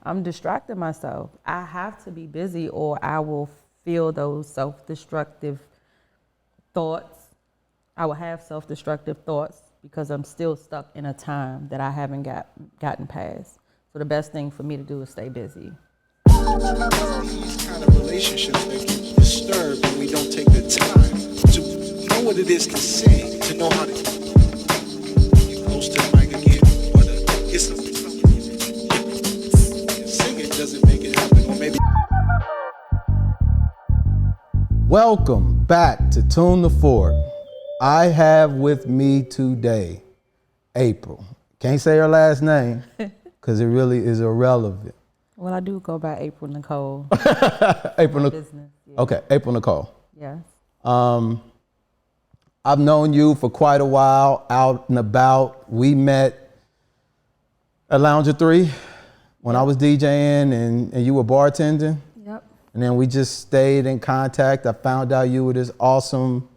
I'm distracting myself. I have to be busy or I will feel those self-destructive thoughts. I will have self-destructive thoughts because I'm still stuck in a time that I haven't gotten past. So the best thing for me to do is stay busy. These kind of relationships that get disturbed when we don't take the time to know what it is to sing, to know how to get close to the mic again, but it's singing doesn't make it happen, or maybe. Welcome back to TuneTheFork. I have with me today April. Can't say her last name because it really is irrelevant. Well, I do go by April Nicole. April Nicole. Business. Yeah. Okay, April Nicole. Yes. I've known you for quite a while, out and about. We met at Lounger 3 when I was DJing and you were bartending. Yep. And then we just stayed in contact. I found out you were this awesome,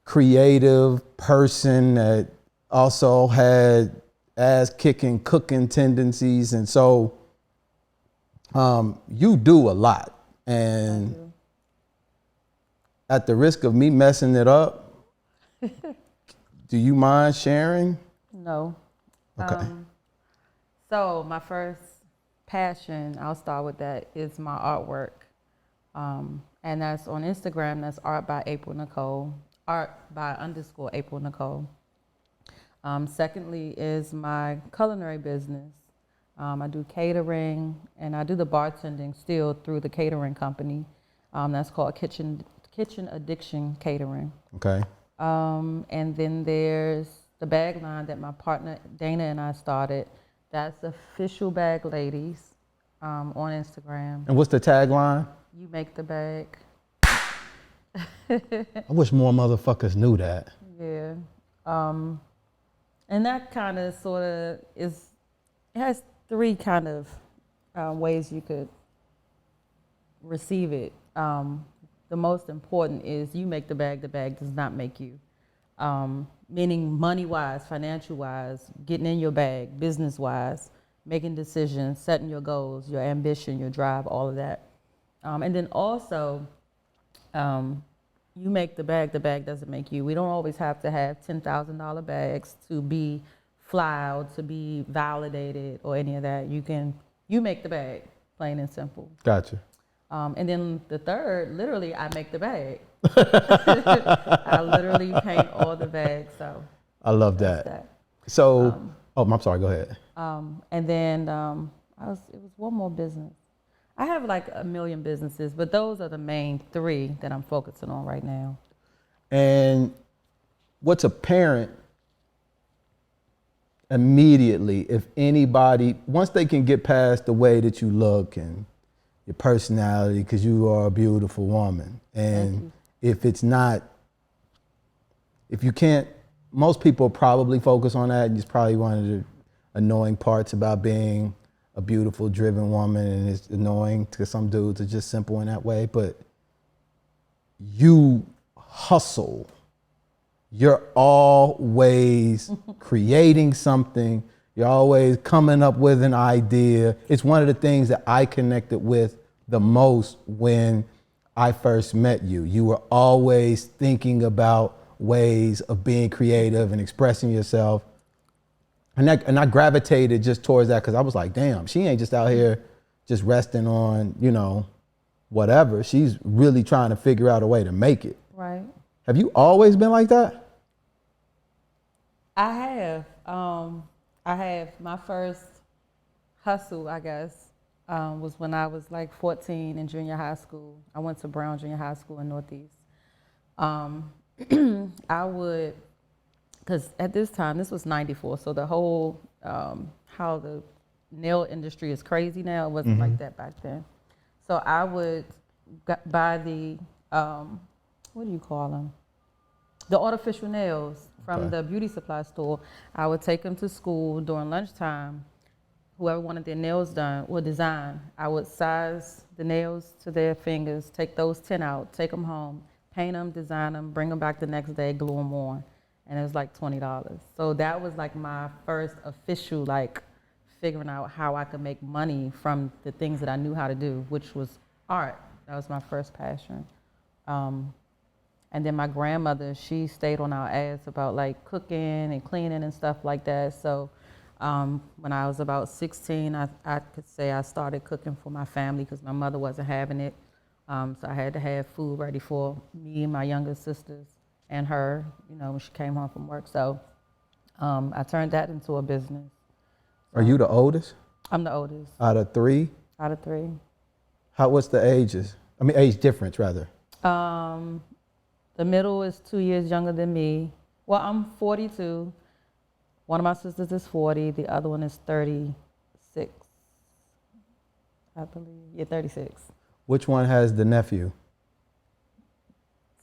creative person that also had ass-kicking, cooking tendencies. And so you do a lot. And at the risk of me messing it up, do you mind sharing? No. Okay. So my first passion, I'll start with that, is my artwork. And that's on Instagram, that's art by April Nicole, art by _ April Nicole. Secondly is my culinary business. I do catering and I do the bartending still through the catering company. That's called Kitchen Addiction Catering. Okay. And then there's the bag line that my partner Dana and I started. That's Official Bag Ladies on Instagram. And what's the tagline? You make the bag. I wish more motherfuckers knew that. Yeah. And that kind of sort of it has three kind of ways you could receive it. The most important is you make the bag does not make you. Meaning money-wise, financial-wise, getting in your bag, business-wise, making decisions, setting your goals, your ambition, your drive, all of that. And then also, you make the bag doesn't make you. We don't always have to have $10,000 bags to be fly or to be validated or any of that. You make the bag, plain and simple. Gotcha. And then the third, literally, I make the bag. I literally paint all the bags. So I love that. So, I'm sorry. Go ahead. And then it was one more business. I have like a million businesses, but those are the main three that I'm focusing on right now. And what's apparent immediately, if anybody, once they can get past the way that you look and your personality, because you are a beautiful woman. And if you can't, most people probably focus on that, and it's probably one of the annoying parts about being a beautiful, driven woman, and it's annoying to some dudes. It's just simple in that way, but you hustle. You're always creating something. You're always coming up with an idea. It's one of the things that I connected with the most when I first met you. You were always thinking about ways of being creative and expressing yourself. And I gravitated just towards that because I was like, damn, she ain't just out here just resting on, whatever. She's really trying to figure out a way to make it. Right. Have you always been like that? I have. My first hustle, I guess, was when I was like 14 in junior high school. I went to Brown Junior High School in Northeast. I would, because at this time, this was 94, so the whole, how the nail industry is crazy now, it wasn't like that back then. So I would buy the, what do you call them? The artificial nails from the beauty supply store. I would take them to school during lunchtime. Whoever wanted their nails done or design, I would size the nails to their fingers, take those 10 out, take them home, paint them, design them, bring them back the next day, glue them on. And it was like $20. So that was like my first official like figuring out how I could make money from the things that I knew how to do, which was art. That was my first passion. And then my grandmother, she stayed on our ass about like cooking and cleaning and stuff like that. So when I was about 16, I could say I started cooking for my family because my mother wasn't having it. So I had to have food ready for me and my younger sisters and her, you know, when she came home from work. So I turned that into a business. Are you the oldest? I'm the oldest Out of three? out of three. What's the ages? I mean, age difference, rather. The middle is 2 years younger than me. Well, I'm 42. One of my sisters is 40. The other one is 36, I believe. Yeah, 36. Which one has the nephew?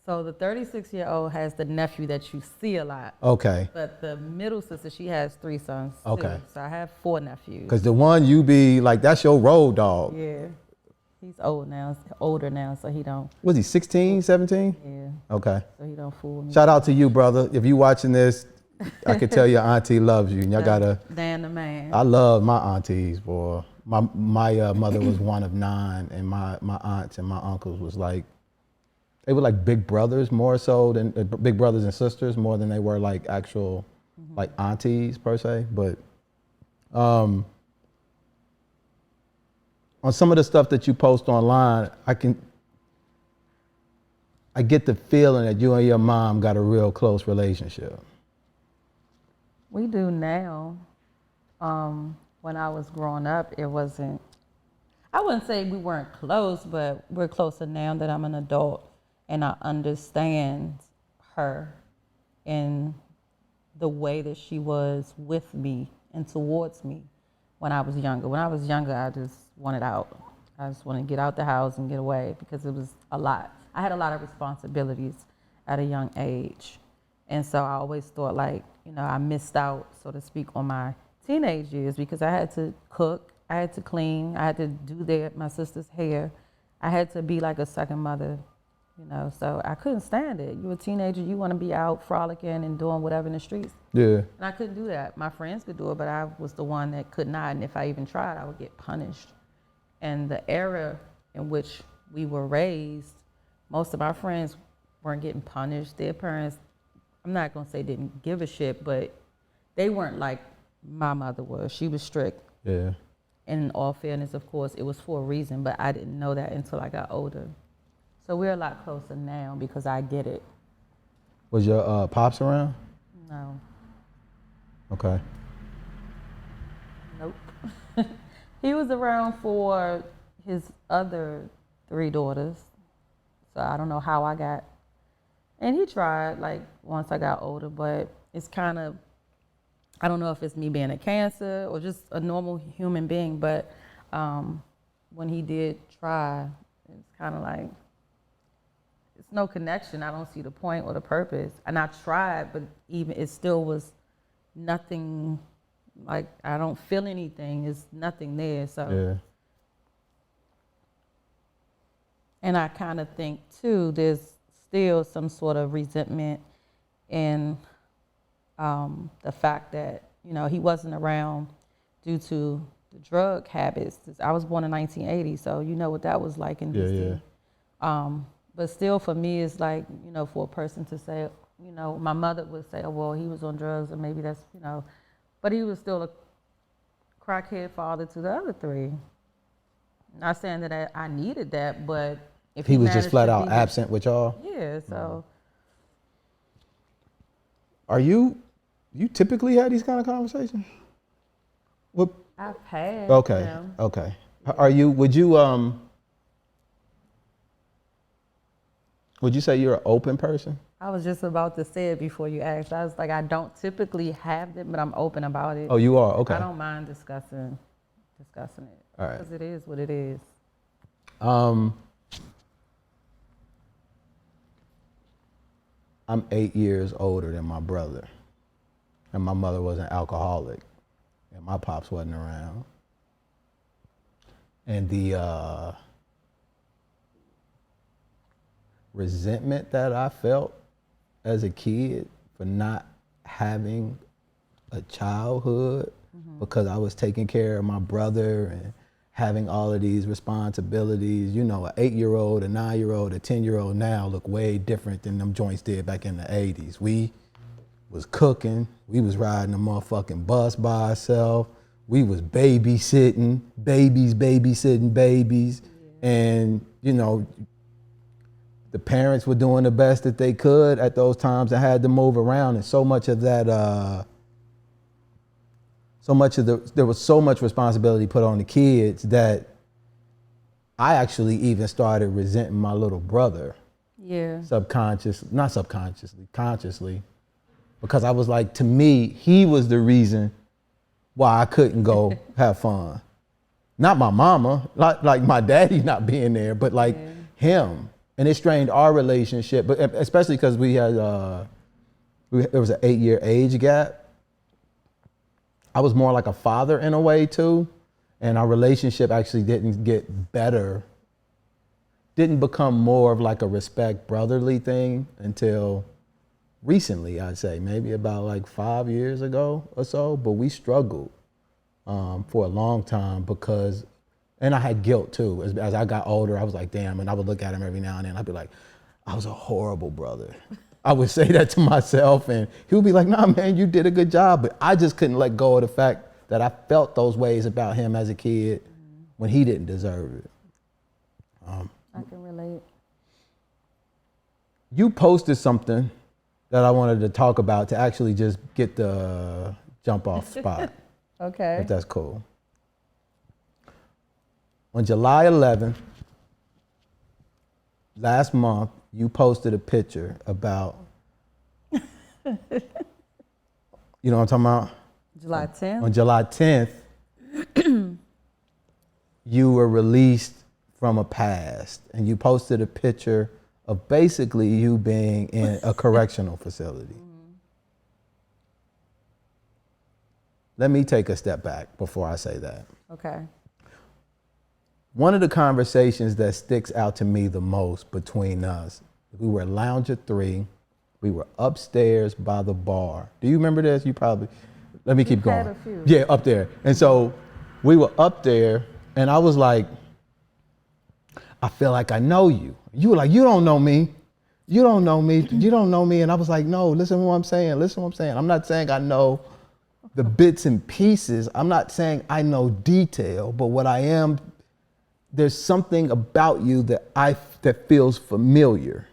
So the 36-year-old has the nephew that you see a lot. Okay. But the middle sister, she has 3 sons too. Okay. So I have 4 nephews. Because the one you be like, that's your road dog. Yeah. He's older now, so he don't. Was he 16, 17? Yeah. Okay. So he don't fool me. Shout out to you, brother. If you watching this, I can tell your auntie loves you. And y'all gotta. Dan the man. I love my aunties, boy. My mother was one of 9, and my aunts and my uncles was like, they were like big brothers more so than big brothers and sisters more than they were like actual like aunties per se. But on some of the stuff that you post online, I get the feeling that you and your mom got a real close relationship. We do now. When I was growing up, it wasn't, I wouldn't say we weren't close, but we're closer now that I'm an adult and I understand her in the way that she was with me and towards me when I was younger. When I was younger, I just wanted out. I just wanted to get out the house and get away because it was a lot. I had a lot of responsibilities at a young age. And so I always thought like, you know, I missed out, so to speak, on my teenage years because I had to cook, I had to clean, I had to do my sister's hair. I had to be like a second mother, you know, so I couldn't stand it. You're a teenager, you want to be out frolicking and doing whatever in the streets. Yeah. And I couldn't do that. My friends could do it, but I was the one that could not. And if I even tried, I would get punished. And the era in which we were raised, most of our friends weren't getting punished. Their parents, I'm not going to say didn't give a shit, but they weren't like my mother was. She was strict. Yeah. And in all fairness, of course, it was for a reason, but I didn't know that until I got older. So we're a lot closer now because I get it. Was your pops around? No. Okay. Nope. He was around for his other 3 daughters. So I don't know how I got. And he tried, like, once I got older, but it's kind of, I don't know if it's me being a Cancer or just a normal human being, but when he did try, it's kind of like, it's no connection. I don't see the point or the purpose. And I tried, but even it still was nothing, like, I don't feel anything. It's nothing there, so. Yeah. And I kind of think, too, there's still some sort of resentment in the fact that, you know, he wasn't around due to the drug habits. I was born in 1980, so you know what that was like in DC. Yeah. But still, for me, it's like, you know, for a person to say, you know, my mother would say, oh, well, he was on drugs, or maybe that's, you know, but he was still a crackhead father to the other 3. Not saying that I needed that, but if He was just managed flat to out be- absent with y'all? Yeah, so. Are you typically have these kind of conversations? What? I've had Okay. them. Okay. Would you say you're an open person? I was just about to say it before you asked. I was like, I don't typically have them, but I'm open about it. Oh, you are? Okay. I don't mind discussing it. All right. Because it is what it is. I'm 8 years older than my brother, and my mother was an alcoholic, and my pops wasn't around. And the resentment that I felt as a kid for not having a childhood because I was taking care of my brother and having all of these responsibilities. You know, an 8-year-old, a 9-year-old, a 10-year-old now look way different than them joints did back in the 80s. We was cooking, we was riding a motherfucking bus by ourselves, we was babysitting babies, and you know, the parents were doing the best that they could at those times and had to move around, and so much of that, there was so much responsibility put on the kids that I actually even started resenting my little brother. Yeah. Consciously, because I was like, to me, he was the reason why I couldn't go have fun. Not my mama, like my daddy not being there, but like him. And it strained our relationship, but especially because we had, there was an 8-year age gap. I was more like a father in a way too. And our relationship actually didn't get better, didn't become more of like a respect brotherly thing until recently, I'd say, maybe about like 5 years ago or so. But we struggled for a long time because, and I had guilt too. As I got older, I was like, damn, and I would look at him every now and then. I'd be like, I was a horrible brother. I would say that to myself, and he would be like, nah, man, you did a good job. But I just couldn't let go of the fact that I felt those ways about him as a kid when he didn't deserve it. I can relate. You posted something that I wanted to talk about to actually just get the jump off spot. Okay. If that's cool. On July 11th, last month, you posted a picture about, you know what I'm talking about? July 10th? On July 10th, you were released from a past, and you posted a picture of basically you being in a correctional facility. Let me take a step back before I say that. Okay. One of the conversations that sticks out to me the most between us, we were at Lounger 3, we were upstairs by the bar. Do you remember this? You probably, let me keep going. Had a few. Yeah, up there. And so we were up there, and I was like, I feel like I know you. You were like, you don't know me. You don't know me. You don't know me. And I was like, no, listen to what I'm saying. Listen to what I'm saying. I'm not saying I know the bits and pieces. I'm not saying I know detail, but what I am, there's something about you that feels familiar.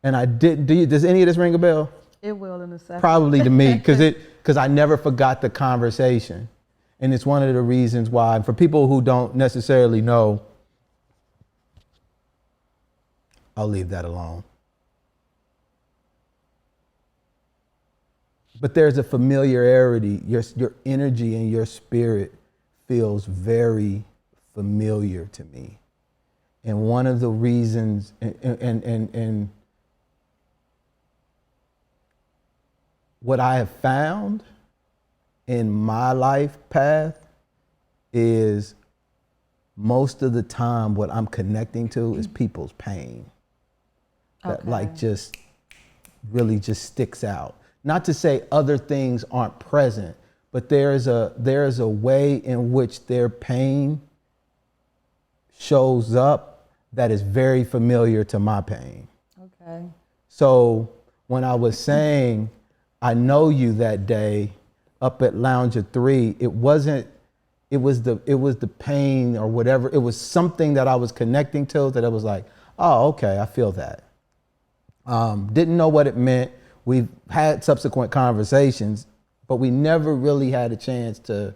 And I didn't, does any of this ring a bell? It will in a second. Probably to me, because I never forgot the conversation. And it's one of the reasons why, for people who don't necessarily know, I'll leave that alone. But there's a familiarity. Your energy and your spirit feels very familiar to me. And one of the reasons, and what I have found in my life path is most of the time what I'm connecting to is people's pain. That like just really just sticks out. Not to say other things aren't present, but there is a way in which their pain shows up that is very familiar to my pain. Okay. So when I was saying I know you that day up at Lounger 3, it was the pain or whatever. It was something that I was connecting to that I was like, oh, okay, I feel that. Didn't know what it meant. We've had subsequent conversations, but we never really had a chance to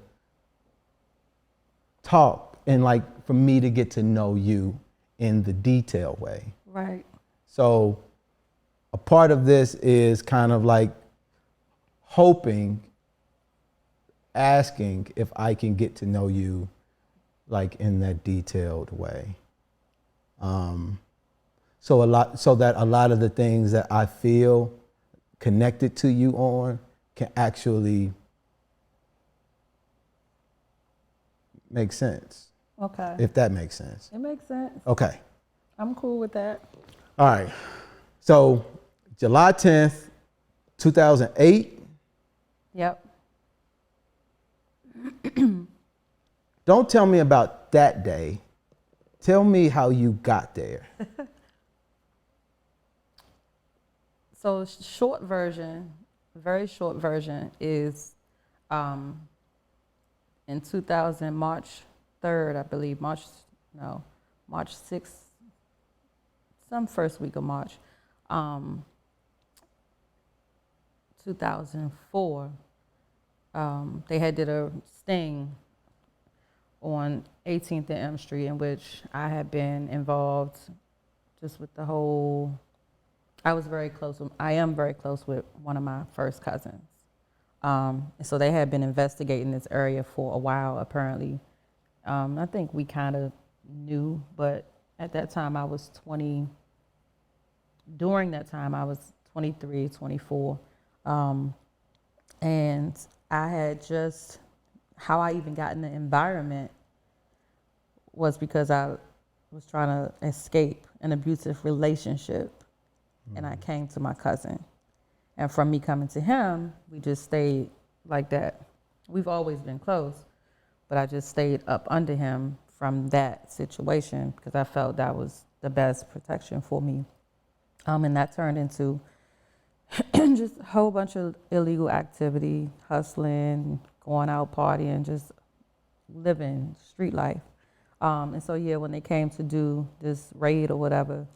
talk and like for me to get to know you in the detailed way. Right. So a part of this is kind of like hoping, asking if I can get to know you like in that detailed way. So that a lot of the things that I feel connected to you on can actually make sense. Okay. If that makes sense. It makes sense. Okay. I'm cool with that. All right. So July 10th, 2008, Yep. Don't tell me about that day. Tell me how you got there. So short version, very short version is in 2000, March 3rd, I believe, March 6th, some first week of March, 2004, they had did a sting on 18th and M Street in which I had been involved just with the whole, I am very close with one of my first cousins. And so they had been investigating this area for a while, apparently. I think we kind of knew, but at that time I was 20. During that time I was 23, 24. And I had just, how I even got in the environment was because I was trying to escape an abusive relationship. And I came to my cousin. And from me coming to him, we just stayed like that. We've always been close, but I just stayed up under him from that situation because I felt that was the best protection for me. And that turned into just a whole bunch of illegal activity, hustling, going out partying, just living street life. And so, yeah, when they came to do this raid or whatever,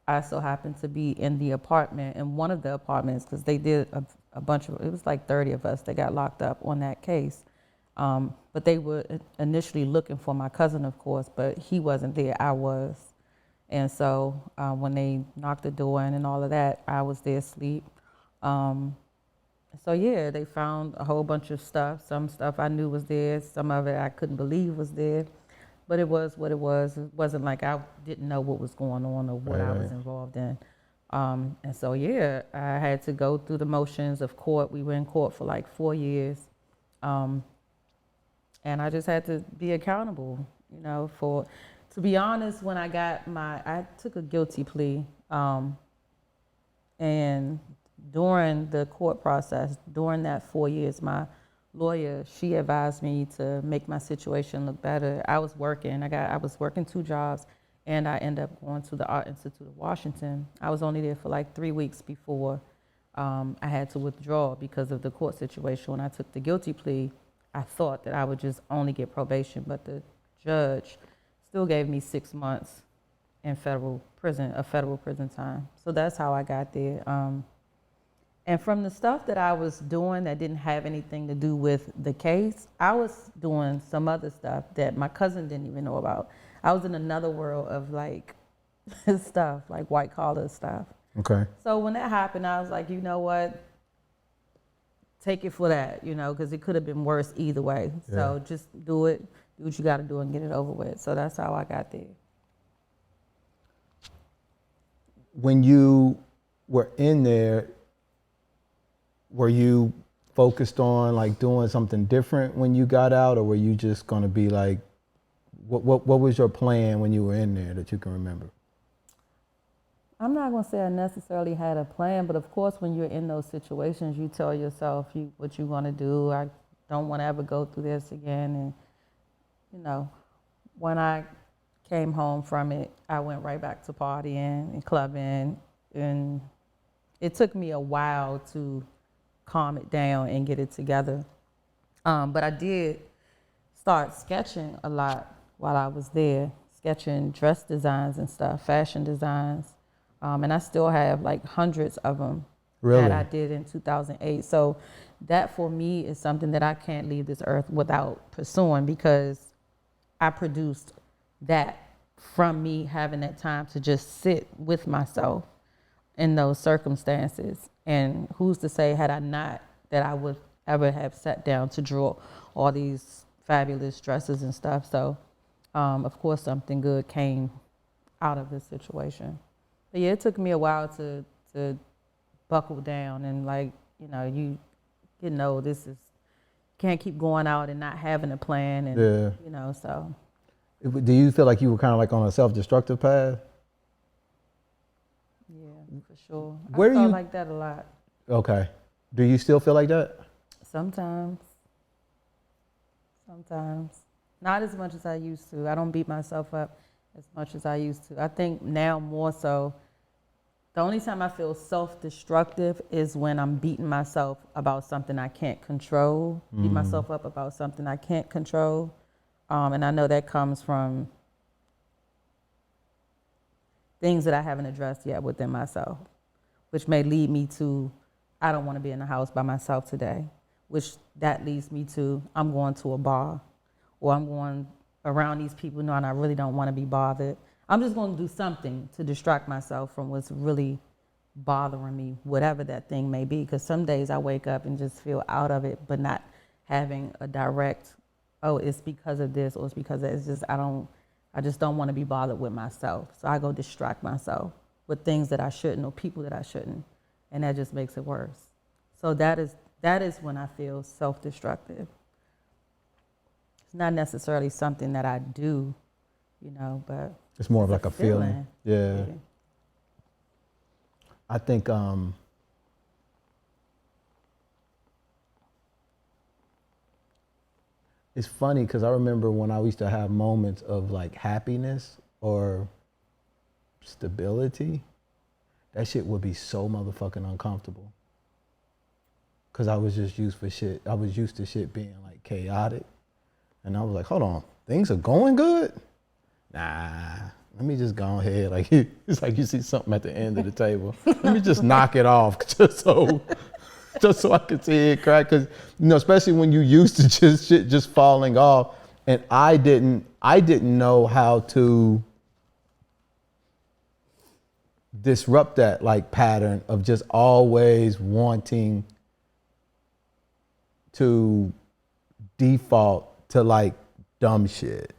I so happened to be in the apartment, in one of the apartments, because they did a bunch of, it was like 30 of us that got locked up on that case. But they were initially looking for my cousin, of course, but he wasn't there, I was. And so when they knocked the door in and all of that, I was there asleep. So yeah, they found a whole bunch of stuff. Some stuff I knew was there, some of it I couldn't believe was there. But it was what it was. It wasn't like I didn't know what was going on or what I was involved in. And so, yeah, I had to go through the motions of court. We were in court for like 4 years. And I just had to be accountable, to be honest, when I took a guilty plea. And during the court process, during that 4 years, my lawyer, she advised me to make my situation look better. I was working. I was working 2 jobs, and I ended up going to the Art Institute of Washington. I was only there for like 3 weeks before I had to withdraw because of the court situation. When I took the guilty plea, I thought that I would just only get probation, but the judge still gave me 6 months in federal prison time. So that's how I got there. And from the stuff that I was doing that didn't have anything to do with the case, I was doing some other stuff that my cousin didn't even know about. I was in another world of like stuff, like white collar stuff. Okay. So when that happened, I was like, you know what? Take it for that, because it could have been worse either way. Yeah. So just do it, do what you got to do and get it over with. So that's how I got there. When you were in there, were you focused on like doing something different when you got out, or were you just going to be like, what was your plan when you were in there that you can remember? I'm not going to say I necessarily had a plan, but of course when you're in those situations, you tell yourself what you want to do. I don't want to ever go through this again. And, when I came home from it, I went right back to partying and clubbing, and it took me a while to calm it down and get it together. But I did start sketching a lot while I was there, sketching dress designs and stuff, fashion designs. And I still have like hundreds of them that I did in 2008. So that for me is something that I can't leave this earth without pursuing, because I produced that from me having that time to just sit with myself in those circumstances. And who's to say, had I not, that I would ever have sat down to draw all these fabulous dresses and stuff. So, of course, something good came out of this situation. But yeah, it took me a while to buckle down and this is, can't keep going out and not having a plan and, so. Do you feel like you were kind of like on a self-destructive path? Yeah, for sure. Where I do felt you... like that a lot. Okay. Do you still feel like that? Sometimes. Sometimes. Not as much as I used to. I don't beat myself up as much as I used to. I think now more so, the only time I feel self-destructive is when I'm beating myself about something I can't control, beat myself up about something I can't control. And I know that comes from things that I haven't addressed yet within myself, which may lead me to, I don't want to be in the house by myself today, which that leads me to, I'm going to a bar, or I'm going around these people knowing I really don't want to be bothered. I'm just going to do something to distract myself from what's really bothering me, whatever that thing may be. Because some days I wake up and just feel out of it, but not having a direct, oh, it's because of this, or it's because of that. It's just, I just don't want to be bothered with myself. So I go distract myself with things that I shouldn't, or people that I shouldn't. And that just makes it worse. So that is when I feel self-destructive. It's not necessarily something that I do, but it's more of like a feeling. Yeah. Yeah. I think it's funny because I remember when I used to have moments of like happiness or stability, that shit would be so motherfucking uncomfortable. Cause I was just used to shit being like chaotic. And I was like, hold on, things are going good? Nah, let me just go ahead. Like, it's like you see something at the end of the table. Let me just knock it off just so I could see it crack. Cause, especially when you used to just shit just falling off. And I didn't know how to disrupt that like pattern of just always wanting to default to like dumb shit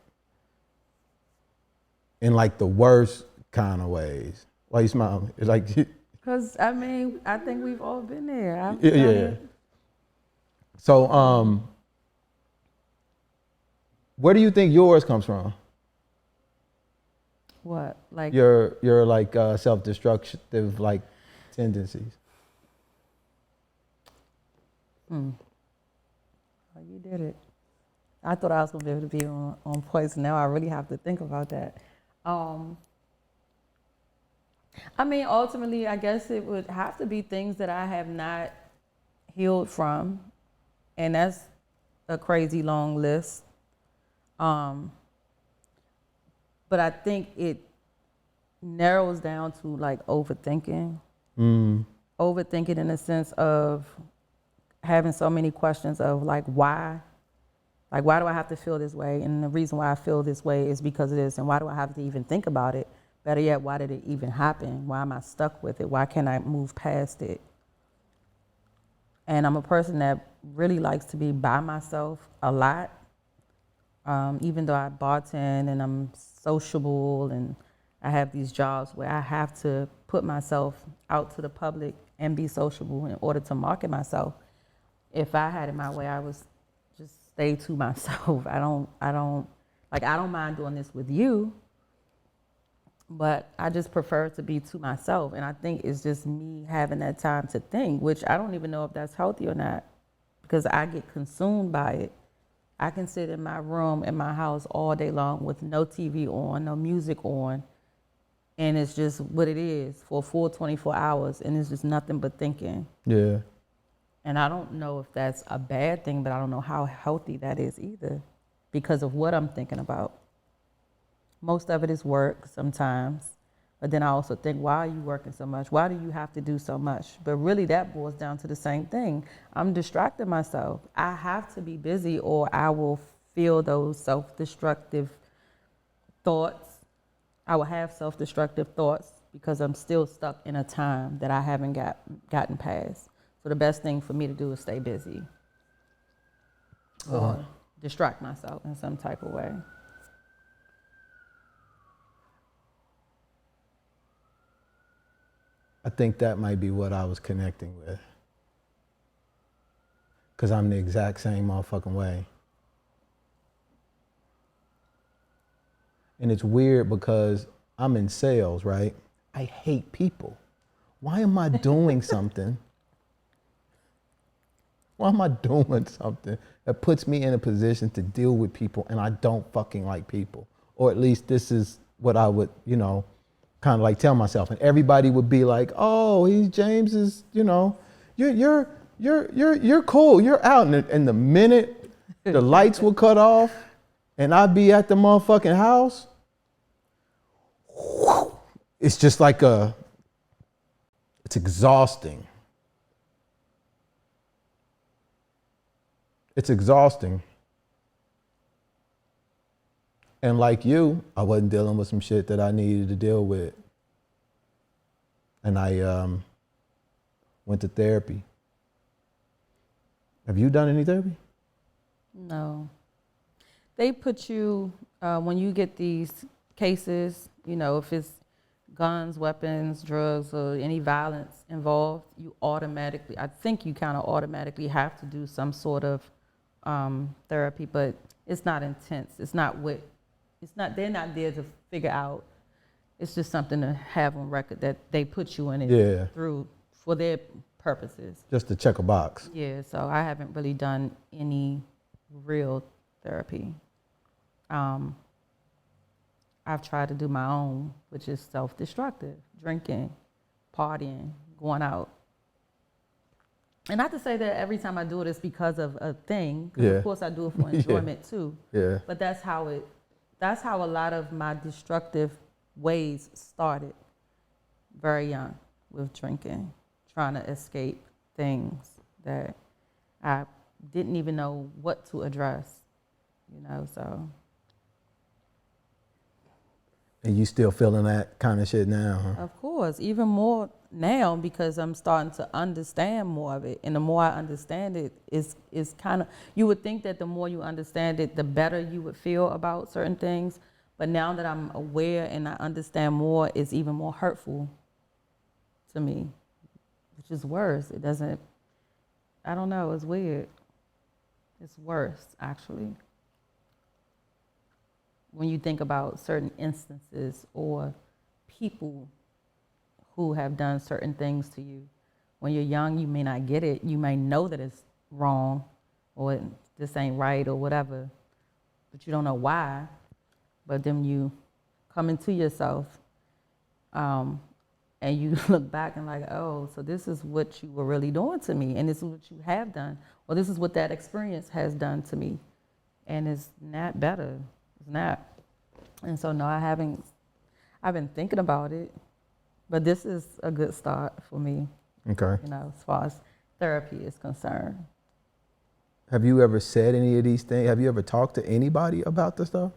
in like the worst kind of ways. Why you smiling? It's like, Because, I think we've all been there. I've yeah. done it. So, where do you think yours comes from? What? Like Your like self-destructive like tendencies. Oh, you did it. I thought I was gonna be able to be on point, so now I really have to think about that. Ultimately, I guess it would have to be things that I have not healed from, and that's a crazy long list. But I think it narrows down to like overthinking. Overthinking in the sense of having so many questions of like why. Like, why do I have to feel this way? And the reason why I feel this way is because of this. And why do I have to even think about it? Better yet, why did it even happen? Why am I stuck with it? Why can't I move past it? And I'm a person that really likes to be by myself a lot. Even though I bartend and I'm sociable and I have these jobs where I have to put myself out to the public and be sociable in order to market myself. If I had it my way, I was just stay to myself. I don't mind doing this with you, but I just prefer to be to myself. And I think it's just me having that time to think, which I don't even know if that's healthy or not, because I get consumed by it. I can sit in my room in my house all day long with no TV on, no music on, and it's just what it is for a full 24 hours, and it's just nothing but thinking. Yeah. And I don't know if that's a bad thing, but I don't know how healthy that is either because of what I'm thinking about. Most of it is work sometimes, but then I also think, why are you working so much? Why do you have to do so much? But really that boils down to the same thing. I'm distracting myself. I have to be busy or I will feel those self-destructive thoughts. I will have self-destructive thoughts because I'm still stuck in a time that I haven't gotten past. So the best thing for me to do is stay busy or distract myself in some type of way. I think that might be what I was connecting with. Because I'm the exact same motherfucking way. And it's weird because I'm in sales, right? I hate people. Why am I doing something Why am I doing something that puts me in a position to deal with people and I don't fucking like people? Or at least this is what I would, you know, kind of like tell myself. And everybody would be like, oh, James is, you know, you're cool. You're out. And the minute the lights will cut off and I'd be at the motherfucking house, it's just like it's exhausting. It's exhausting. And like you, I wasn't dealing with some shit that I needed to deal with. And I went to therapy. Have you done any therapy? No. They put you, when you get these cases, you know, if it's guns, weapons, drugs, or any violence involved, you automatically, I think you kind of automatically have to do some sort of therapy, but it's not intense. They're not there to figure out. It's just something to have on record that they put you in it through for their purposes. Just to check a box. Yeah, so I haven't really done any real therapy. I've tried to do my own, which is self-destructive, drinking, partying, going out. And not to say that every time I do it, it's because of a thing. Because of course I do it for enjoyment too. Yeah. But that's how a lot of my destructive ways started very young, with drinking, trying to escape things that I didn't even know what to address, you know, so. And you still feeling that kind of shit now, huh? Of course, even more now because I'm starting to understand more of it. And the more I understand it, is kind of, you would think that the more you understand it, the better you would feel about certain things. But now that I'm aware and I understand more, it's even more hurtful to me, which is worse. It doesn't, I don't know, it's weird. It's worse, actually. When you think about certain instances or people who have done certain things to you. When you're young, you may not get it. You may know that it's wrong or this ain't right or whatever, but you don't know why. But then you come into yourself and you look back and like, oh, so this is what you were really doing to me, and this is what you have done, or this is what that experience has done to me, and it's not better. It's not. And so no, I've been thinking about it, but this is a good start for me. Okay. You know, as far as therapy is concerned. Have you ever said any of these things? Have you ever talked to anybody about this stuff?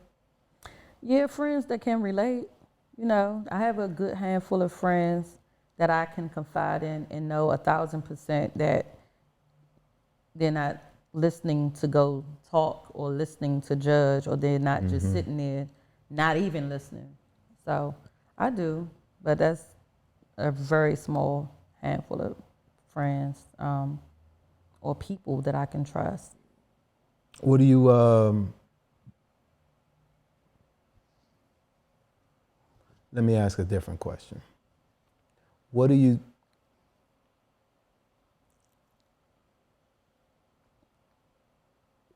Yeah, friends that can relate. You know, I have a good handful of friends that I can confide in and know 1,000% that they're not listening to go talk or listening to judge, or they're not just sitting there, not even listening. So I do, but that's a very small handful of friends or people that I can trust. What do you, let me ask a different question. What do you,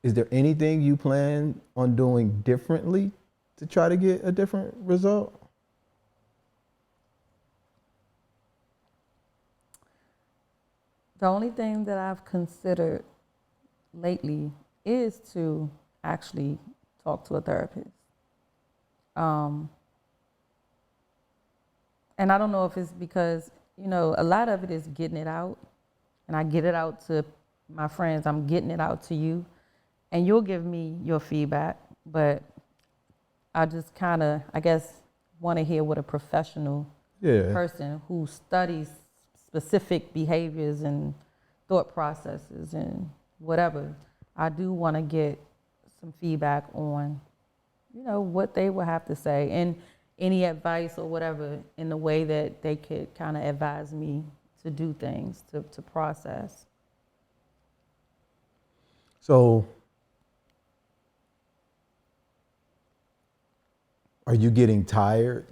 is there anything you plan on doing differently to try to get a different result? The only thing that I've considered lately is to actually talk to a therapist. And I don't know if it's because, you know, a lot of it is getting it out. And I get it out to my friends. I'm getting it out to you. And you'll give me your feedback. But I just kind of, I guess, want to hear what a professional person who studies specific behaviors and thought processes and whatever. I do want to get some feedback on, you know, what they will have to say and any advice or whatever in the way that they could kind of advise me to do things, to process. So, are you getting tired?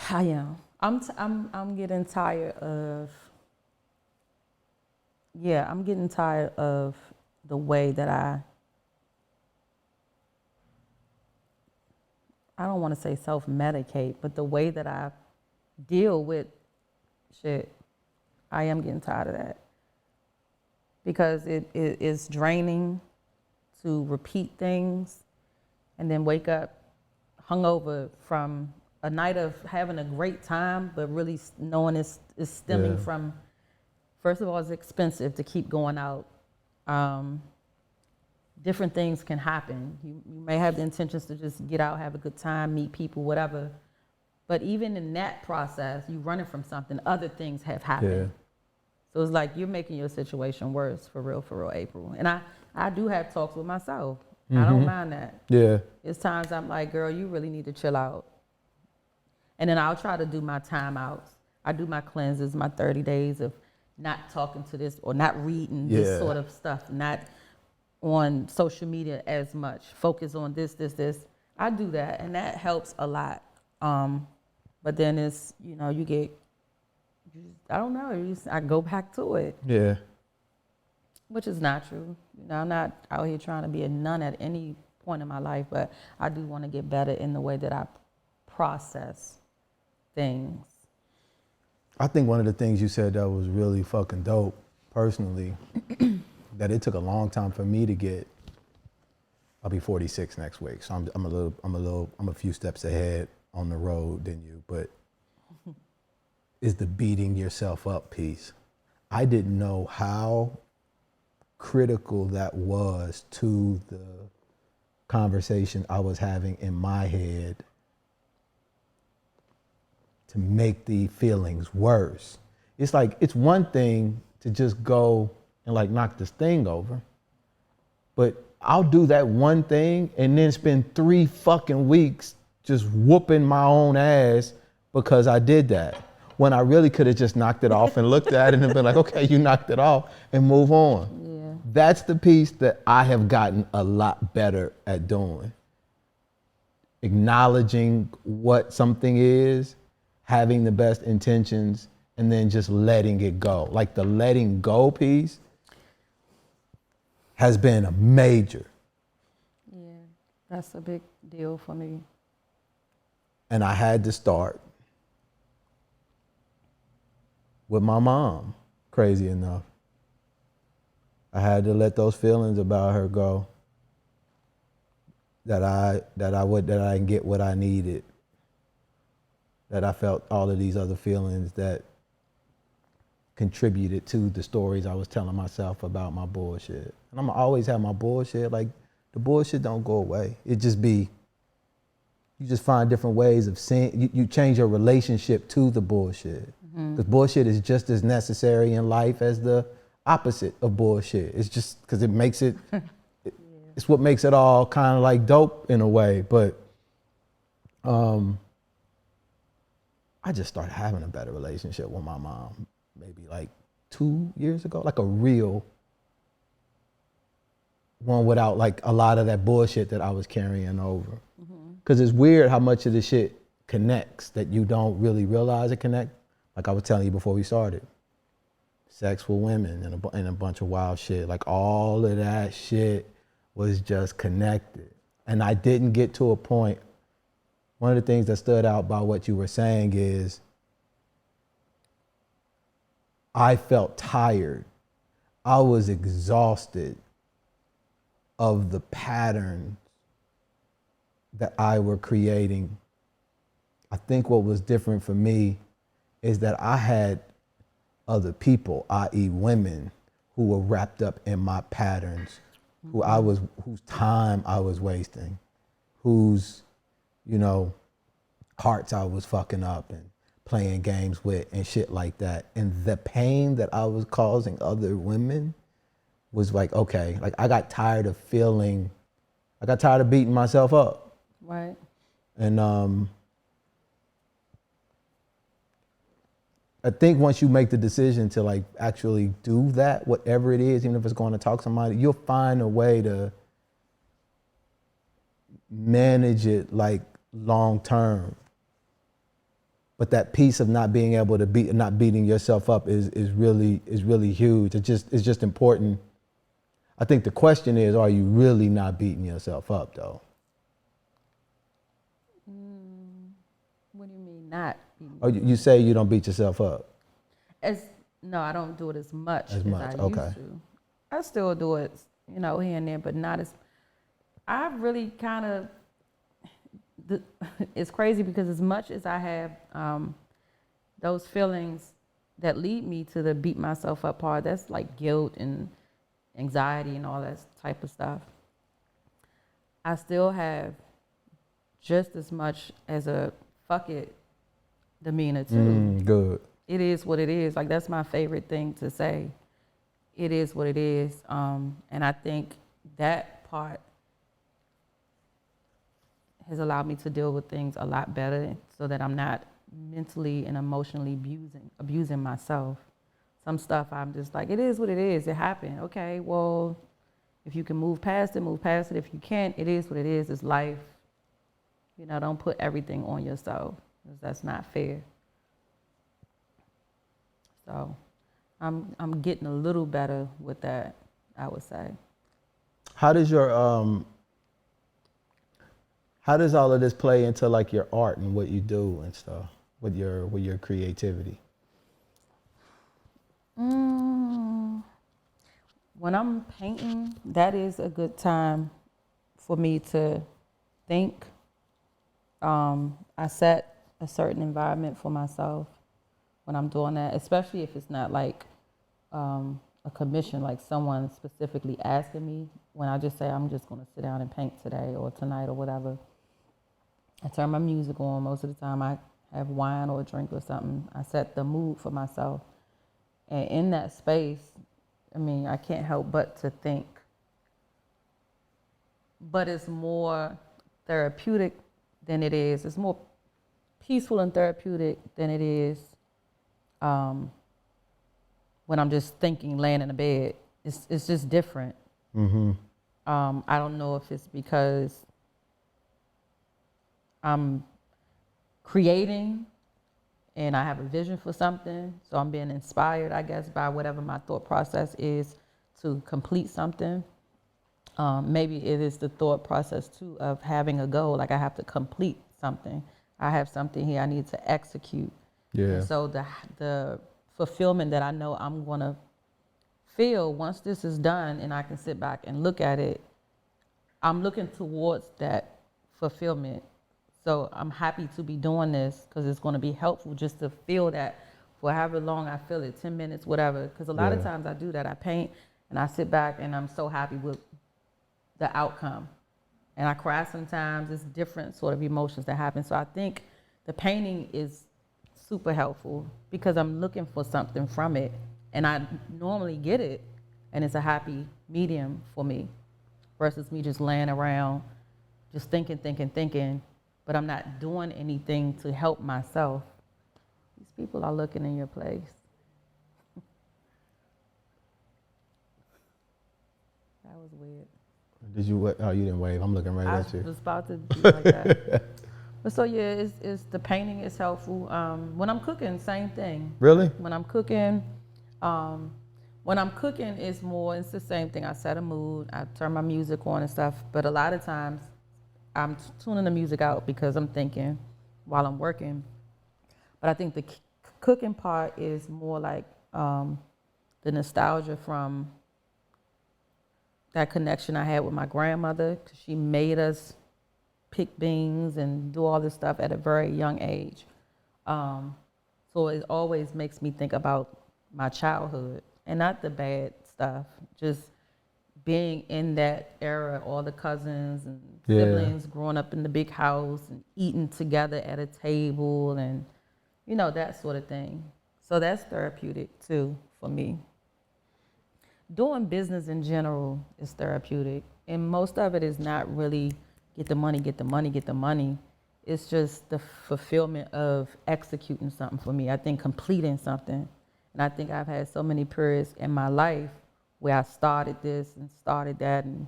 I am. I'm getting tired of yeah, I'm getting tired of the way that I don't want to say self-medicate, but the way that I deal with shit, I am getting tired of that. Because it is draining to repeat things and then wake up hungover from a night of having a great time, but really knowing it's stemming from, first of all, it's expensive to keep going out. Different things can happen. You may have the intentions to just get out, have a good time, meet people, whatever. But even in that process, you running from something, other things have happened. Yeah. So it's like you're making your situation worse, for real, April. And I do have talks with myself. I don't mind that. Yeah. It's times I'm like, girl, you really need to chill out. And then I'll try to do my timeouts. I do my cleanses, my 30 days of not talking to this or not reading this sort of stuff, not on social media as much. Focus on this. I do that, and that helps a lot. But then it's, you get, I don't know, I go back to it. Yeah. Which is not true. I'm not out here trying to be a nun at any point in my life, but I do want to get better in the way that I process things. I think one of the things you said that was really fucking dope, personally, that it took a long time for me to get. I'll be 46 next week, so I'm a few steps ahead on the road than you, but is the beating yourself up piece. I didn't know how critical that was to the conversation I was having in my head to make the feelings worse. It's like, it's one thing to just go and like knock this thing over, but I'll do that one thing and then spend 3 fucking weeks just whooping my own ass because I did that. When I really could have just knocked it off and looked at it and been like, okay, you knocked it off, and move on. Yeah. That's the piece that I have gotten a lot better at doing. Acknowledging what something is, having the best intentions, and then just letting it go. Like the letting go piece has been a major. Yeah, that's a big deal for me. And I had to start with my mom, crazy enough. I had to let those feelings about her go. That I didn't get what I needed. That I felt all of these other feelings that contributed to the stories I was telling myself about my bullshit. And I'm always have my bullshit, like the bullshit don't go away. It just be, you just find different ways of seeing, you change your relationship to the bullshit. Because bullshit is just as necessary in life as the opposite of bullshit. It's just because it makes it, it's what makes it all kind of like dope in a way. But I just started having a better relationship with my mom maybe like 2 years ago, like a real one without like a lot of that bullshit that I was carrying over. Because it's weird how much of this shit connects that you don't really realize it connects. Like I was telling you before we started, sex with women and a bunch of wild shit. Like all of that shit was just connected. And I didn't get to a point. One of the things that stood out by what you were saying is I felt tired. I was exhausted of the patterns that I were creating. I think what was different for me is that I had other people, i.e. women, who were wrapped up in my patterns, whose time I was wasting, whose, hearts I was fucking up and playing games with and shit like that. And the pain that I was causing other women was like, okay, like I got tired of beating myself up. Right. And I think once you make the decision to like actually do that, whatever it is, even if it's going to talk to somebody, you'll find a way to manage it like long term. but that piece of not being able to not beating yourself up is really huge. It's just important. I think the question is, are you really not beating yourself up though? What do you mean not? Oh, you say you don't beat yourself up. No, I don't do it as much As much, I okay. used to. I still do it, here and there, but not as. I really kind of. It's crazy because as much as I have those feelings that lead me to the beat myself up part, that's like guilt and anxiety and all that type of stuff. I still have just as much as a fuck it demeanor too. Good. It is what it is. Like, that's my favorite thing to say. It is what it is. And I think that part has allowed me to deal with things a lot better so that I'm not mentally and emotionally abusing myself. Some stuff I'm just like, it is what it is. It happened. Okay, well, if you can move past it, move past it. If you can't, it is what it is. It's life. Don't put everything on yourself, because that's not fair. So I'm getting a little better with that, I would say. How does all of this play into like your art and what you do and stuff with your creativity? When I'm painting, that is a good time for me to think. I set a certain environment for myself when I'm doing that, especially if it's not like a commission, like someone specifically asking me. When I just say, I'm just going to sit down and paint today or tonight or whatever, I turn my music on. Most of the time I have wine or a drink or something. I set the mood for myself. And in that space, I can't help but to think. But it's more therapeutic than it is. It's more peaceful and therapeutic than it is when I'm just thinking, laying in the bed. It's just different. Mm-hmm. I don't know if it's because I'm creating and I have a vision for something, so I'm being inspired, I guess, by whatever my thought process is to complete something. Maybe it is the thought process too of having a goal, like I have to complete something. I have something here I need to execute. Yeah. And so the fulfillment that I know I'm gonna feel once this is done and I can sit back and look at it, I'm looking towards that fulfillment. So I'm happy to be doing this because it's going to be helpful just to feel that for however long I feel it, 10 minutes, whatever. Because a lot of times I do that. I paint and I sit back and I'm so happy with the outcome. And I cry sometimes. It's different sort of emotions that happen. So I think the painting is super helpful because I'm looking for something from it. And I normally get it. And it's a happy medium for me versus me just laying around, just thinking. But I'm not doing anything to help myself. These people are looking in your place. That was weird. Did you? Oh, you didn't wave. I'm looking right at you. I was about to do like that. But so yeah, it's the painting is helpful. When I'm cooking, same thing. Really? When I'm cooking, it's the same thing. I set a mood. I turn my music on and stuff. But a lot of times, I'm tuning the music out because I'm thinking while I'm working. But I think the cooking part is more like the nostalgia from that connection I had with my grandmother, because she made us pick beans and do all this stuff at a very young age. So it always makes me think about my childhood, and not the bad stuff, just being in that era, all the cousins and siblings growing up in the big house and eating together at a table and, that sort of thing. So that's therapeutic too for me. Doing business in general is therapeutic, and most of it is not really get the money. It's just the fulfillment of executing something for me. I think completing something. And I think I've had so many periods in my life where I started this and started that and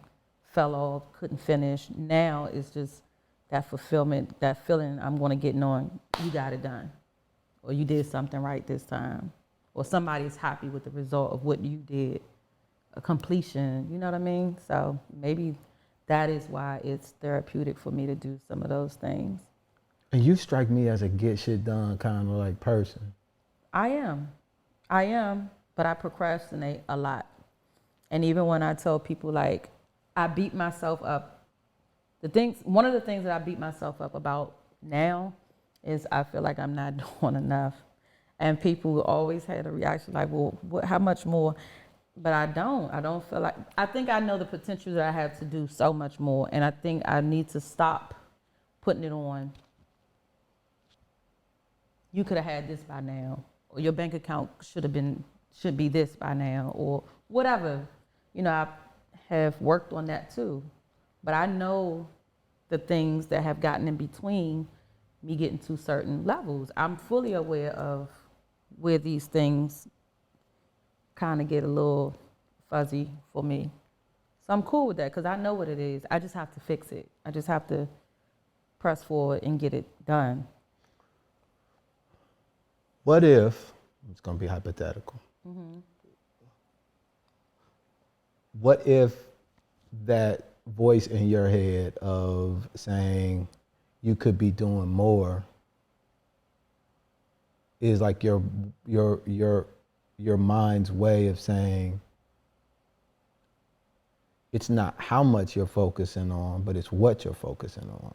fell off, couldn't finish. Now it's just that fulfillment, that feeling I'm going to get knowing you got it done. or you did something right this time, or somebody's happy with the result of what you did, a completion, you know what I mean? So maybe that is why it's therapeutic for me to do some of those things. And you strike me as a get shit done kind of like person. I am, but I procrastinate a lot. And even when I tell people, like, I beat myself up, one of the things that I beat myself up about now is I feel like I'm not doing enough. And people always had a reaction like, well, how much more? But I don't feel like, I think I know the potential that I have to do so much more. And I think I need to stop putting it on. You could have had this by now, or your bank account should be this by now, or whatever. You know, I have worked on that too. But I know the things that have gotten in between me getting to certain levels. I'm fully aware of where these things kind of get a little fuzzy for me. So I'm cool with that because I know what it is. I just have to fix it. I just have to press forward and get it done. What if, it's going to be hypothetical. Mm-hmm. What if that voice in your head of saying you could be doing more is like your mind's way of saying it's not how much you're focusing on, but it's what you're focusing on?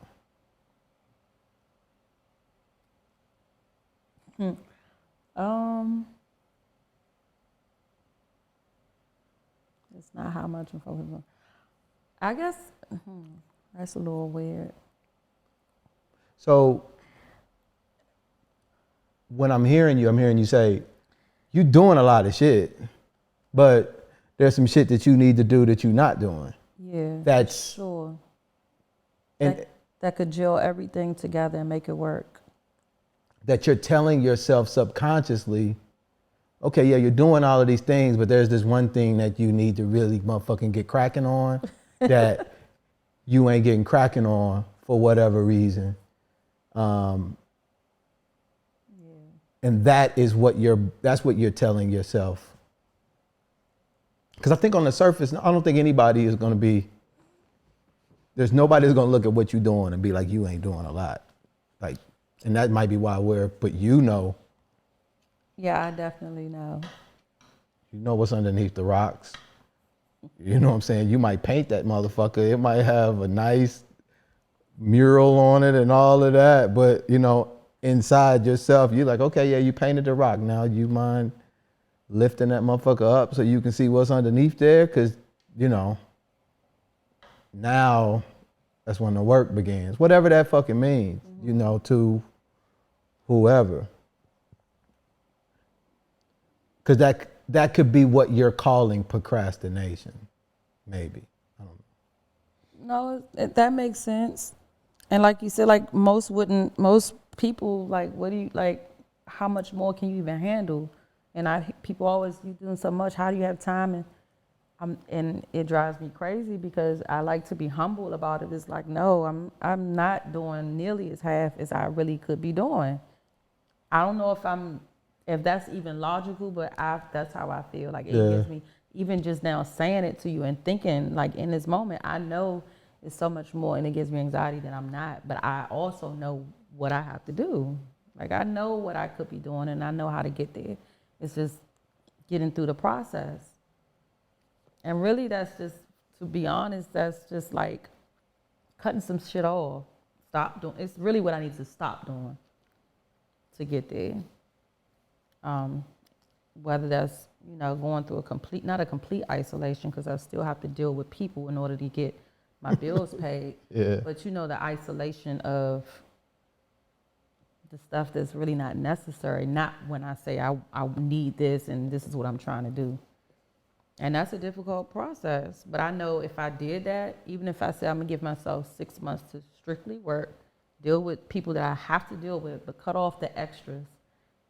It's not how much I'm focusing on. I guess that's a little weird. So when I'm hearing you say, you're doing a lot of shit, but there's some shit that you need to do that you're not doing. Yeah, That's sure. And that could gel everything together and make it work. That you're telling yourself subconsciously, okay, yeah, you're doing all of these things, but there's this one thing that you need to really motherfucking get cracking on that you ain't getting cracking on for whatever reason. And that is that's what you're telling yourself. Because I think on the surface, I don't think anybody is going to be, there's nobody that's going to look at what you're doing and be like, you ain't doing a lot. Like, and that might be why but you know. Yeah, I definitely know. You know what's underneath the rocks. You know what I'm saying? You might paint that motherfucker. It might have a nice mural on it and all of that. But, you know, inside yourself, you're like, okay, yeah, you painted the rock. Now you mind lifting that motherfucker up so you can see what's underneath there? Because, you know, now that's when the work begins. Whatever that fucking means, you know, to whoever. Because that could be what you're calling procrastination, maybe. I don't know. No, that makes sense. And like you said, like most people, like, what do you, like, how much more can you even handle? And people always, you doing so much, how do you have time? And it drives me crazy because I like to be humble about it. It's like, no, I'm not doing nearly as half as I really could be doing. I don't know if that's even logical, but that's how I feel. Like, it gives me, even just now saying it to you and thinking, like, in this moment, I know it's so much more, and it gives me anxiety that I'm not, but I also know what I have to do. Like, I know what I could be doing, and I know how to get there. It's just getting through the process. And really, that's just, to be honest, that's just like cutting some shit off. Stop doing, it's really what I need to stop doing to get there. Whether that's, you know, going through not a complete isolation, because I still have to deal with people in order to get my bills paid. But, you know, the isolation of the stuff that's really not necessary, not when I say I need this and this is what I'm trying to do. And that's a difficult process. But I know if I did that, even if I say I'm going to give myself 6 months to strictly work, deal with people that I have to deal with, but cut off the extras.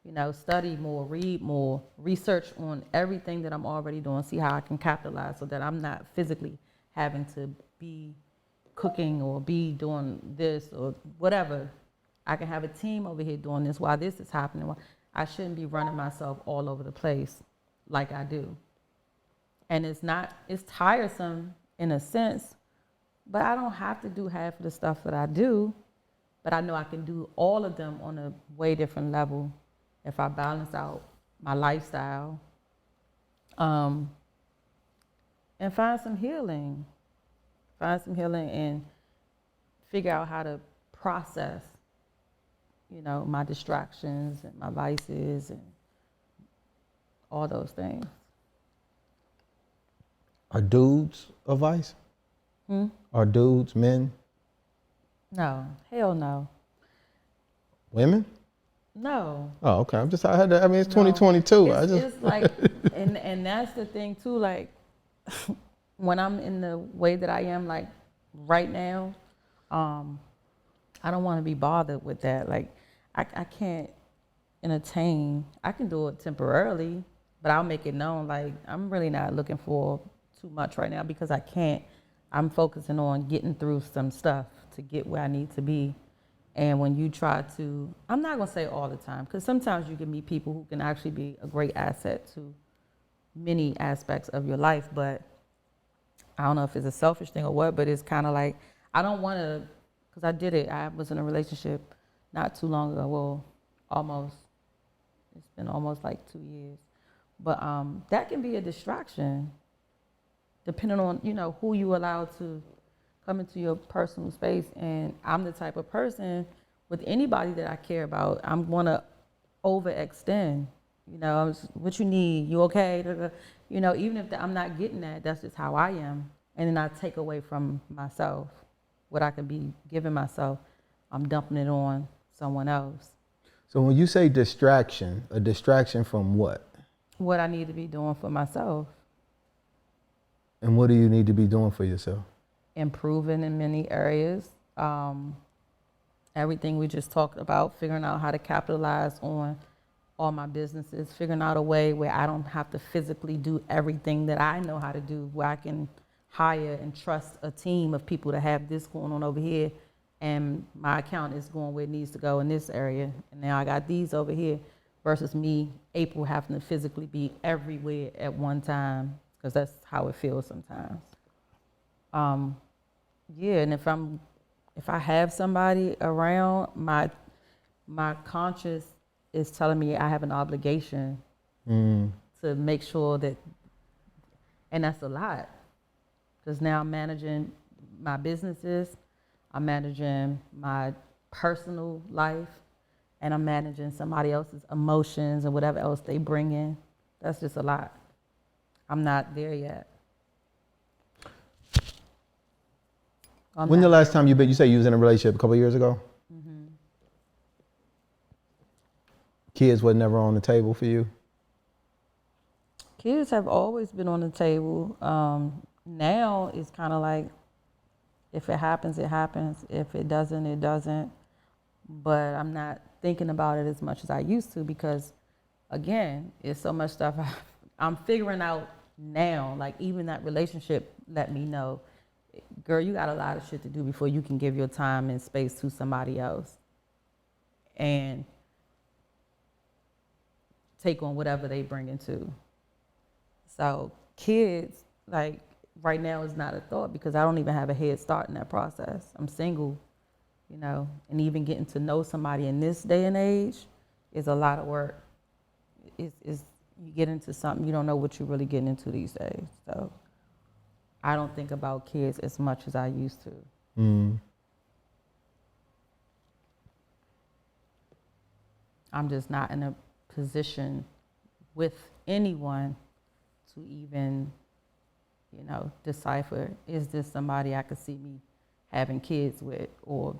You know, study more, read more, research on everything that I'm already doing, see how I can capitalize so that I'm not physically having to be cooking or be doing this or whatever. I can have a team over here doing this while this is happening. I shouldn't be running myself all over the place like I do. And it's tiresome in a sense, but I don't have to do half of the stuff that I do, but I know I can do all of them on a way different level if I balance out my lifestyle, and find some healing and figure out how to process, my distractions and my vices and all those things. Are dudes a vice? Are dudes men? No, hell no. Women? No. Oh, okay. I had to, it's No. 2022. It's like, and that's the thing too, like, when I'm in the way that I am, like, right now, I don't want to be bothered with that. Like, I can't entertain. I can do it temporarily, but I'll make it known, like, I'm really not looking for too much right now because I can't. I'm focusing on getting through some stuff to get where I need to be. And when you try to, I'm not going to say all the time, because sometimes you can meet people who can actually be a great asset to many aspects of your life, but I don't know if it's a selfish thing or what, but it's kind of like, I don't want to, because I did it. I was in a relationship not too long ago, well, almost, it's been almost like 2 years. But that can be a distraction, depending on, who you allow to come into your personal space. And I'm the type of person, with anybody that I care about, I'm going to overextend. What you need, you okay? Even if I'm not getting that, that's just how I am. And then I take away from myself what I could be giving myself. I'm dumping it on someone else. So when you say distraction, a distraction from what? What I need to be doing for myself. And what do you need to be doing for yourself? Improving in many areas. Everything we just talked about, figuring out how to capitalize on all my businesses, figuring out a way where I don't have to physically do everything that I know how to do, where I can hire and trust a team of people to have this going on over here, and my account is going where it needs to go in this area, and now I got these over here, versus me, April, having to physically be everywhere at one time, because that's how it feels sometimes. And if I have somebody around, my conscience is telling me I have an obligation to make sure that, and that's a lot, because now I'm managing my businesses, I'm managing my personal life, and I'm managing somebody else's emotions and whatever else they bring in. That's just a lot. I'm not there yet. When the last time you say you was in a relationship? A couple of years ago? Mm-hmm. Kids were never on the table for you? Kids have always been on the table. Now it's kind of like, if it happens, it happens. If it doesn't, it doesn't. But I'm not thinking about it as much as I used to, because, again, it's so much stuff I'm figuring out now. Like, even that relationship let me know, girl, you got a lot of shit to do before you can give your time and space to somebody else and take on whatever they bring into. So kids, like, right now is not a thought, because I don't even have a head start in that process. I'm single, and even getting to know somebody in this day and age is a lot of work. You get into something, you don't know what you're really getting into these days. So I don't think about kids as much as I used to. I'm just not in a position with anyone to even, decipher, is this somebody I could see me having kids with, or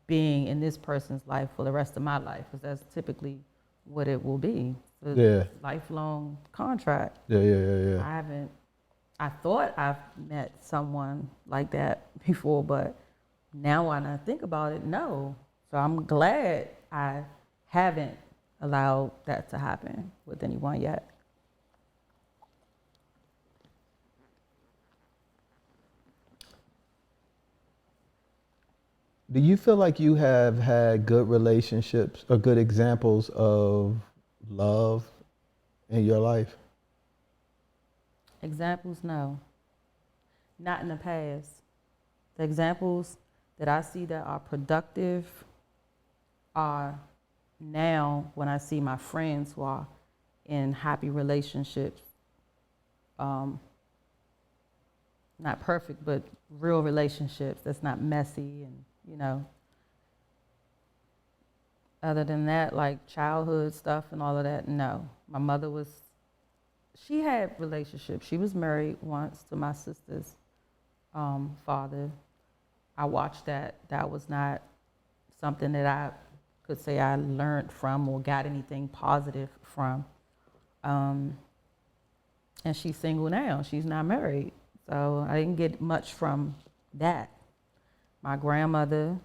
being in this person's life for the rest of my life, because that's typically what it will be. It's a lifelong contract. Yeah. I thought I've met someone like that before, but now when I think about it, no. So I'm glad I haven't allowed that to happen with anyone yet. Do you feel like you have had good relationships or good examples of love in your life? Examples, no. Not in the past. The examples that I see that are productive are now when I see my friends who are in happy relationships. Not perfect, but real relationships that's not messy and, you know. Other than that, like childhood stuff and all of that, no. My mother she had relationships. She was married once to my sister's father. I watched that. That was not something that I could say I learned from or got anything positive from. And she's single now. She's not married. So I didn't get much from that. My grandmother,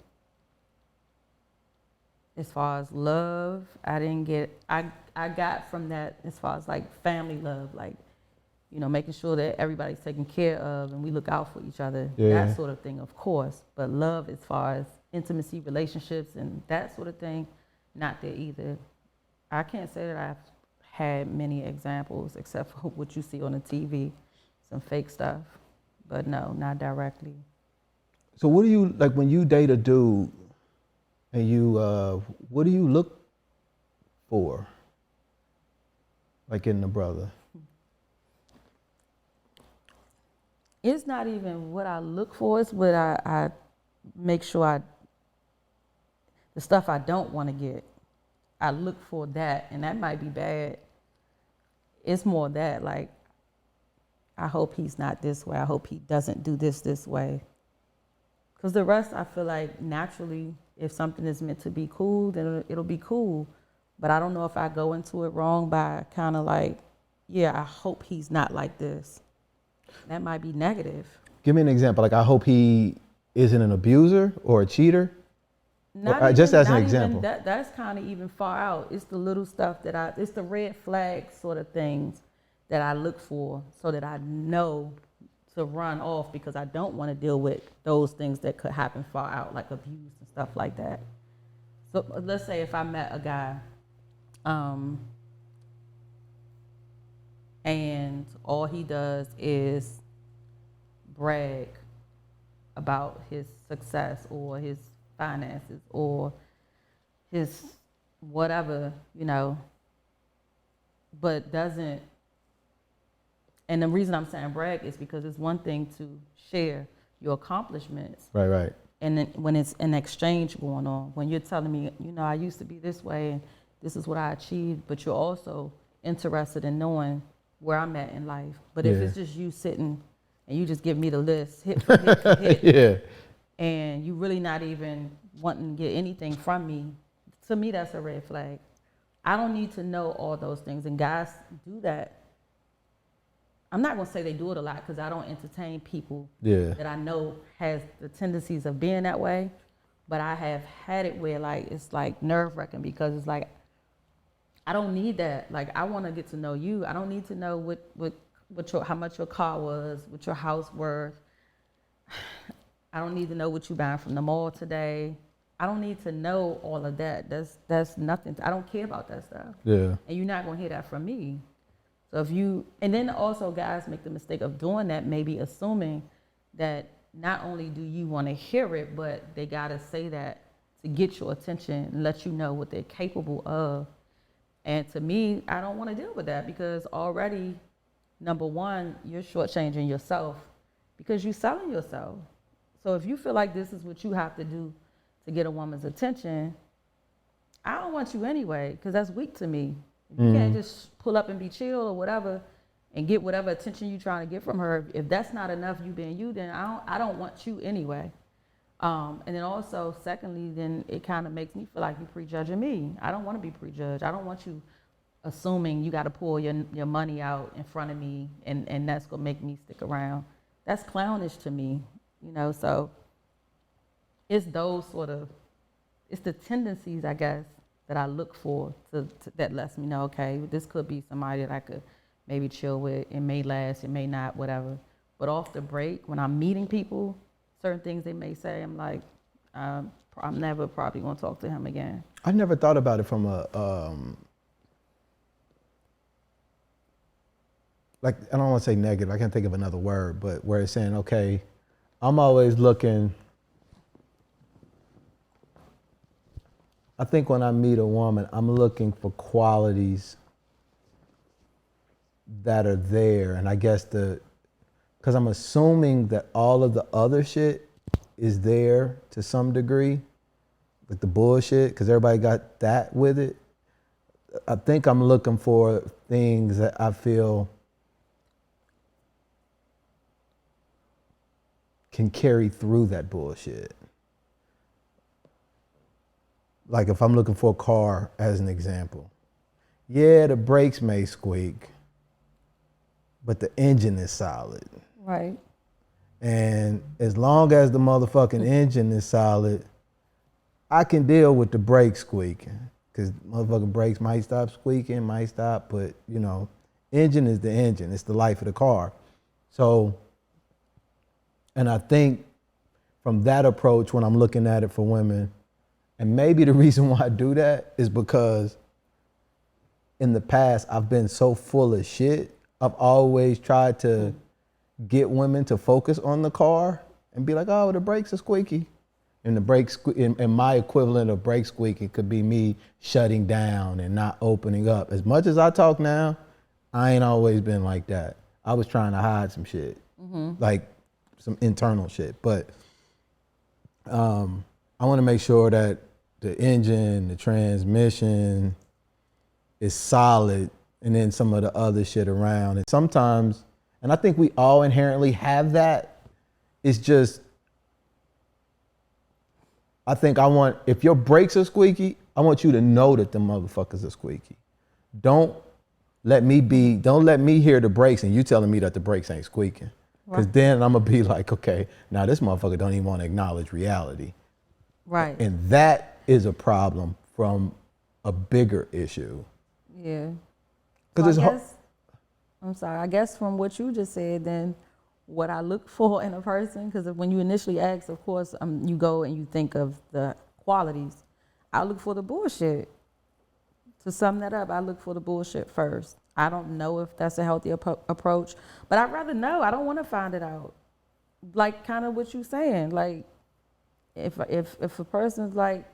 as far as love, I didn't get, I got from that as far as like family love, like, you know, making sure that everybody's taken care of and we look out for each other, that sort of thing, of course. But love as far as intimacy, relationships, and that sort of thing, not there either. I can't say that I've had many examples except for what you see on the TV, some fake stuff, but no, not directly. So what do you, like when you date a dude and you, what do you look for? Like in the brother? It's not even what I look for, it's what I make sure the stuff I don't want to get, I look for that, and that might be bad. It's more that, like, I hope he's not this way. I hope he doesn't do this way. Because the rest, I feel like naturally, if something is meant to be cool, then it'll be cool. But I don't know if I go into it wrong by kind of like, yeah, I hope he's not like this. That might be negative. Give me an example. Like, I hope he isn't an abuser or a cheater. Just as an example. That's kind of even far out. It's the little stuff it's the red flag sort of things that I look for so that I know to run off because I don't want to deal with those things that could happen far out, like abuse and stuff like that. So let's say if I met a guy and all he does is brag about his success or his finances or his whatever, you know, but doesn't. And the reason I'm saying brag is because it's one thing to share your accomplishments. Right. And then when it's an exchange going on, when you're telling me, you know, I used to be this way and this is what I achieved, but you're also interested in knowing where I'm at in life. But if it's just you sitting and you just give me the list, hit for hit for hit, and you really not even wanting to get anything from me, to me, that's a red flag. I don't need to know all those things, and guys do that. I'm not gonna say they do it a lot because I don't entertain people that I know has the tendencies of being that way, but I have had it where like it's like nerve-wracking because it's like I don't need that. Like I want to get to know you. I don't need to know how much your car was, what your house worth. I don't need to know what you buying from the mall today. I don't need to know all of that. That's nothing. I don't care about that stuff. Yeah. And you're not gonna hear that from me. So and then also guys make the mistake of doing that, maybe assuming that not only do you want to hear it, but they gotta say that to get your attention and let you know what they're capable of. And to me, I don't want to deal with that because already, number one, you're shortchanging yourself because you're selling yourself. So if you feel like this is what you have to do to get a woman's attention, I don't want you anyway because that's weak to me. You can't just pull up and be chill or whatever and get whatever attention you're trying to get from her. If that's not enough, you being you, then I don't want you anyway. And then also, secondly, then it kind of makes me feel like you're prejudging me. I don't want to be prejudged. I don't want you assuming you got to pull your money out in front of me and that's going to make me stick around. That's clownish to me, you know, so it's it's the tendencies, I guess, that I look for that lets me know, okay, this could be somebody that I could maybe chill with. It may last, it may not, whatever. But off the break, when I'm meeting people, certain things they may say, I'm like, I'm never probably gonna talk to him again. I never thought about it from a like, I don't want to say negative. I can't think of another word, but where it's saying, okay, I'm always looking. I think when I meet a woman, I'm looking for qualities that are there, and I guess because I'm assuming that all of the other shit is there to some degree, like the bullshit, because everybody got that with it. I think I'm looking for things that I feel can carry through that bullshit. Like if I'm looking for a car as an example, yeah, the brakes may squeak, but the engine is solid. Right. And as long as the motherfucking engine is solid, I can deal with the brakes squeaking. Because motherfucking brakes might stop squeaking, might stop, but you know, engine is the engine. It's the life of the car. So, and I think from that approach, when I'm looking at it for women, and maybe the reason why I do that is because in the past, I've been so full of shit. I've always tried to get women to focus on the car and be like, oh, the brakes are squeaky. And the brakes, and my equivalent of brake squeaking could be me shutting down and not opening up. As much as I talk now, I ain't always been like that. I was trying to hide some shit, like some internal shit. But I want to make sure that the engine, the transmission is solid, and then some of the other shit around. And sometimes, and I think we all inherently have that. It's just, I think if your brakes are squeaky, I want you to know that the motherfuckers are squeaky. Don't let me hear the brakes and you telling me that the brakes ain't squeaking. Because then I'm gonna be like, okay, now this motherfucker don't even want to acknowledge reality. Right. And that is a problem from a bigger issue. Yeah. Because I guess from what you just said, then what I look for in a person, because when you initially ask, of course, you go and you think of the qualities. I look for the bullshit. To sum that up, I look for the bullshit first. I don't know if that's a healthy approach, but I'd rather know. I don't want to find it out. Like kind of what you're saying. Like if a person's like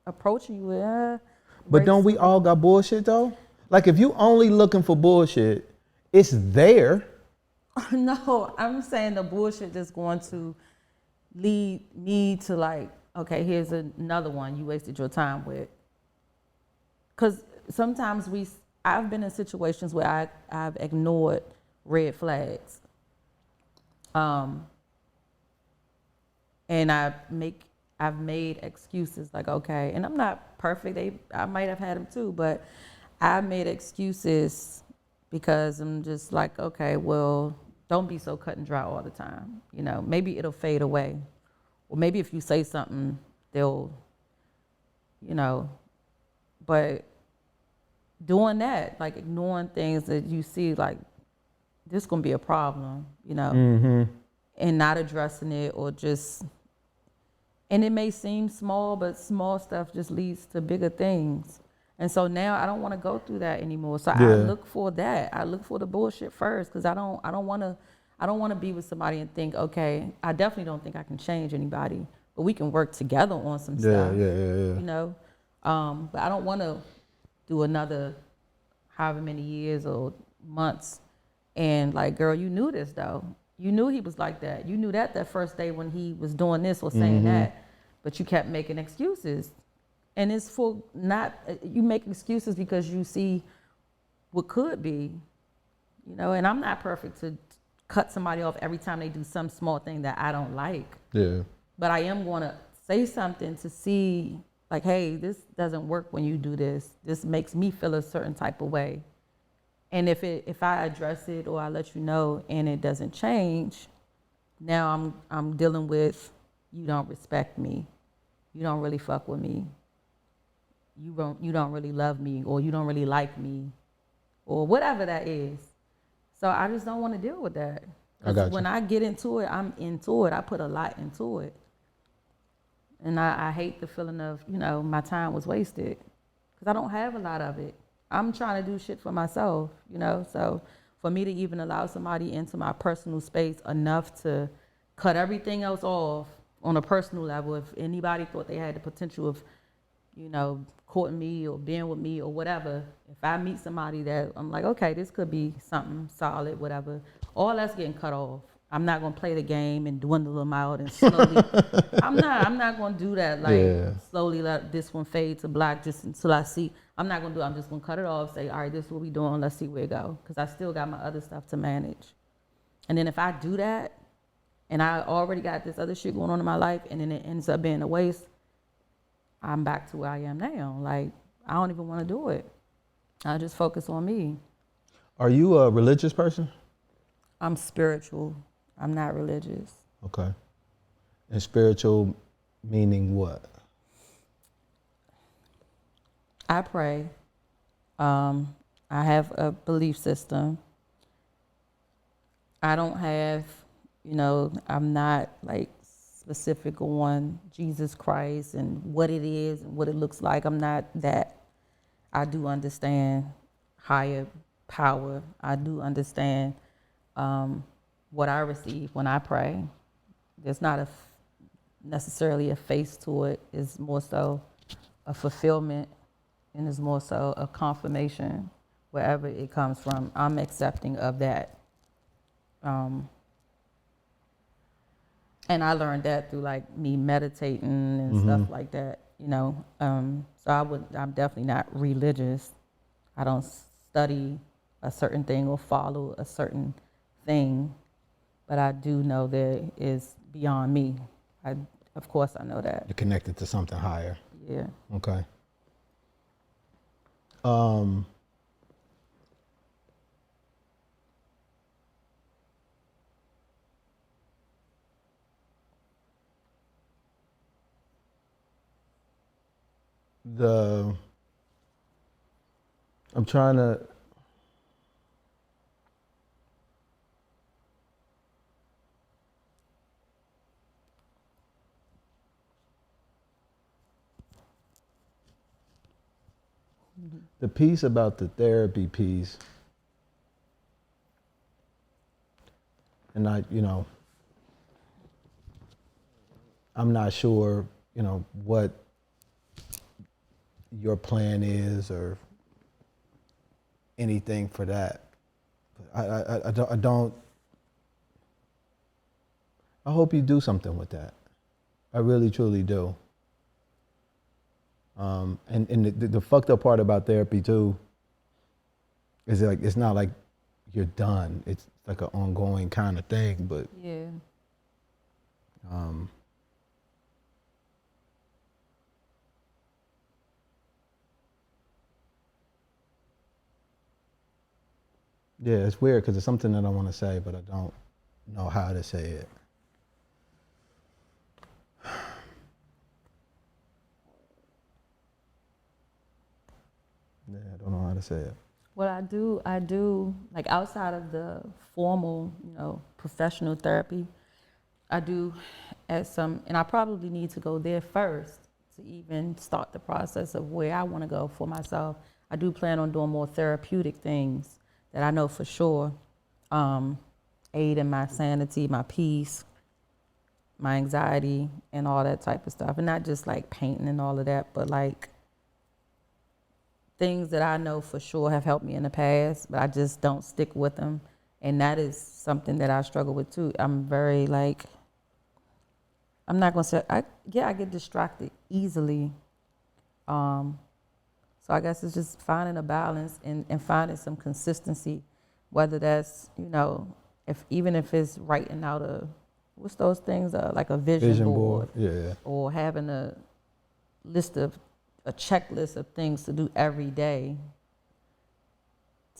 approaching you with, but don't we all got bullshit though? Like if you only looking for bullshit, it's there. No, I'm saying the bullshit that's going to lead me to like, okay, here's another one you wasted your time with. Because sometimes I've been in situations where I've ignored red flags. And I've made excuses like, okay, and I'm not perfect. I might have had them too, but I made excuses because I'm just like, okay, well, don't be so cut and dry all the time. You know, maybe it'll fade away. Or maybe if you say something, they'll, you know, but doing that, like ignoring things that you see, like, this gonna be a problem, you know, and not addressing it or just, and it may seem small, but small stuff just leads to bigger things. And so now I don't want to go through that anymore. So I look for that. I look for the bullshit first, because I don't want to be with somebody and think, okay, I definitely don't think I can change anybody, but we can work together on some stuff. You know, but I don't want to do another however many years or months and like, girl, you knew this though. You knew he was like that. You knew that first day when he was doing this or saying that, but you kept making excuses. And it's for not, you make excuses because you see what could be, you know, and I'm not perfect to cut somebody off every time they do some small thing that I don't like. Yeah. But I am going to say something to see, like, hey, this doesn't work when you do this. This makes me feel a certain type of way. And if I address it or I let you know and it doesn't change, now I'm dealing with, you don't respect me. You don't really fuck with me. You don't really love me, or you don't really like me, or whatever that is. So I just don't want to deal with that. I got you. When I get into it, I'm into it. I put a lot into it. And I hate the feeling of, my time was wasted because I don't have a lot of it. I'm trying to do shit for myself, So for me to even allow somebody into my personal space enough to cut everything else off on a personal level, if anybody thought they had the potential of, courting me or being with me or whatever, if I meet somebody that I'm like, okay, this could be something solid, whatever, all that's getting cut off. I'm not gonna play the game and dwindle them out and slowly. I'm not gonna do that. Like slowly let this one fade to black just until I see. I'm not gonna do it. I'm just gonna cut it off. Say, all right, this is what we doing. Let's see where it go. Because I still got my other stuff to manage. And then if I do that, and I already got this other shit going on in my life, and then it ends up being a waste, I'm back to where I am now. Like I don't even want to do it. I just focus on me. Are you a religious person? I'm spiritual. I'm not religious. Okay. And spiritual meaning what? I pray. I have a belief system. I don't have, I'm not like specific on Jesus Christ and what it is and what it looks like. I'm not that. I do understand higher power. I do understand what I receive when I pray. There's not necessarily a face to it. It's more so a fulfillment, and it's more so a confirmation wherever it comes from. I'm accepting of that. And I learned that through like me meditating and stuff like that, So I'm definitely not religious. I don't study a certain thing or follow a certain thing. But I do know that it is beyond me. Of course I know that. You're connected to something higher. Yeah. Okay. I'm trying to. The piece about the therapy piece, and I'm not sure, what your plan is or anything for that. I don't. I hope you do something with that. I really, truly do. And the fucked up part about therapy too is like it's not like you're done. It's like an ongoing kind of thing. But yeah. Yeah, it's weird because it's something that I want to say, but I don't know how to say it. Yeah, I don't know how to say it. What I do, like outside of the formal, professional therapy, I do and I probably need to go there first to even start the process of where I want to go for myself. I do plan on doing more therapeutic things that I know for sure aid in my sanity, my peace, my anxiety, and all that type of stuff. And not just like painting and all of that, but like things that I know for sure have helped me in the past, but I just don't stick with them. And that is something that I struggle with too. I'm very like, I'm not gonna say, I get distracted easily. So I guess it's just finding a balance and finding some consistency, whether that's, even if it's writing out what's those things, like a vision board. Yeah. Or having a checklist of things to do every day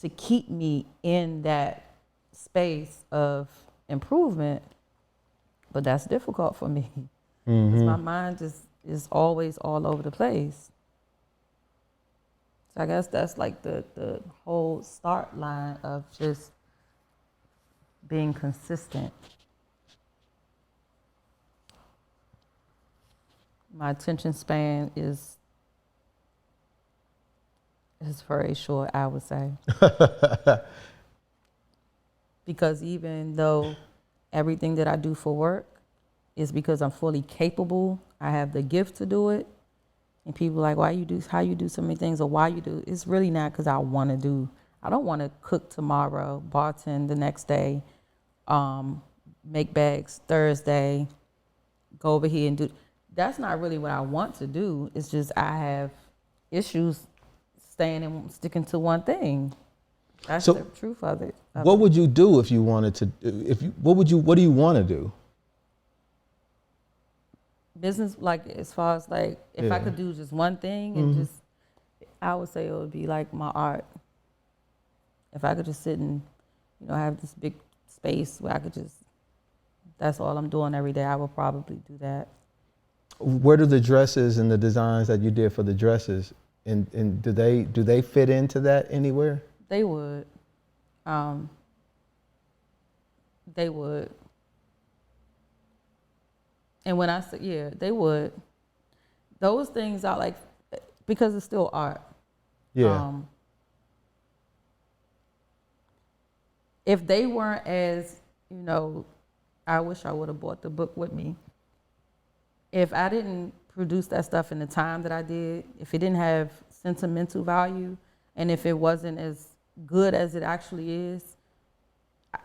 to keep me in that space of improvement. But that's difficult for me because my mind just is always all over the place. So I guess that's like the whole start line of just being consistent. my attention span is very short, I would say. Because even though everything that I do for work is because I'm fully capable, I have the gift to do it. And people are like, how you do so many things, or why you do, it's really not because I want to do. I don't want to cook tomorrow, bartend the next day, make bags Thursday, go over here and do. That's not really what I want to do. It's just I have issues staying and sticking to one thing. That's the truth of it. What would you do if you wanted to? What do you want to do? Business, like as far as like if I could do just one thing and just, I would say it would be like my art. If I could just sit and, have this big space where I could just, that's all I'm doing every day, I would probably do that. Where do the dresses and the designs that you did for the dresses, and do they fit into that anywhere? They would. They would. And when I say, yeah, they would. Those things are like, because it's still art. Yeah. If they weren't as, I wish I would have bought the book with me. If I didn't produce that stuff in the time that I did, if it didn't have sentimental value, and if it wasn't as good as it actually is,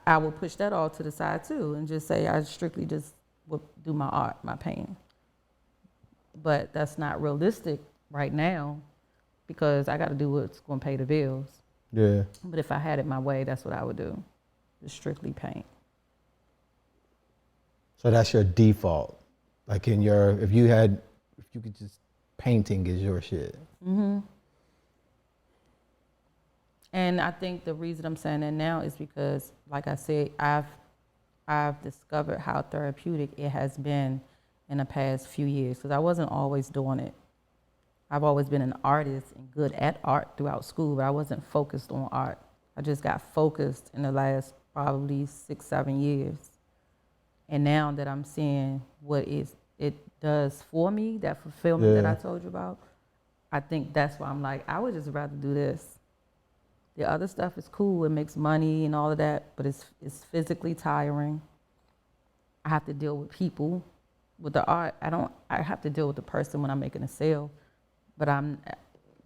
I would push that all to the side too and just say I strictly just would do my art, my painting. But that's not realistic right now because I got to do what's going to pay the bills. Yeah. But if I had it my way, that's what I would do, just strictly paint. So that's your default. Like if you could just, painting is your shit. Mm-hmm. And I think the reason I'm saying that now is because, like I said, I've discovered how therapeutic it has been in the past few years because I wasn't always doing it. I've always been an artist and good at art throughout school, but I wasn't focused on art. I just got focused in the last probably 6-7 years. And now that I'm seeing what it does for me, that fulfillment that I told you about, I think that's why I'm like, I would just rather do this. The other stuff is cool, it makes money and all of that, but it's physically tiring. I have to deal with people. With the art, I have to deal with the person when I'm making a sale, but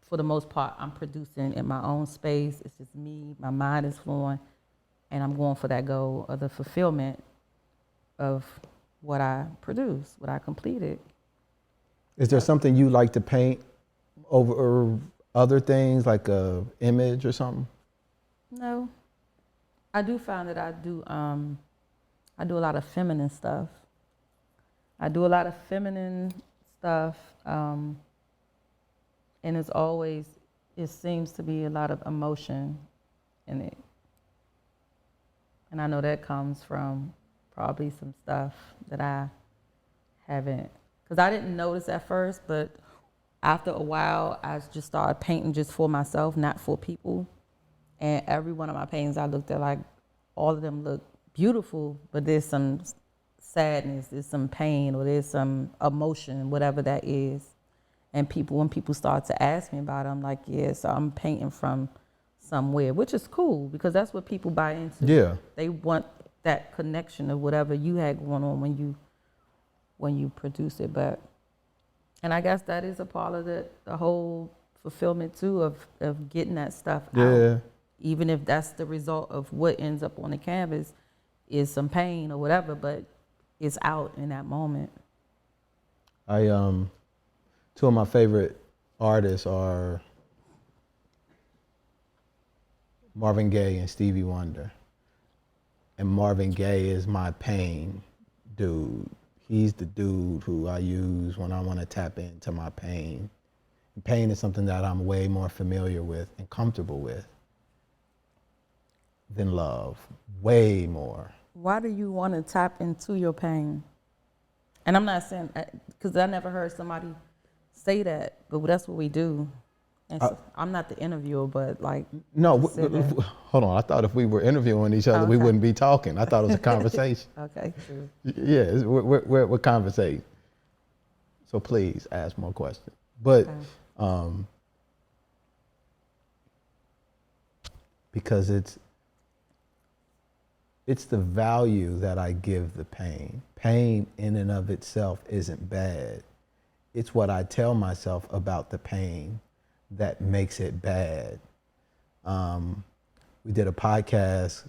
for the most part, I'm producing in my own space. It's just me, my mind is flowing, and I'm going for that goal of the fulfillment of what I produced, what I completed. Is there something you like to paint over other things, like a image or something? No. I do find that I do a lot of feminine stuff. And it seems to be a lot of emotion in it. And I know that comes from probably some stuff that I haven't, because I didn't notice at first, but after a while, I just started painting just for myself, not for people. And every one of my paintings I looked at, like, all of them look beautiful, but there's some sadness, there's some pain, or there's some emotion, whatever that is. And when people start to ask me about it, I'm like, yeah, so I'm painting from somewhere, which is cool because that's what people buy into. Yeah. They want that connection of whatever you had going on when you produce it. And I guess that is a part of the whole fulfillment too of getting that stuff out. Even if that's the result of what ends up on the canvas is some pain or whatever, but it's out in that moment. Two of my favorite artists are Marvin Gaye and Stevie Wonder. And Marvin Gaye is my pain dude. He's the dude who I use when I want to tap into my pain. And pain is something that I'm way more familiar with and comfortable with than love, way more. Why do you want to tap into your pain? And I'm not saying, because I never heard somebody say that, but that's what we do. And so, I'm not the interviewer, but like. No, hold on. I thought if we were interviewing each other, we wouldn't be talking. I thought it was a conversation. Okay, true. Yeah, we're conversating. So please ask more questions. But because it's the value that I give the pain. Pain in and of itself isn't bad. It's what I tell myself about the pain that makes it bad. We did a podcast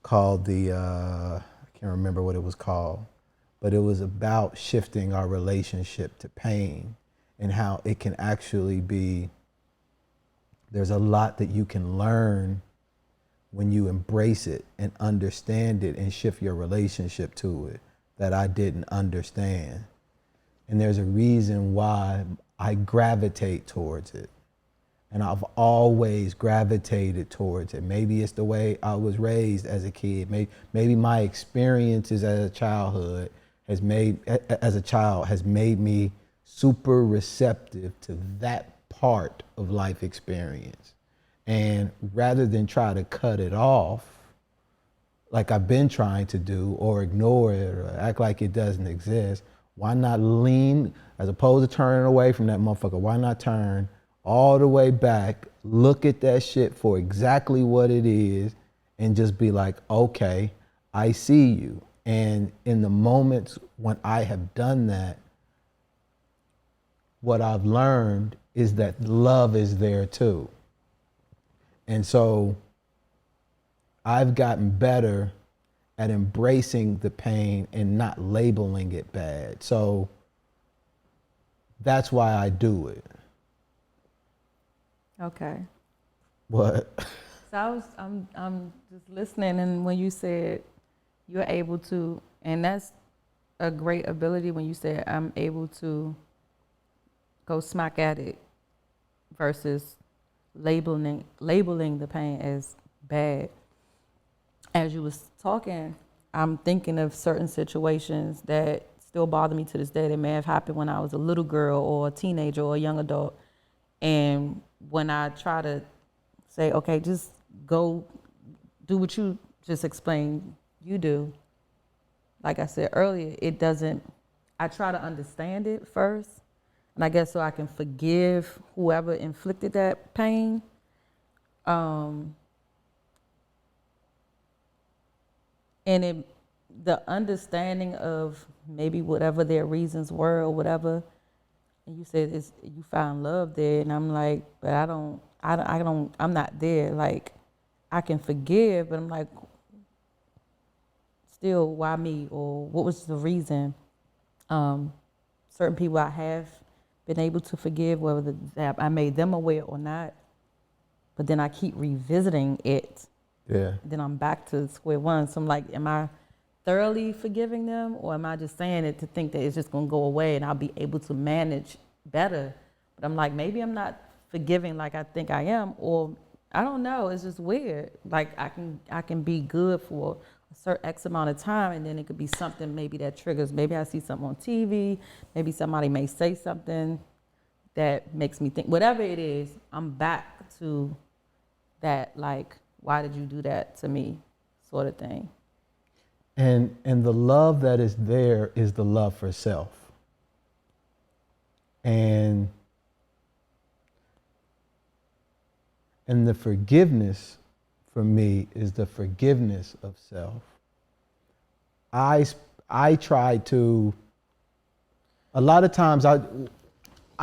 called I can't remember what it was called, but it was about shifting our relationship to pain and how it can actually be, there's a lot that you can learn when you embrace it and understand it and shift your relationship to it that I didn't understand. And there's a reason why I gravitate towards it. And I've always gravitated towards it. Maybe it's the way I was raised as a kid. Maybe my experiences as a child has made me super receptive to that part of life experience. And rather than try to cut it off, like I've been trying to do, or ignore it, or act like it doesn't exist, why not lean, as opposed to turning away from that motherfucker, why not turn all the way back, look at that shit for exactly what it is, and just be like, okay, I see you. And in the moments when I have done that, what I've learned is that love is there too. And so I've gotten better at embracing the pain and not labeling it bad. So that's why I do it. Okay. What? So I'm just listening, and when you said you're able to, and that's a great ability when you said I'm able to go smack at it versus labeling the pain as bad. As you was talking, I'm thinking of certain situations that still bother me to this day that may have happened when I was a little girl or a teenager or a young adult. And when I try to say, okay, just go do what you just explained you do, like I said earlier, I try to understand it first. And I guess so I can forgive whoever inflicted that pain. And the understanding of maybe whatever their reasons were or whatever, and you said you found love there, and I'm like, but I'm not there. Like, I can forgive, but I'm like, still, why me? Or what was the reason? Certain people I have been able to forgive, whether I made them aware or not, but then I keep revisiting it. Yeah. Then I'm back to square one. So I'm like, am I thoroughly forgiving them, or am I just saying it to think that it's just going to go away and I'll be able to manage better? But I'm like, maybe I'm not forgiving like I think I am, or I don't know. It's just weird. Like I can be good for a certain X amount of time, and then it could be something maybe that triggers. Maybe I see something on TV. Maybe somebody may say something that makes me think. Whatever it is, I'm back to that. Like, why did you do that to me, sort of thing. And the love that is there is the love for self. And the forgiveness for me is the forgiveness of self. I try to, a lot of times I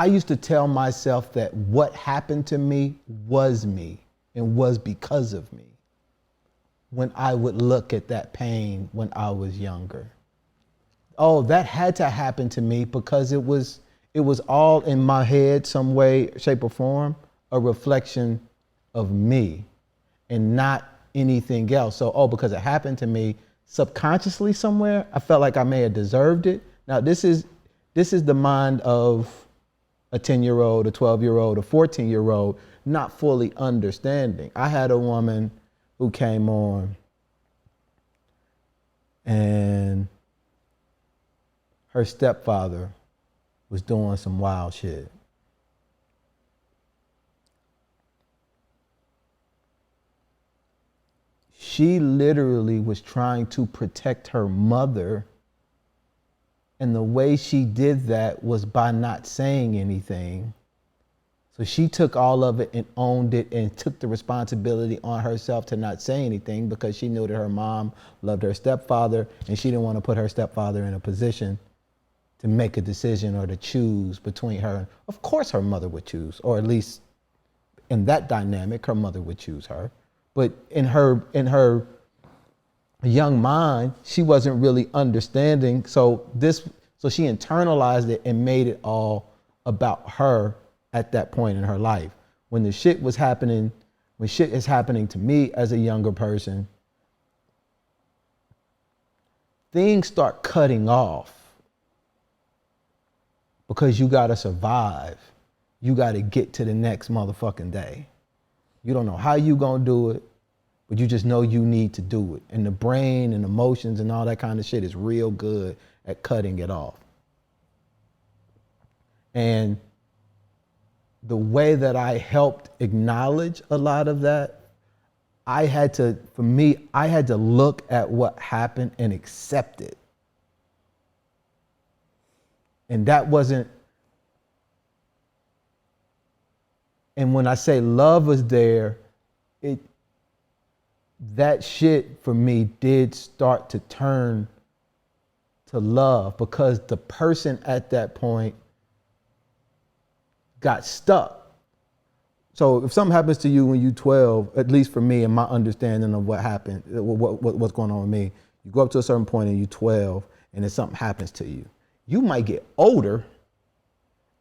used to tell myself that what happened to me was me and was because of me, when I would look at that pain when I was younger. Oh, that had to happen to me because it was all in my head, some way, shape, or form, a reflection of me and not anything else. So, because it happened to me subconsciously somewhere, I felt like I may have deserved it. Now, this is the mind of a 10-year-old, a 12-year-old, a 14-year-old, not fully understanding. I had a woman who came on, and her stepfather was doing some wild shit. She literally was trying to protect her mother And the way she did that was by not saying anything. So she took all of it and owned it and took the responsibility on herself to not say anything because she knew that her mom loved her stepfather and she didn't want to put her stepfather in a position to make a decision or to choose between her. Of course her mother would choose, or at least in that dynamic, her mother would choose her. But in her young mind, she wasn't really understanding. So she internalized it and made it all about her at that point in her life. When the shit was happening, when shit is happening to me as a younger person, things start cutting off because you gotta survive. You gotta get to the next motherfucking day. You don't know how you gonna do it, but you just know you need to do it. And the brain and emotions and all that kind of shit is real good at cutting it off. And the way that I helped acknowledge a lot of that, I had to look at what happened and accept it. And that wasn't, and when I say love was there, that shit for me did start to turn to love because the person at that point got stuck. So if something happens to you when you're 12, at least for me and my understanding of what happened, what's going on with me, you go up to a certain point and you're 12 and then something happens to you. You might get older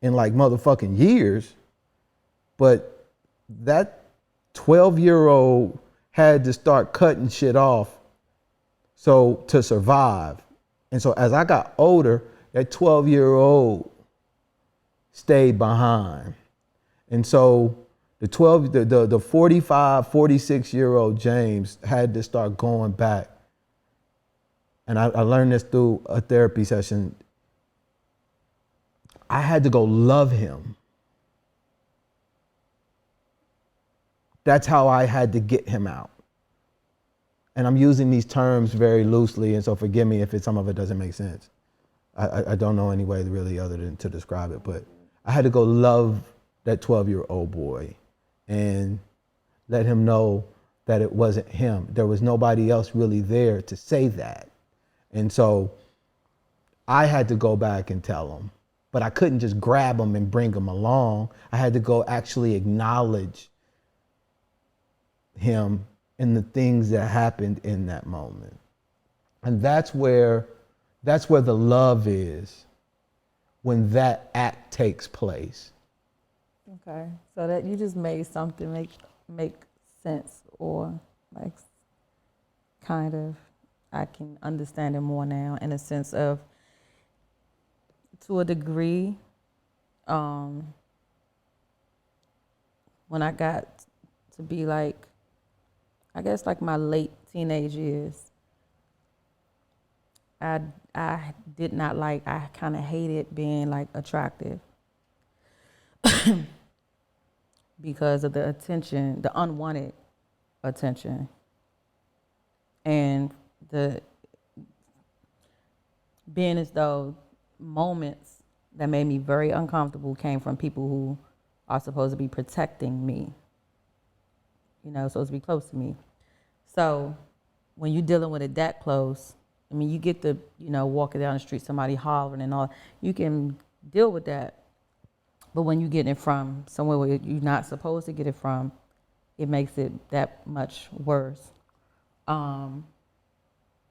in like motherfucking years, but that 12-year-old had to start cutting shit off so to survive. And so as I got older, that 12-year-old stayed behind. And so the 45, 46-year-old James had to start going back. And I learned this through a therapy session. I had to go love him. That's how I had to get him out. And I'm using these terms very loosely, and so forgive me if some of it doesn't make sense. I don't know any way really other than to describe it, but I had to go love that 12-year-old boy and let him know that it wasn't him. There was nobody else really there to say that. And so I had to go back and tell him, but I couldn't just grab him and bring him along. I had to go actually acknowledge him and the things that happened in that moment. And that's where the love is when that act takes place. Okay, so that you just made something make sense, or like kind of, I can understand it more now in a sense of, to a degree, when I got to be like, I guess like my late teenage years, I did not like, I kind of hated being like attractive because of the attention, the unwanted attention, and the being as though moments that made me very uncomfortable came from people who are supposed to be protecting me, supposed to be close to me. So when you're dealing with it that close, I mean, you get to, walking down the street, somebody hollering and all, you can deal with that. But when you get it from somewhere where you're not supposed to get it from, it makes it that much worse. And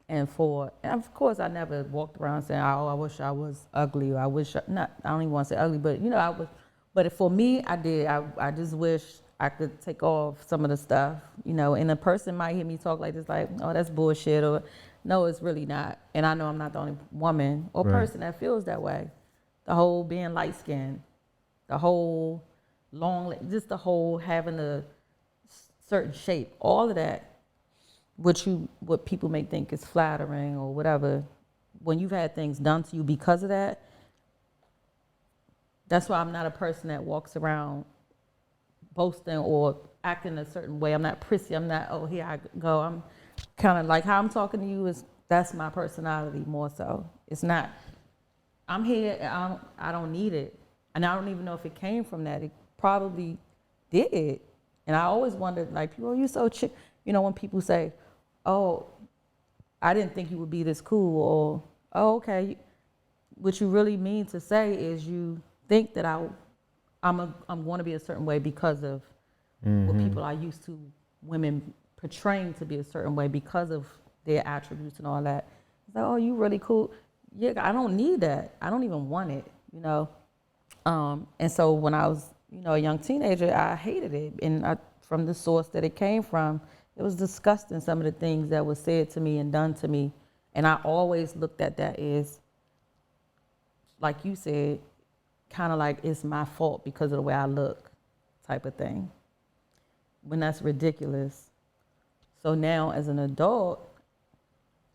of course, I never walked around saying, "Oh, I wish I was ugly," or I don't even want to say ugly, but I was. But for me, I did. I just wish I could take off some of the stuff, and a person might hear me talk like this, like, "Oh, that's bullshit," or no, it's really not. And I know I'm not the only woman or person that feels that way. The whole being light skinned, the whole just the whole having a certain shape, all of that, what people may think is flattering or whatever, when you've had things done to you because of that, that's why I'm not a person that walks around boasting or acting a certain way. I'm not prissy. I'm not, oh, here I go. I'm kind of like how I'm talking to you that's my personality more so. It's not I'm here. I don't need it, and I don't even know if it came from that. It probably did, and I always wondered, like, people, you so you know, when people say, "Oh, I didn't think you would be this cool," or "Oh, okay," what you really mean to say is you think that I'm going to be a certain way because of what people are used to women portraying to be a certain way because of their attributes and all that. It's like, oh, you really cool. Yeah, I don't need that. I don't even want it, you know. And so when I was, you know, a young teenager, I hated it. And from the source that it came from, it was disgusting, some of the things that were said to me and done to me. And I always looked at that as, like you said, kind of like it's my fault because of the way I look type of thing, when that's ridiculous. So now as an adult,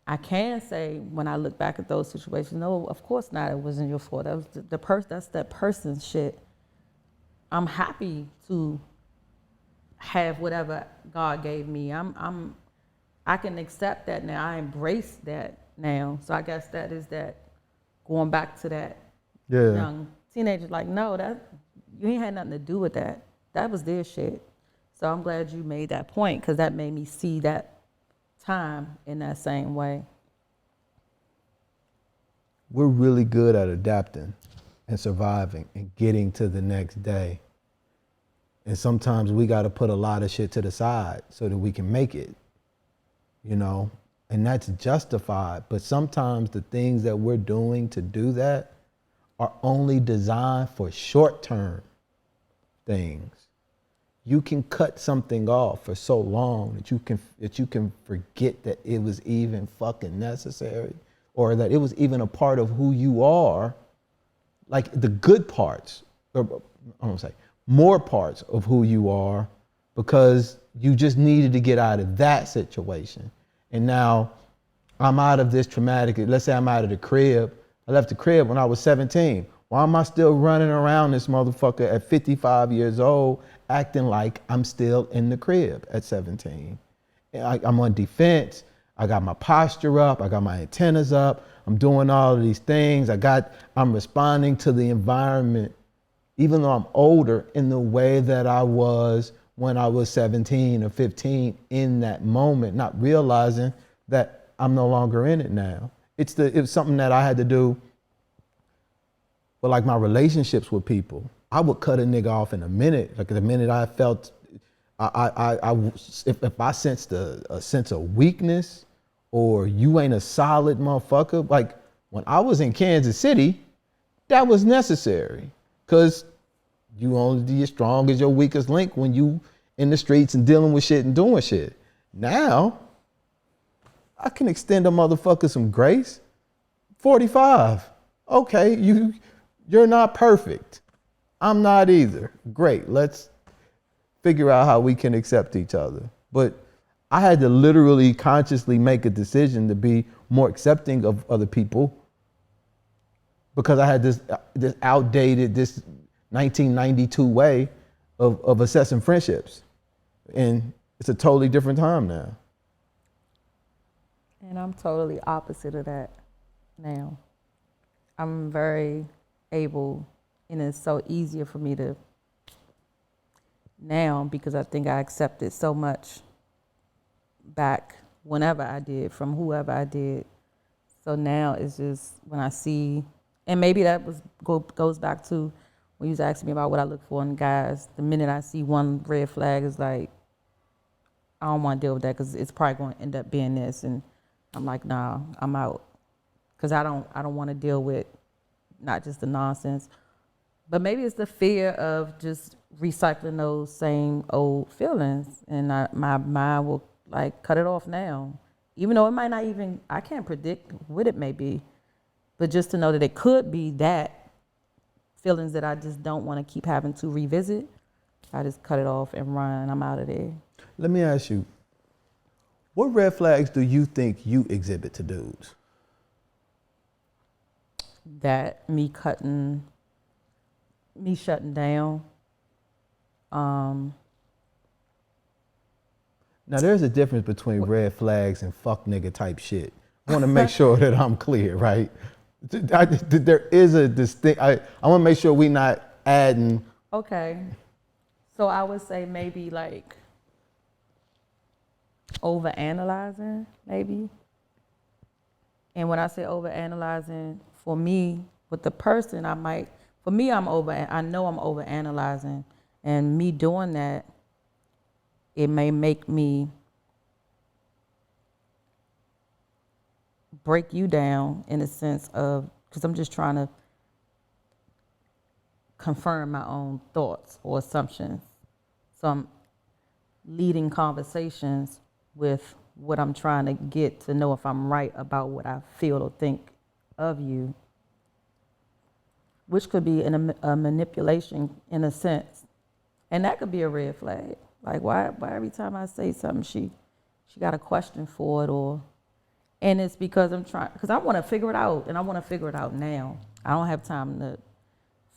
I can say when I look back at those situations, no, of course not, it wasn't your fault. That was that's that person's shit. I'm happy to have whatever God gave me. I can accept that now. I embrace that now. So I guess that is that, going back to that young teenager, like, no, that you ain't had nothing to do with that. That was their shit. So I'm glad you made that point, because that made me see that time in that same way. We're really good at adapting and surviving and getting to the next day. And sometimes we got to put a lot of shit to the side so that we can make it, you know, and that's justified. But sometimes the things that we're doing to do that are only designed for short-term things. You can cut something off for so long that you can forget that it was even fucking necessary, or that it was even a part of who you are. Like the good parts, or I don't say more parts of who you are, because you just needed to get out of that situation. And now I'm out of this traumatic, let's say I'm out of the crib. I left the crib when I was 17. Why am I still running around this motherfucker at 55 years old, acting like I'm still in the crib at 17? I'm on defense. I got my posture up. I got my antennas up. I'm doing all of these things. I'm responding to the environment, even though I'm older, in the way that I was when I was 17 or 15 in that moment, not realizing that I'm no longer in it now. It was something that I had to do. But like my relationships with people, I would cut a nigga off in a minute. Like the minute I felt, if I sensed a sense of weakness, or you ain't a solid motherfucker. Like when I was in Kansas City, that was necessary, because you only be as strong as your weakest link when you in the streets and dealing with shit and doing shit. Now, I can extend a motherfucker some grace. 45. Okay, you're not perfect. I'm not either. Great, let's figure out how we can accept each other. But I had to literally consciously make a decision to be more accepting of other people, because I had this outdated, this 1992 way of assessing friendships. And it's a totally different time now. And I'm totally opposite of that now. I'm very able, and it's so easier for me to now, because I think I accepted so much back whenever I did from whoever I did. So now it's just when I see, and maybe that goes back to when you was asking me about what I look for in guys. The minute I see one red flag, is like, I don't want to deal with that, because it's probably going to end up being this. And I'm like, nah, I'm out, because I don't want to deal with not just the nonsense, but maybe it's the fear of just recycling those same old feelings, and my mind will like cut it off now, even though it might not even, I can't predict what it may be, but just to know that it could be that feelings that I just don't want to keep having to revisit, I just cut it off and run, and I'm out of there. Let me ask you, what red flags do you think you exhibit to dudes? That me shutting down. Now, there's a difference between red flags and fuck nigga type shit. I want to make sure that I'm clear, right? There is a distinct. I want to make sure we not adding. Okay. So I would say maybe like overanalyzing, maybe. And when I say overanalyzing, for me, with the person, I know I'm overanalyzing. And me doing that, it may make me break you down in a sense of, because I'm just trying to confirm my own thoughts or assumptions. So I'm leading conversations with what I'm trying to get to know if I'm right about what I feel or think of you, which could be a manipulation in a sense. And that could be a red flag. Like, why every time I say something, she got a question for it, and it's because because I want to figure it out, and I want to figure it out now. I don't have time to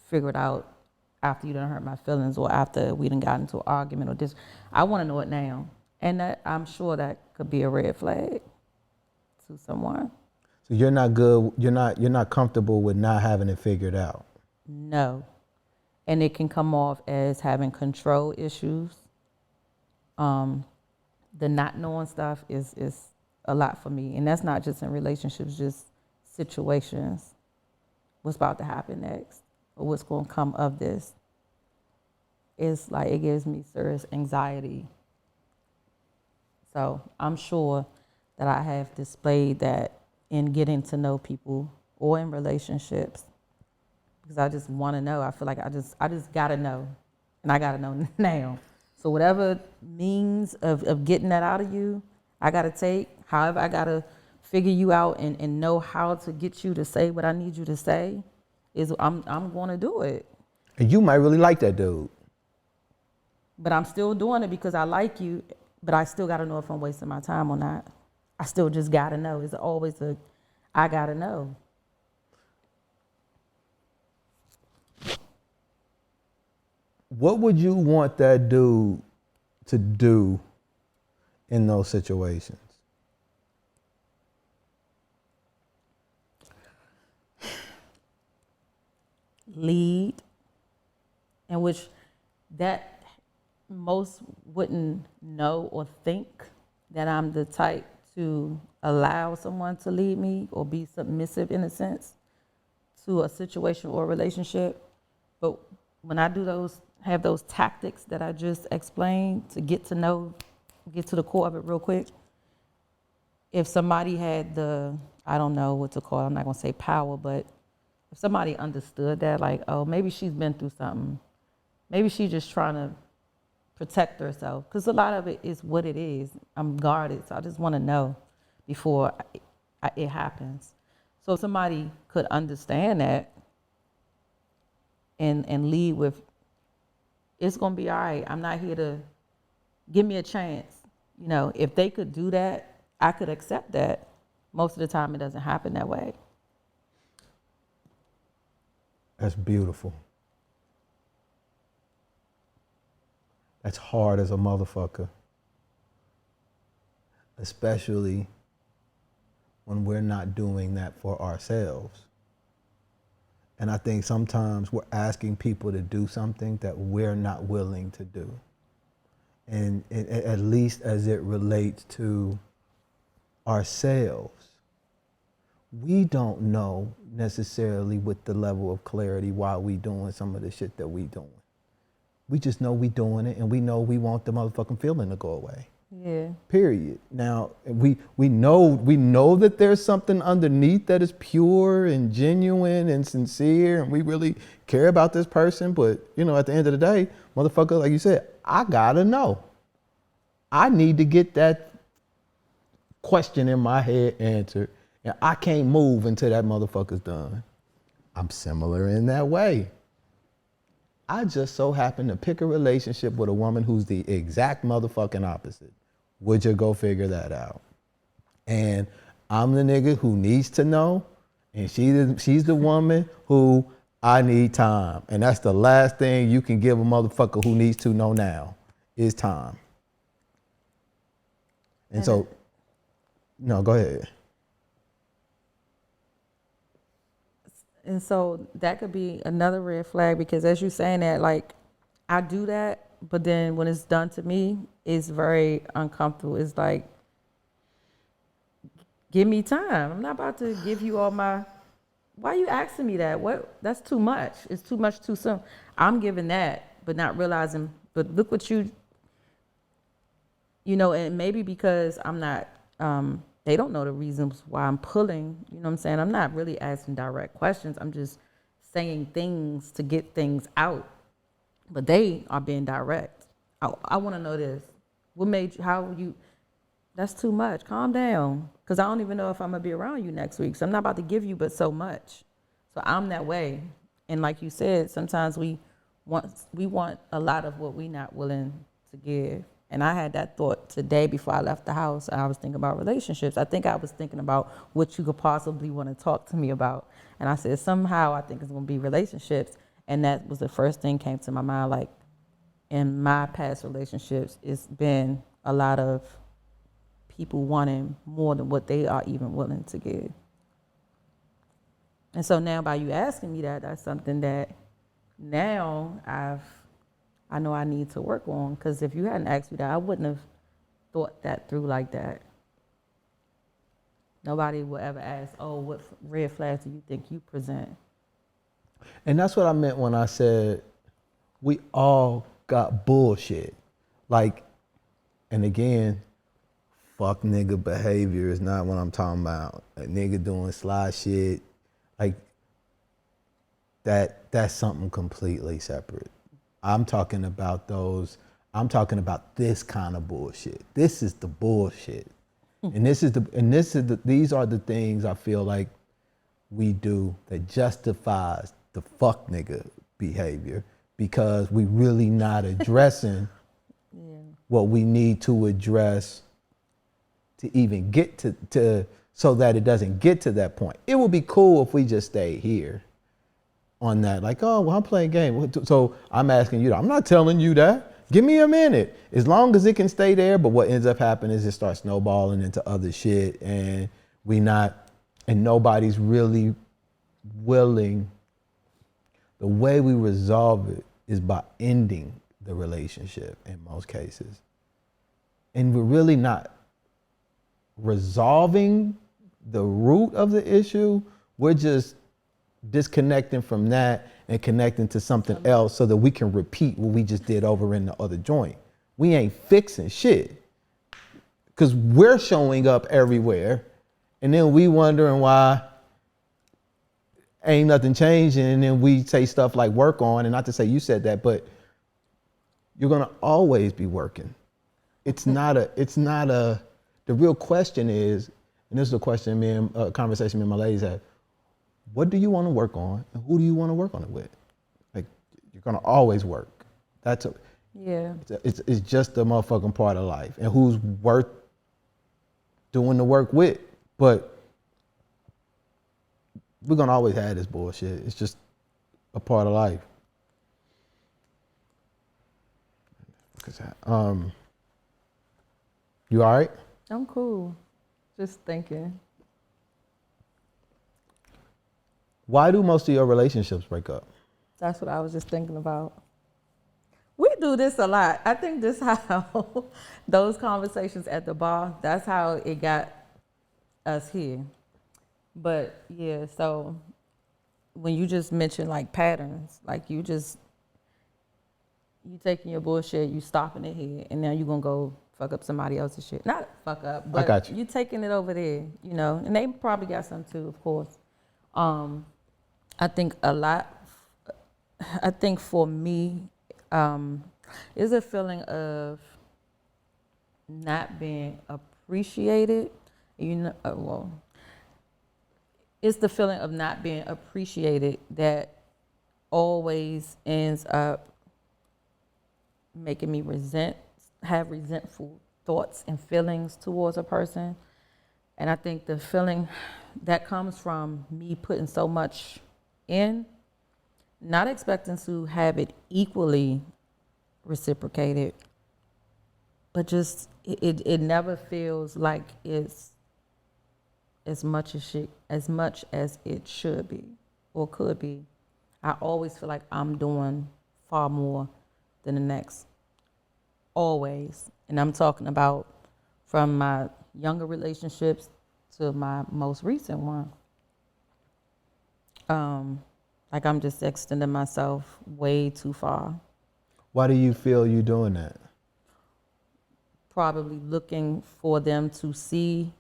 figure it out after you done hurt my feelings or after we done got into an argument or this. I want to know it now. And that, I'm sure that could be a red flag to someone. So you're not good. You're not comfortable with not having it figured out. No. And it can come off as having control issues. The not knowing stuff is a lot for me. And that's not just in relationships, just situations. What's about to happen next or what's going to come of this. It's like it gives me serious anxiety. So I'm sure that I have displayed that in getting to know people or in relationships, because I just want to know. I feel like I just got to know, and I got to know now. So whatever means of getting that out of you, I got to take. However, I got to figure you out and know how to get you to say what I need you to say. I'm going to do it. And you might really like that dude. But I'm still doing it because I like you, but I still got to know if I'm wasting my time or not. I still just got to know. It's always I got to know. What would you want that dude to do in those situations? Lead, in which that most wouldn't know or think that I'm the type to allow someone to lead me or be submissive in a sense to a situation or a relationship. But when I have those tactics that I just explained to get to the core of it real quick, if somebody had I don't know what to call it, I'm not gonna say power, but if somebody understood that, like, oh, maybe she's been through something, maybe she's just trying to protect herself, because a lot of it is what it is. I'm guarded, so I just want to know before it happens. So if somebody could understand that and lead with, it's going to be all right. I'm not here to, give me a chance. You know, if they could do that, I could accept that. Most of the time it doesn't happen that way. That's beautiful. That's hard as a motherfucker. Especially when we're not doing that for ourselves. And I think sometimes we're asking people to do something that we're not willing to do. And at least as it relates to ourselves, we don't know necessarily with the level of clarity why we doing some of the shit that we doing. We just know we doing it, and we know we want the motherfucking feeling to go away. Yeah. Period. Now we know that there's something underneath that is pure and genuine and sincere, and we really care about this person. But you know, at the end of the day, motherfucker, like you said, I gotta know. I need to get that question in my head answered, and I can't move until that motherfucker's done. I'm similar in that way. I just so happen to pick a relationship with a woman who's the exact motherfucking opposite. Would you go figure that out? And I'm the nigga who needs to know, and she's the woman who I need time. And that's the last thing you can give a motherfucker who needs to know now is time. And so, no, go ahead. And so that could be another red flag, because as you saying that, like, I do that, but then when it's done to me, it's very uncomfortable. It's like, give me time. I'm not about to give you all my, why are you asking me that? What? That's too much. It's too much too soon. I'm giving that, but not realizing, but look what you know, and maybe because I'm not, they don't know the reasons why I'm pulling, you know what I'm saying? I'm not really asking direct questions. I'm just saying things to get things out, but they are being direct. I want to know this. What made you, how you, that's too much. Calm down. Because I don't even know if I'm going to be around you next week. So I'm not about to give you but so much. So I'm that way. And like you said, sometimes we want a lot of what we're not willing to give. And I had that thought today before I left the house. I was thinking about relationships. I think I was thinking about what you could possibly want to talk to me about. And I said, somehow I think it's going to be relationships. And that was the first thing came to my mind. Like, in my past relationships, it's been a lot of people wanting more than what they are even willing to give. And so now by you asking me that, that's something that now I know I need to work on, because if you hadn't asked me that, I wouldn't have thought that through like that. Nobody will ever ask, oh, what red flags do you think you present? And that's what I meant when I said we all got bullshit. Like, and again, fuck nigga behavior is not what I'm talking about. A nigga doing sly shit, like that's something completely separate. I'm talking about this kind of bullshit. This is the bullshit. These are the things I feel like we do that justifies the fuck nigga behavior, because we really not addressing what we need to address to even get to so that it doesn't get to that point. It would be cool if we just stayed here on that. Like, oh, well, I'm playing a game. So I'm asking you that. I'm not telling you that. Give me a minute. As long as it can stay there. But what ends up happening is it starts snowballing into other shit, and nobody's really willing. The way we resolve it is by ending the relationship in most cases. And we're really not resolving the root of the issue. We're just disconnecting from that and connecting to something else so that we can repeat what we just did over in the other joint. We ain't fixing shit, because we're showing up everywhere, and then we wondering why ain't nothing changing, and then we say stuff like work on, and not to say you said that, but you're gonna always be working. The real question is, and this is a question a conversation me and my ladies had, what do you want to work on, and who do you want to work on it with? Like, you're gonna always work. It's just a motherfucking part of life, and who's worth doing the work with. But we're gonna always have this bullshit. It's just a part of life. You all right? I'm cool. Just thinking. Why do most of your relationships break up? That's what I was just thinking about. We do this a lot. I think this how those conversations at the bar, that's how it got us here. But yeah, so when you just mentioned like patterns, like you taking your bullshit, you stopping it here, and now you gonna go fuck up somebody else's shit. Not fuck up, but I got you taking it over there, you know, and they probably got some too, of course. I think for me, is a feeling of not being appreciated. You know, it's the feeling of not being appreciated that always ends up making me have resentful thoughts and feelings towards a person. And I think the feeling that comes from me putting so much in, not expecting to have it equally reciprocated, but just it never feels like it's as much as it should be. or could be. I always feel like I'm doing far more than the next. Always. And I'm talking about from my younger relationships to my most recent one. Like I'm just extending myself way too far. Why do you feel you doing that? Probably looking for them to see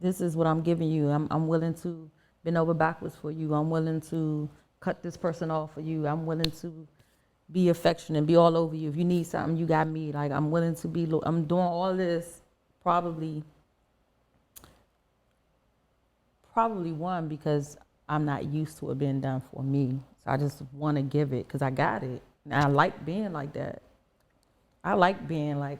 this is what I'm giving you. I'm willing to bend over backwards for you. I'm willing to cut this person off for you. I'm willing to be affectionate, be all over you. If you need something, you got me. Like I'm willing to be, I'm doing all this probably one, because I'm not used to it being done for me. So I just want to give it because I got it. And I like being like that. I like being like,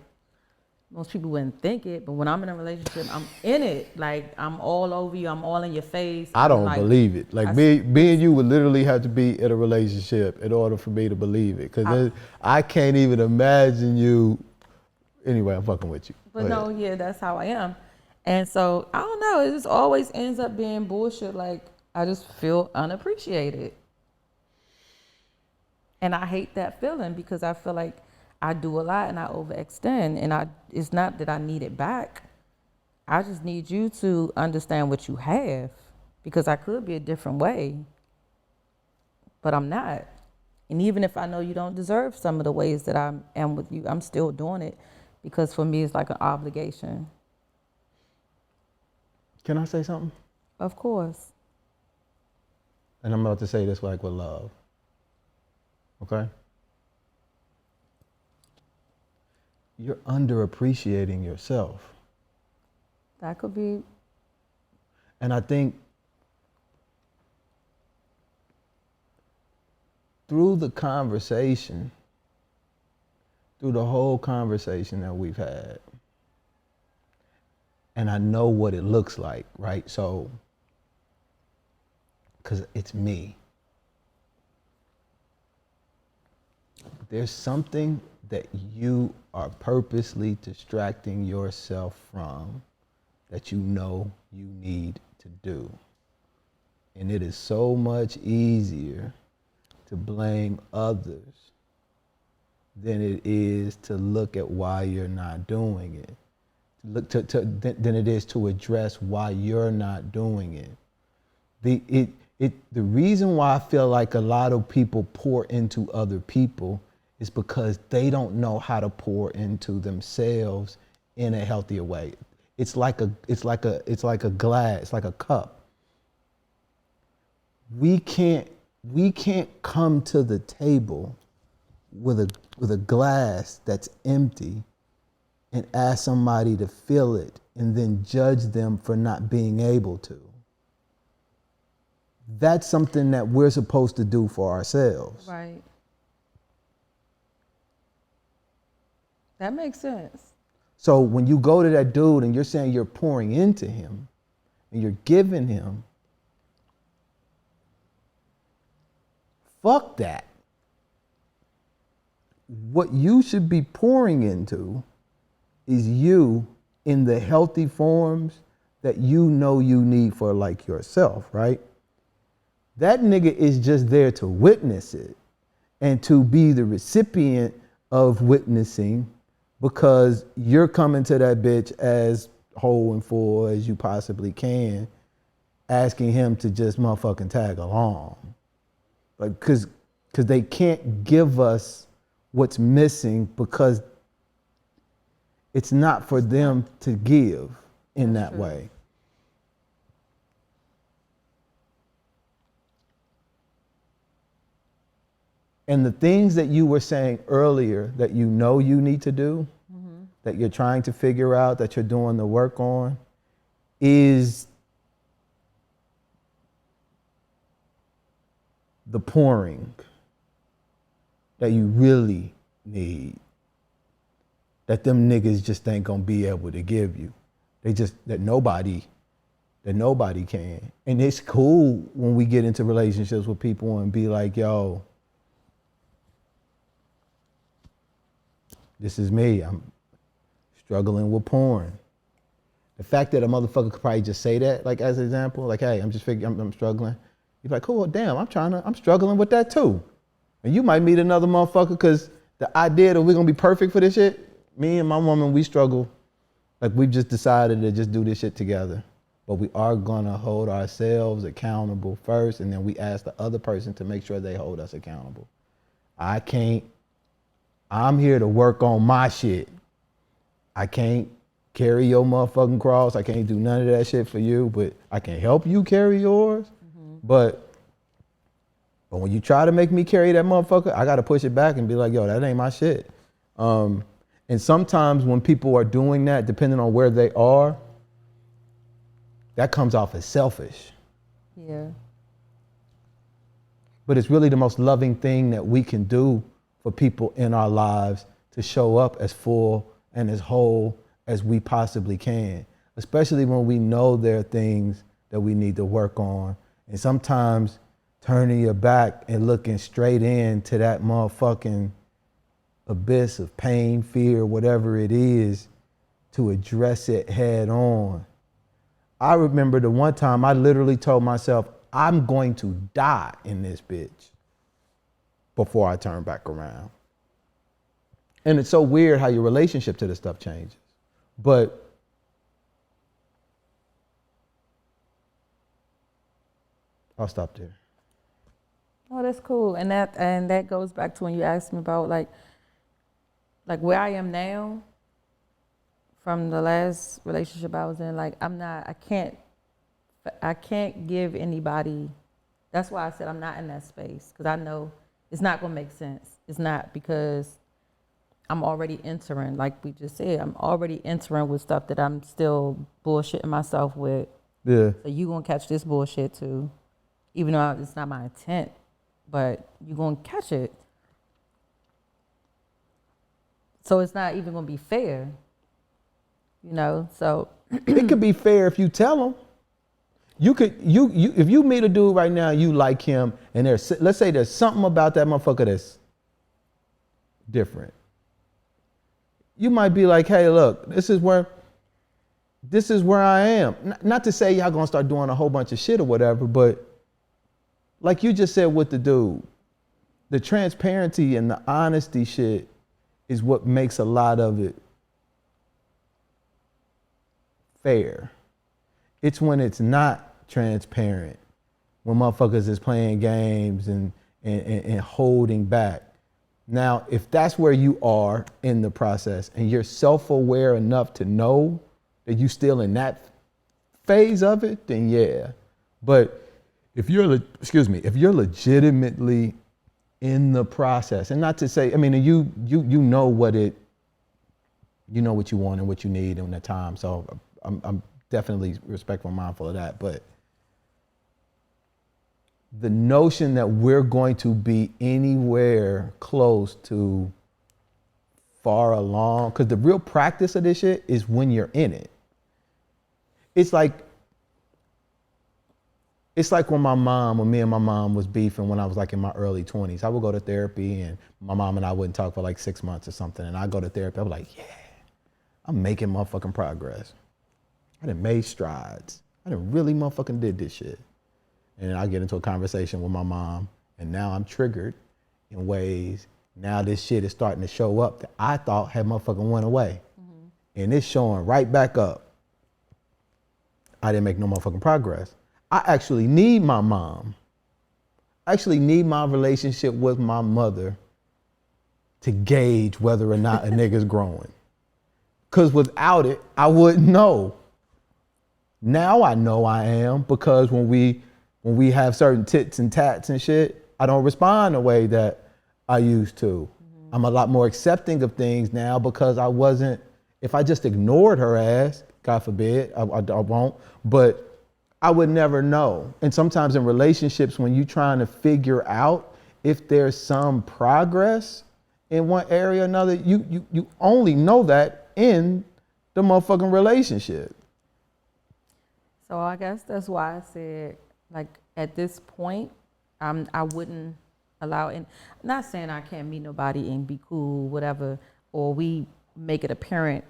most people wouldn't think it, but when I'm in a relationship, I'm in it. Like I'm all over you. I'm all in your face. I don't like, believe it. Like me and you would literally have to be in a relationship in order for me to believe it. Because I can't even imagine you. Anyway, I'm fucking with you. But no, yeah, that's how I am. And so I don't know. It just always ends up being bullshit. Like I just feel unappreciated. And I hate that feeling because I feel like I do a lot and I overextend, and it's not that I need it back. I just need you to understand what you have, because I could be a different way, but I'm not. And even if I know you don't deserve some of the ways that I am with you, I'm still doing it because for me it's like an obligation. Can I say something? Of course. And I'm about to say this like with love. Okay? You're underappreciating yourself. That could be. And I think through the whole conversation that we've had, and I know what it looks like, right? So, because it's me. There's something that you are purposely distracting yourself from that you know you need to do. And it is so much easier to blame others than it is to look at why you're not doing it. Than it is to address why you're not doing it. The reason why I feel like a lot of people pour into other people is because they don't know how to pour into themselves in a healthier way. It's like a glass, it's like a cup. We can't come to the table with a glass that's empty and ask somebody to fill it and then judge them for not being able to. That's something that we're supposed to do for ourselves. Right. That makes sense. So when you go to that dude and you're saying you're pouring into him and you're giving him, fuck that. What you should be pouring into is you in the healthy forms that you know you need for like yourself, right? That nigga is just there to witness it and to be the recipient of witnessing, because you're coming to that bitch as whole and full as you possibly can, asking him to just motherfucking tag along. Like, cause they can't give us what's missing because it's not for them to give in that way. And the things that you were saying earlier that you know you need to do, that you're trying to figure out, that you're doing the work on, is the pouring that you really need, that them niggas just ain't gonna be able to give you. That nobody can. And it's cool when we get into relationships with people and be like, yo, this is me, I'm struggling with porn. The fact that a motherfucker could probably just say that, like as an example, like, hey, I'm struggling. You're like, cool, damn, I'm struggling with that too. And you might meet another motherfucker because the idea that we're gonna be perfect for this shit, me and my woman, we struggle. Like we've just decided to just do this shit together. But we are gonna hold ourselves accountable first, and then we ask the other person to make sure they hold us accountable. I'm here to work on my shit. I can't carry your motherfucking cross. I can't do none of that shit for you, but I can help you carry yours. But when you try to make me carry that motherfucker, I gotta push it back and be like, yo, that ain't my shit. And sometimes when people are doing that, depending on where they are, that comes off as selfish. Yeah. But it's really the most loving thing that we can do for people in our lives, to show up as full and as whole as we possibly can, especially when we know there are things that we need to work on. And sometimes turning your back and looking straight into that motherfucking abyss of pain, fear, whatever it is, to address it head on. I remember the one time I literally told myself, I'm going to die in this bitch before I turn back around. And it's so weird how your relationship to this stuff changes. But I'll stop there. Oh, that's cool. And that goes back to when you asked me about like where I am now from the last relationship I was in. Like I can't give anybody. That's why I said I'm not in that space, because I know it's not gonna make sense. It's not, because I'm already entering, like we just said, I'm already entering with stuff that I'm still bullshitting myself with. Yeah. So you gonna catch this bullshit too, even though it's not my intent, but you gonna catch it. So it's not even gonna be fair, you know. So it could be fair if you tell them. You if you meet a dude right now, you like him, and let's say there's something about that motherfucker that's different. You might be like, hey, look, this is where I am. Not to say y'all gonna start doing a whole bunch of shit or whatever, but like you just said with the dude, the transparency and the honesty shit is what makes a lot of it fair. It's when it's not transparent, when motherfuckers is playing games and holding back. Now, if that's where you are in the process and you're self-aware enough to know that you're still in that phase of it, then yeah. But if you're legitimately in the process, and not to say, I mean, you know what you want and what you need in that time. So I'm definitely respectful and mindful of that. But the notion that we're going to be anywhere close to far along, because the real practice of this shit is when you're in it. It's like when me and my mom was beefing when I was like in my early 20s. I would go to therapy and my mom and I wouldn't talk for like 6 months or something. And I go to therapy, I was like, yeah, I'm making motherfucking progress. I done made strides. I done really motherfucking did this shit. And I get into a conversation with my mom, and now I'm triggered in ways. Now this shit is starting to show up that I thought had motherfucking went away. Mm-hmm. And it's showing right back up. I didn't make no motherfucking progress. I actually need my mom. I actually need my relationship with my mother to gauge whether or not a nigga's growing. Because without it, I wouldn't know. Now I know I am, because when we have certain tits and tats and shit, I don't respond the way that I used to. Mm-hmm. I'm a lot more accepting of things now, because if I just ignored her ass, God forbid, I won't, but I would never know. And sometimes in relationships, when you're trying to figure out if there's some progress in one area or another, you only know that in the motherfucking relationship. So I guess that's why I said, like, at this point, I wouldn't allow, and I'm not saying I can't meet nobody and be cool, whatever, or we make it apparent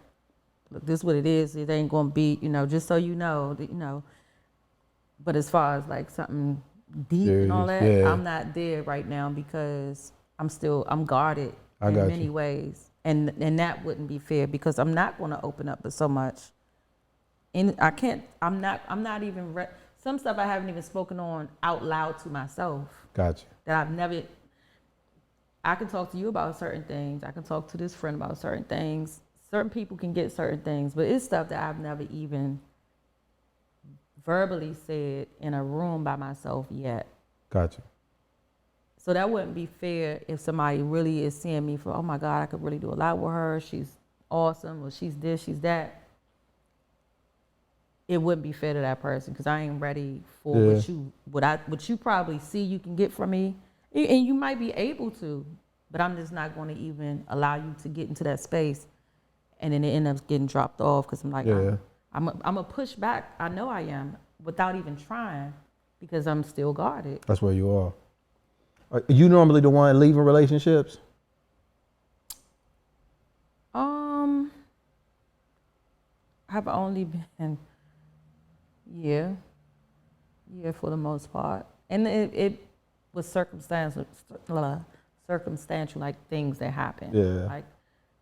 look, this is what it is. It ain't gonna be, just so you know, But as far as like something deep and all that, Yeah. I'm not there right now because I'm guarded I in got many you. ways. And that wouldn't be fair because I'm not going to open up with so much. And I'm not even, some stuff I haven't even spoken on out loud to myself Gotcha. that I can talk to you about certain things. I can talk to this friend about certain things. Certain people can get certain things, but it's stuff that I've never even verbally said in a room by myself yet. Gotcha. So that wouldn't be fair if somebody really is seeing me for, oh my God, I could really do a lot with her. She's awesome, or she's this, she's that. It wouldn't be fair to that person because I ain't ready for what you probably see you can get from me. And you might be able to, but I'm just not going to even allow you to get into that space. And then it ends up getting dropped off because I'm like, I'm a push back. I know I am without even trying because I'm still guarded. That's where you are. Are you normally the one leaving relationships? I've only been, yeah, for the most part. And it was circumstantial, like things that happened. Yeah. Like,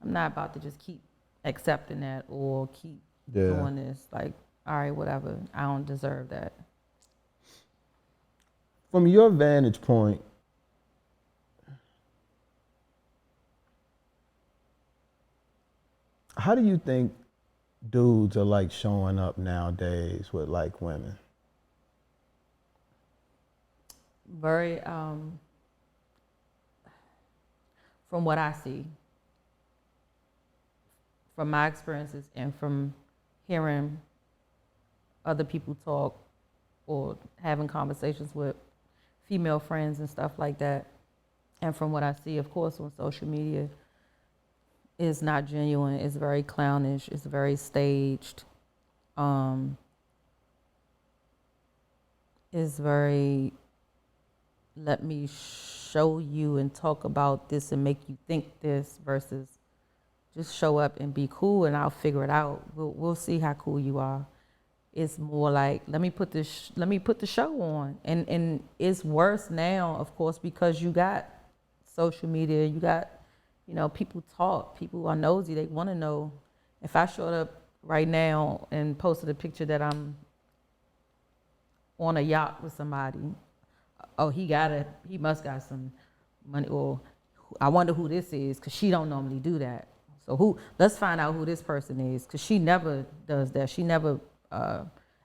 I'm not about to just keep accepting that or keep doing this. Like, all right, whatever. I don't deserve that. From your vantage point, how do you think dudes are like showing up nowadays with like women? Very, from what I see, from my experiences and from hearing other people talk or having conversations with female friends and stuff like that, and from what I see, of course, on social media, is not genuine. It's very clownish. It's very staged. It's very, let me show you and talk about this and make you think this versus just show up and be cool and I'll figure it out. We'll see how cool you are. It's more like, let me put the show on. And it's worse now, of course, because you got social media, you got, people talk, people are nosy, they want to know. If I showed up right now and posted a picture that I'm on a yacht with somebody, oh, he must got some money, or I wonder who this is, because she don't normally do that. So let's find out who this person is, because she never does that. She never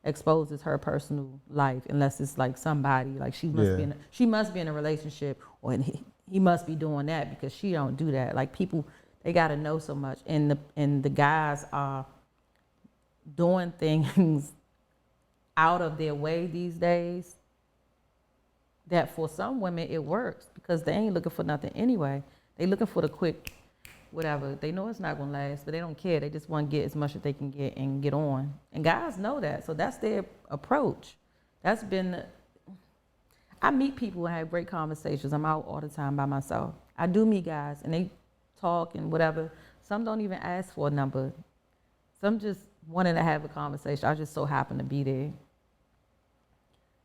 exposes her personal life unless it's like somebody, like she must be in a relationship, or he must be doing that because she don't do that. Like, people, they got to know so much, and the guys are doing things out of their way these days that for some women it works because they ain't looking for nothing anyway. They looking for the quick whatever. They know it's not gonna last, but they don't care. They just want to get as much as they can get and get on. And guys know that, so that's their approach. I meet people and have great conversations. I'm out all the time by myself. I do meet guys and they talk and whatever. Some don't even ask for a number. Some just wanting to have a conversation. I just so happen to be there.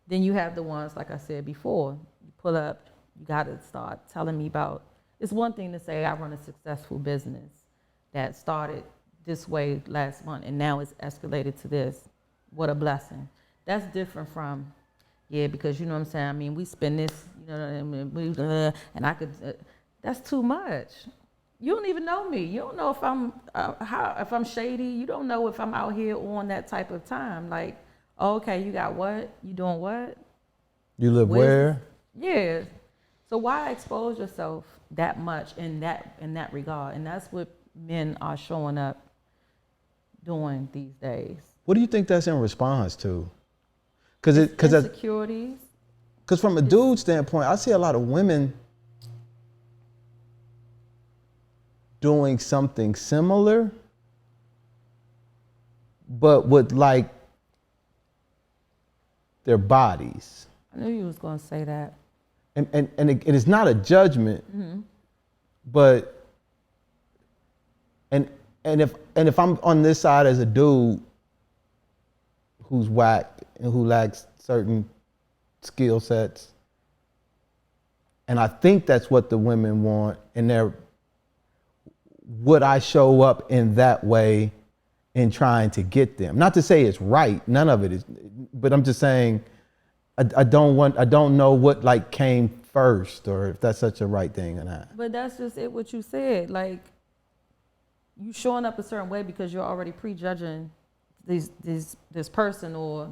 Then you have the ones, like I said before, you pull up, you got to start telling me about, it's one thing to say I run a successful business that started this way last month and now it's escalated to this. What a blessing. That's different from, because you know what I'm saying? I mean, we spend this, and I could, that's too much. You don't even know me. You don't know if I'm shady. You don't know if I'm out here on that type of time. Like, okay, you got what? You doing what? You live where? Yeah. So why expose yourself that much in that regard? And that's what men are showing up doing these days. What do you think that's in response to? Insecurities. Because from a dude standpoint, I see a lot of women doing something similar, but with like their bodies. I knew you was going to say that. And it is not a judgment, but And if I'm on this side as a dude who's whacked and who lacks certain skill sets, and I think that's what the women want, and would I show up in that way in trying to get them? Not to say it's right, none of it is, but I'm just saying I don't know what like came first, or if that's such a right thing or not. But that's just it, what you said. Like, you showing up a certain way because you're already prejudging this person, or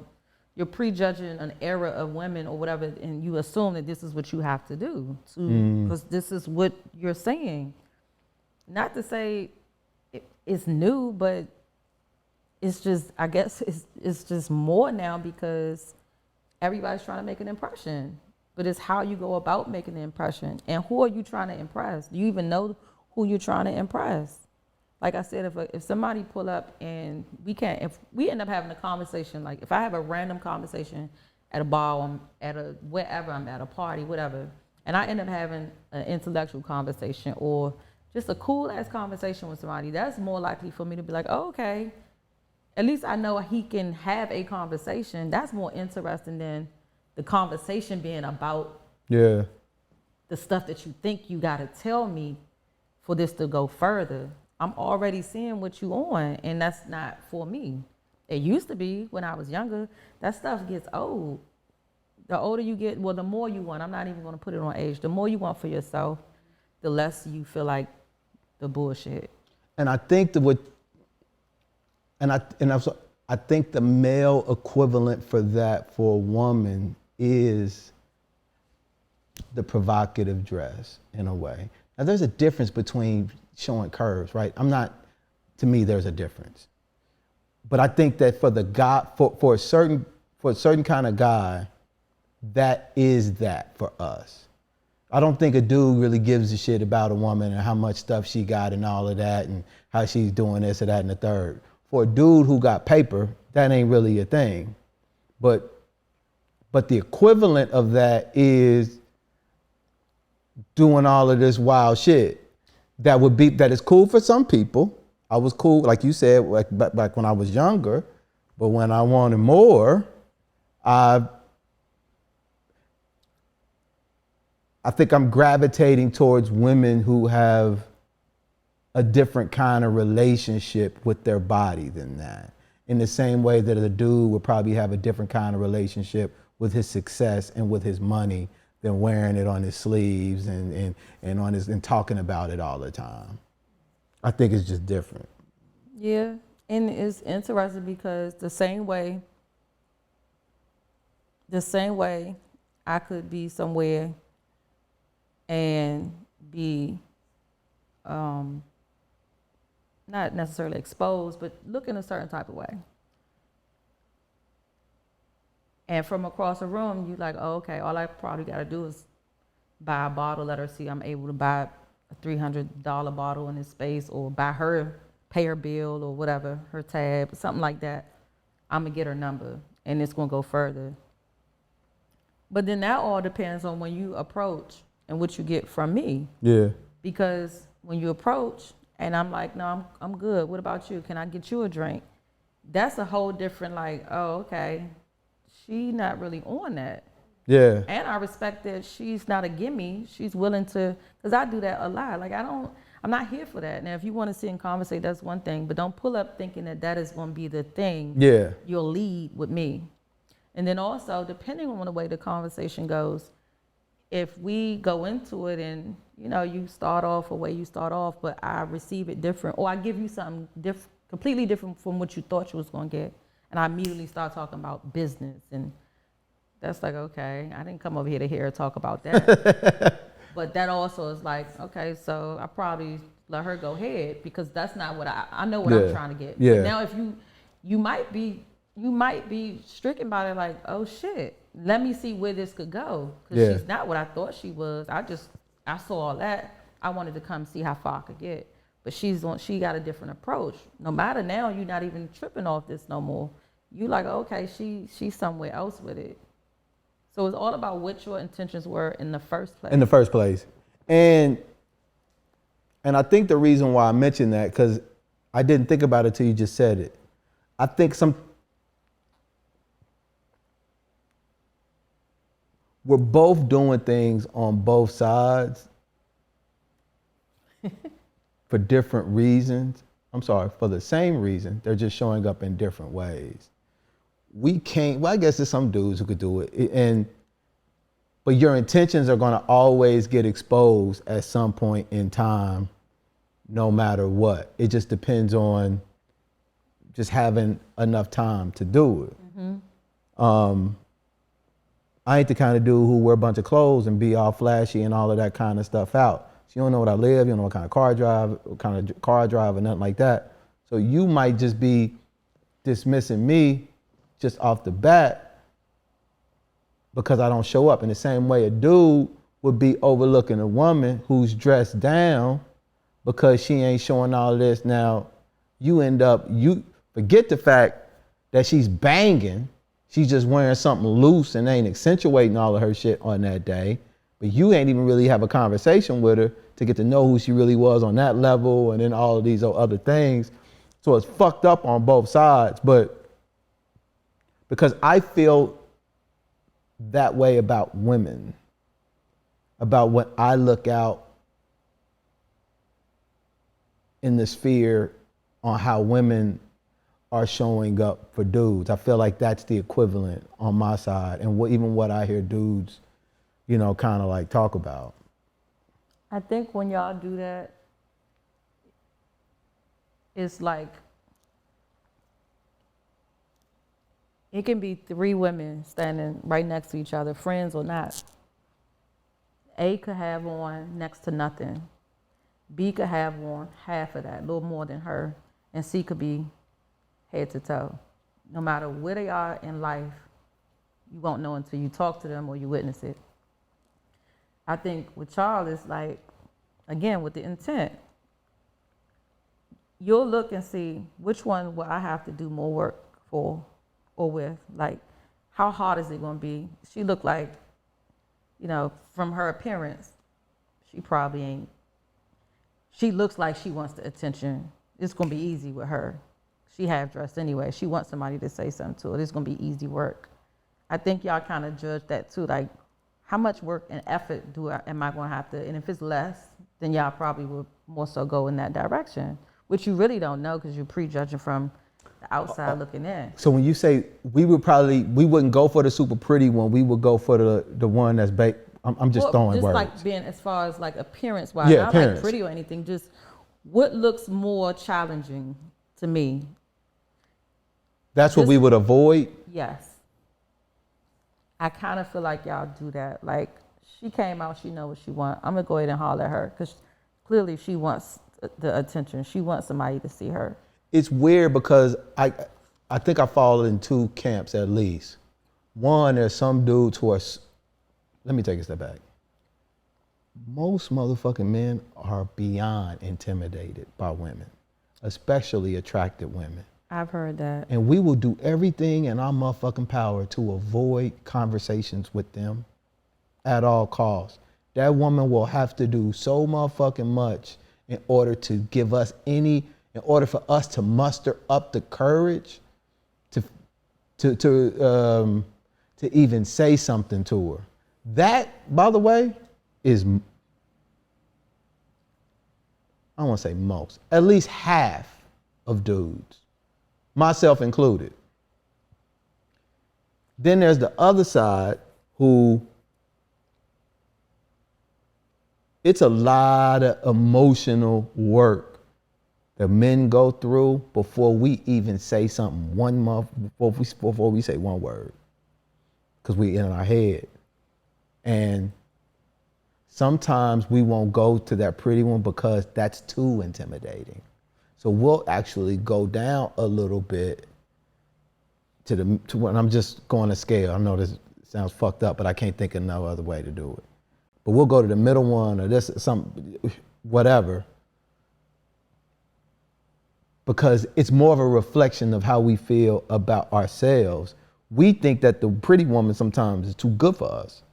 you're prejudging an era of women or whatever, and you assume that this is what you have to do because this is what you're saying. Not to say it's new, but it's just, I guess it's just more now because everybody's trying to make an impression. But it's how you go about making the impression, and who are you trying to impress? Do you even know who you're trying to impress? Like I said, if somebody pull up and if we end up having a conversation, like if I have a random conversation at a bar, I'm at wherever I'm at, a party, whatever, and I end up having an intellectual conversation or just a cool ass conversation with somebody, that's more likely for me to be like, oh, okay, at least I know he can have a conversation. That's more interesting than the conversation being about the stuff that you think you got to tell me for this to go further. I'm already seeing what you on, and that's not for me. It used to be when I was younger. That stuff gets old. The older you get, well, the more you want. I'm not even going to put it on age. The more you want for yourself, the less you feel like the bullshit. And I think I think the male equivalent for that for a woman is the provocative dress in a way. Now there's a difference between showing curves, right? To me, there's a difference. But I think that for the guy, for a certain kind of guy, that is that for us. I don't think a dude really gives a shit about a woman and how much stuff she got and all of that and how she's doing this or that and the third. For a dude who got paper, that ain't really a thing. But the equivalent of that is doing all of this wild shit. That is cool for some people. I was cool, like you said, like back when I was younger. But when I wanted more, I think I'm gravitating towards women who have a different kind of relationship with their body than that. In the same way that a dude would probably have a different kind of relationship with his success and with his money than wearing it on his sleeves and talking about it all the time. I think it's just different. Yeah, and it's interesting because the same way I could be somewhere and be not necessarily exposed, but look in a certain type of way. And from across the room, you like, oh, okay, all I probably got to do is buy a bottle, let her see I'm able to buy a $300 bottle in this space, or buy her, pay her bill or whatever, her tab, something like that. I'm going to get her number, and it's going to go further. But then that all depends on when you approach and what you get from me. Yeah. Because when you approach and I'm like, no, I'm good. What about you? Can I get you a drink? That's a whole different, like, oh, okay. She not really on that. Yeah. And I respect that she's not a gimme. She's willing to, because I do that a lot. Like, I'm not here for that. Now, if you want to sit and conversate, that's one thing. But don't pull up thinking that is going to be the thing. Yeah. You'll lead with me. And then also, depending on the way the conversation goes, if we go into it and, you start off the way you start off, but I receive it different, or I give you something completely different from what you thought you was going to get, and I immediately start talking about business, and that's like, okay, I didn't come over here to hear her talk about that. But that also is like, okay, so I probably let her go ahead, because that's not what I know what I'm trying to get. Yeah. But now if you might be stricken by it, like, oh shit, let me see where this could go, because she's not what I thought she was. I saw all that. I wanted to come see how far I could get. But she got a different approach. No matter now, you're not even tripping off this no more. You like, okay, she's somewhere else with it. So it's all about what your intentions were in the first place. In the first place. And I think the reason why I mentioned that, because I didn't think about it till you just said it. I think we're both doing things on both sides for different reasons. I'm sorry, for the same reason. They're just showing up in different ways. We can't, well, I guess there's some dudes who could do it. But your intentions are gonna always get exposed at some point in time, no matter what. It just depends on just having enough time to do it. Mm-hmm. I ain't the kind of dude who wear a bunch of clothes and be all flashy and all of that kind of stuff out. So you don't know what I live, you don't know what kind of car I drive, or nothing like that. So you might just be dismissing me just off the bat because I don't show up. In the same way a dude would be overlooking a woman who's dressed down because she ain't showing all of this. Now, you forget the fact that she's banging. She's just wearing something loose and ain't accentuating all of her shit on that day. But you ain't even really have a conversation with her to get to know who she really was on that level and then all of these other things. So it's fucked up on both sides. But because I feel that way about women, about when I look out in the sphere on how women are showing up for dudes. I feel like that's the equivalent on my side and even what I hear dudes, kind of like talk about. I think when y'all do that, it's like, it can be 3 women standing right next to each other, friends or not. A could have on next to nothing. B could have on half of that, a little more than her. And C could be head to toe. No matter where they are in life, you won't know until you talk to them or you witness it. I think with y'all, it's like, again, with the intent, you'll look and see which one will I have to do more work for or with. Like, how hard is it going to be? She look like, from her appearance, she probably ain't. She looks like she wants the attention. It's going to be easy with her. She half dressed anyway. She wants somebody to say something to her. It's going to be easy work. I think y'all kind of judge that too. Like, how much work and effort am I going to have to? And if it's less, then y'all probably will more so go in that direction, which you really don't know because you're prejudging from the outside looking in. So when you say we wouldn't go for the super pretty one, we would go for the one that's baked. I'm just throwing words. Just like being as far as like appearance wise, yeah, not appearance. Like pretty or anything. Just what looks more challenging to me. That's what we would avoid? Yes. I kind of feel like y'all do that. Like, she came out, she know what she wants. I'm going to go ahead and holler at her because clearly she wants the attention. She wants somebody to see her. It's weird because I think I fall in 2 camps at least. One, there's some dudes who are, let me take a step back. Most motherfucking men are beyond intimidated by women, especially attractive women. I've heard that. And we will do everything in our motherfucking power to avoid conversations with them at all costs. That woman will have to do so motherfucking much in order to give us in order for us to muster up the courage to even say something to her. That, by the way, is, I don't want to say most, at least half of dudes. Myself included. Then there's the other side who, it's a lot of emotional work that men go through before we even say something before we say one word. Because we in our head. And sometimes we won't go to that pretty one because that's too intimidating. So we'll actually go down a little bit to when I'm just going to scale. I know this sounds fucked up, but I can't think of no other way to do it. But we'll go to the middle one or this, whatever. Because it's more of a reflection of how we feel about ourselves. We think that the pretty woman sometimes is too good for us.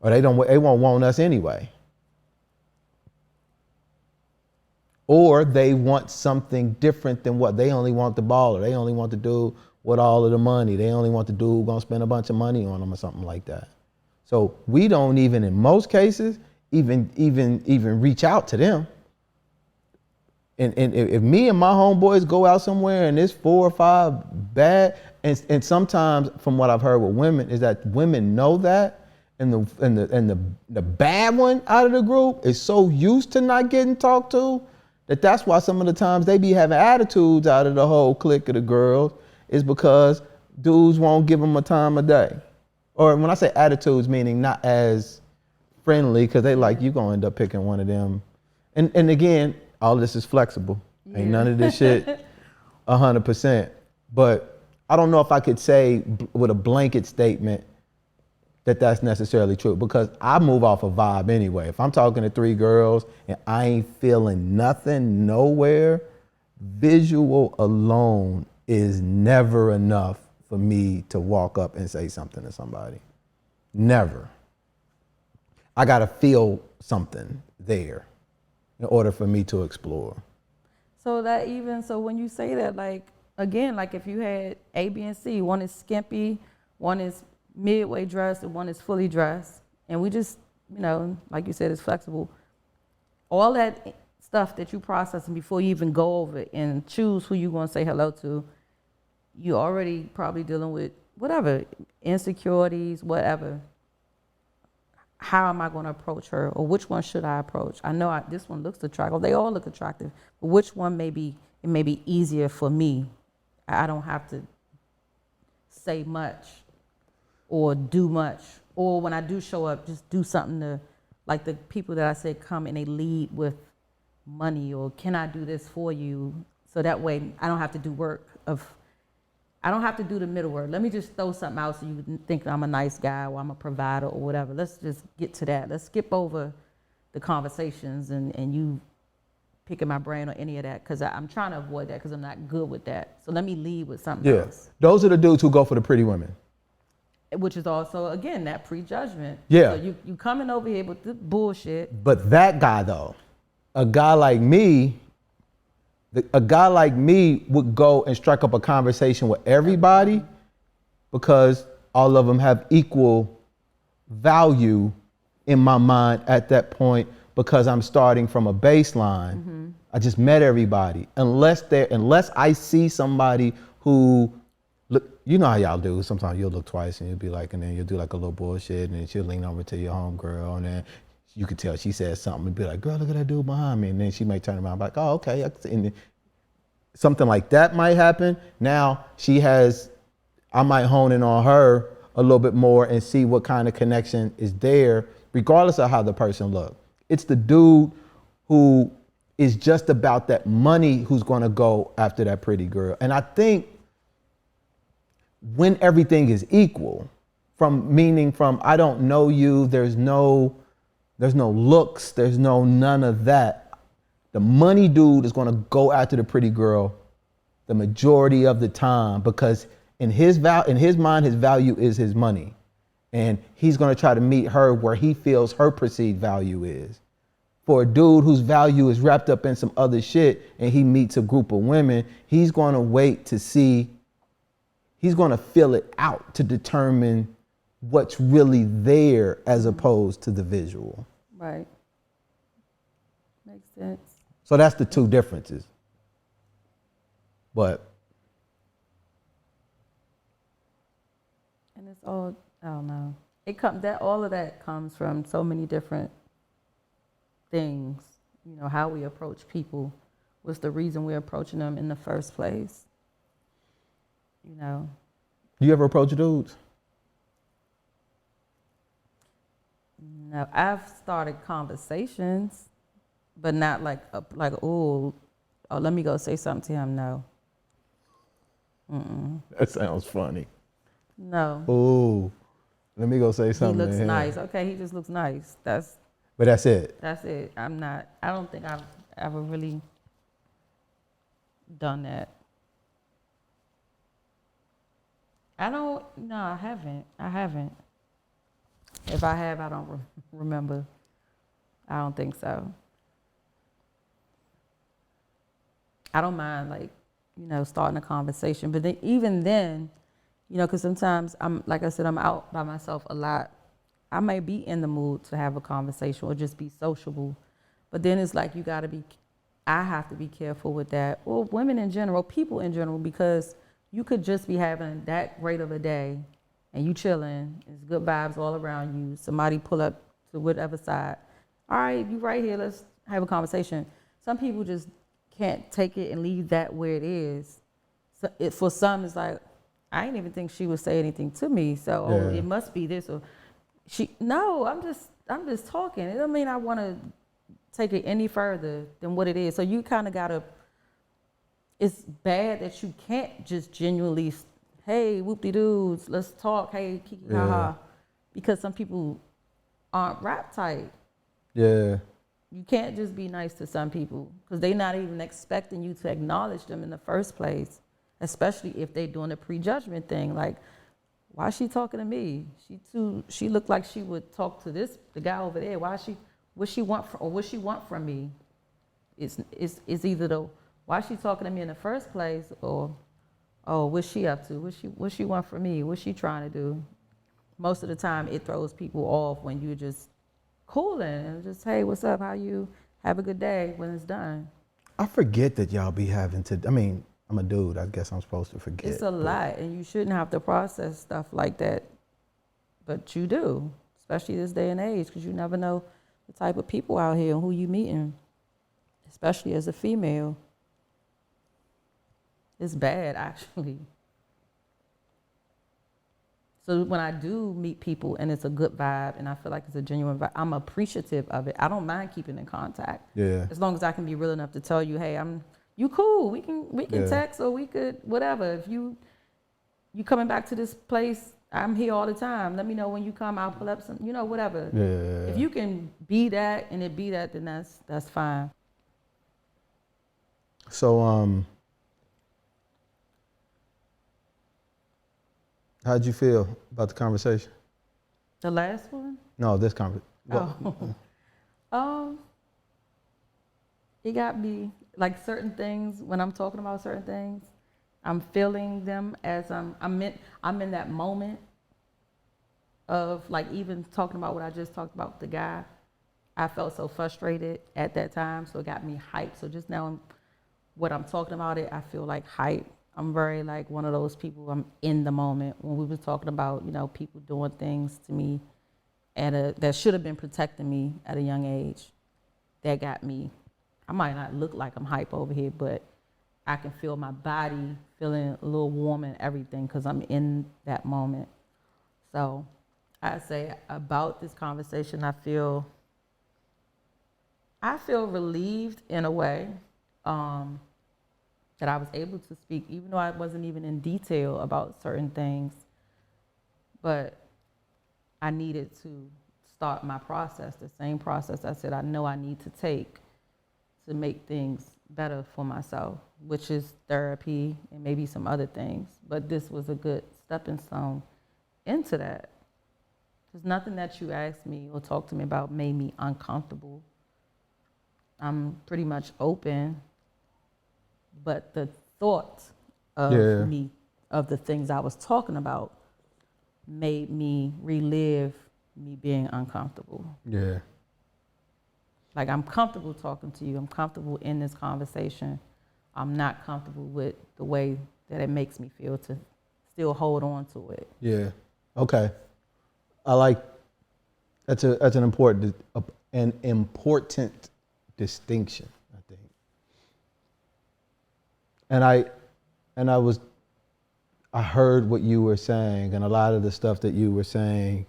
Or they won't want us anyway. Or they want something different than what they only want the baller. They only want to do with all of the money. They only want the dude who's gonna spend a bunch of money on them or something like that. So we don't even, in most cases, even reach out to them. And if me and my homeboys go out somewhere and there's 4 or 5 bad, and sometimes from what I've heard with women is that women know that, and the bad one out of the group is so used to not getting talked to that's why some of the times they be having attitudes out of the whole clique of the girls, is because dudes won't give them a time of day. Or when I say attitudes, meaning not as friendly, because they like, you gonna end up picking one of them. And again, all of this is flexible. Yeah. Ain't none of this shit 100%. But I don't know if I could say with a blanket statement that that's necessarily true, because I move off a vibe anyway. If I'm talking to 3 girls and I ain't feeling nothing nowhere, visual alone is never enough for me to walk up and say something to somebody. Never. I gotta feel something there in order for me to explore. So when you say that, like, again, like if you had A, B, and C, one is skimpy, one is midway dressed, and one is fully dressed, and we just, like you said, it's flexible. All that stuff that you processing before you even go over it and choose who you're going to say hello to, you already probably dealing with whatever, insecurities, whatever. How am I going to approach her, or which one should I approach? I know this one looks attractive. They all look attractive, but which one may be easier for me? I don't have to say much or do much, or when I do show up, just do something to, like the people that I said come and they lead with money, or can I do this for you? So that way I don't have to do I don't have to do the middle work. Let me just throw something out so you think I'm a nice guy or I'm a provider or whatever. Let's just get to that. Let's skip over the conversations and you picking my brain or any of that, because I'm trying to avoid that because I'm not good with that. So let me lead with something else. Those are the dudes who go for the pretty women. Which is also, again, that prejudgment. Yeah. So you coming over here with the bullshit. But that guy though, a guy like me would go and strike up a conversation with everybody because all of them have equal value in my mind at that point, because I'm starting from a baseline. Mm-hmm. I just met everybody. Unless I see somebody who, look, you know how y'all do. Sometimes you'll look twice and you'll be like, and then you'll do like a little bullshit, and then she'll lean over to your homegirl, and then you could tell she said something and be like, girl, look at that dude behind me. And then she might turn around and be like, oh, okay. And something like that might happen. Now I might hone in on her a little bit more and see what kind of connection is there, regardless of how the person looks. It's the dude who is just about that money who's gonna go after that pretty girl. And I think when everything is equal, from I don't know you, there's no looks, there's none of that. The money dude is gonna go after the pretty girl the majority of the time, because in his mind, his value is his money. And he's gonna try to meet her where he feels her perceived value is. For a dude whose value is wrapped up in some other shit and he meets a group of women, he's gonna wait to see, he's gonna feel it out to determine what's really there as opposed to the visual. Right. Makes sense. So that's the two differences. But. And it's all, I don't know. All of that comes from so many different things. You know, how we approach people. What's the reason we're approaching them in the first place? You know. Do you ever approach dudes? No, I've started conversations, but not like oh, let me go say something to him. No. Mm-mm. That sounds funny. No. Oh, let me go say something. He looks nice. Okay, he just looks nice. But that's it. That's it. I don't think I've ever really done that. No, I haven't. If I have, I don't remember. I don't think so. I don't mind like, starting a conversation. But then, even then, because sometimes like I said, I'm out by myself a lot. I may be in the mood to have a conversation or just be sociable. But then it's like I have to be careful with that. Or women in general, people in general, because you could just be having that great of a day and you chilling. It's good vibes all around you. Somebody pull up to whatever side. All right, you right here, let's have a conversation. Some people just can't take it and leave that where it is. So for some, it's like, I didn't even think she would say anything to me. So Yeah. it must be this or no, I'm just talking. It don't mean I want to take it any further than what it is. So you kind of gotta. It's bad that you can't just genuinely, hey, whoop-de-doos, let's talk. Hey, kiki ha, because some people aren't rap tight. Yeah. You can't just be nice to some people because they're not even expecting you to acknowledge them in the first place, especially if they're doing a prejudgment thing. Like, why is she talking to me? She looked like she would talk to the guy over there. What she want from me? It's either why is she talking to me in the first place, or what's she up to? What she want from me? What's she trying to do? Most of the time, it throws people off when you're just cooling and just, hey, what's up? How you? Have a good day when it's done. I forget that y'all be having to. I mean, I'm a dude. I guess I'm supposed to forget. It's a lot, and you shouldn't have to process stuff like that, but you do, especially this day and age, because you never know the type of people out here and who you meeting, especially as a female. It's bad, actually. So when I do meet people and it's a good vibe and I feel like it's a genuine vibe, I'm appreciative of it. I don't mind keeping in contact. Yeah. As long as I can be real enough to tell you, hey, you cool. We can text or we could whatever. If you coming back to this place, I'm here all the time. Let me know when you come. I'll pull up some, whatever. Yeah. If you can be that and it be that, then that's fine. So how'd you feel about the conversation? The last one? No, this conversation. It got me, like, certain things, when I'm talking about certain things, I'm feeling them as I'm in that moment of, like, even talking about what I just talked about with the guy. I felt so frustrated at that time, so it got me hyped. So just now, what I'm talking about I feel like hype. I'm very like one of those people, I'm in the moment. When we were talking about, people doing things to me that should have been protecting me at a young age, that got me. I might not look like I'm hype over here, but I can feel my body feeling a little warm and everything because I'm in that moment. So I say about this conversation, I feel relieved in a way. That I was able to speak, even though I wasn't even in detail about certain things. But I needed to start my process, the same process I said I know I need to take to make things better for myself, which is therapy and maybe some other things. But this was a good stepping stone into that. Because nothing that you asked me or talked to me about made me uncomfortable. I'm pretty much open. But the thought of me, of the things I was talking about, made me relive me being uncomfortable. Yeah. Like, I'm comfortable talking to you. I'm comfortable in this conversation. I'm not comfortable with the way that it makes me feel to still hold on to it. Yeah. Okay. I like, that's an important distinction. And I heard what you were saying, and a lot of the stuff that you were saying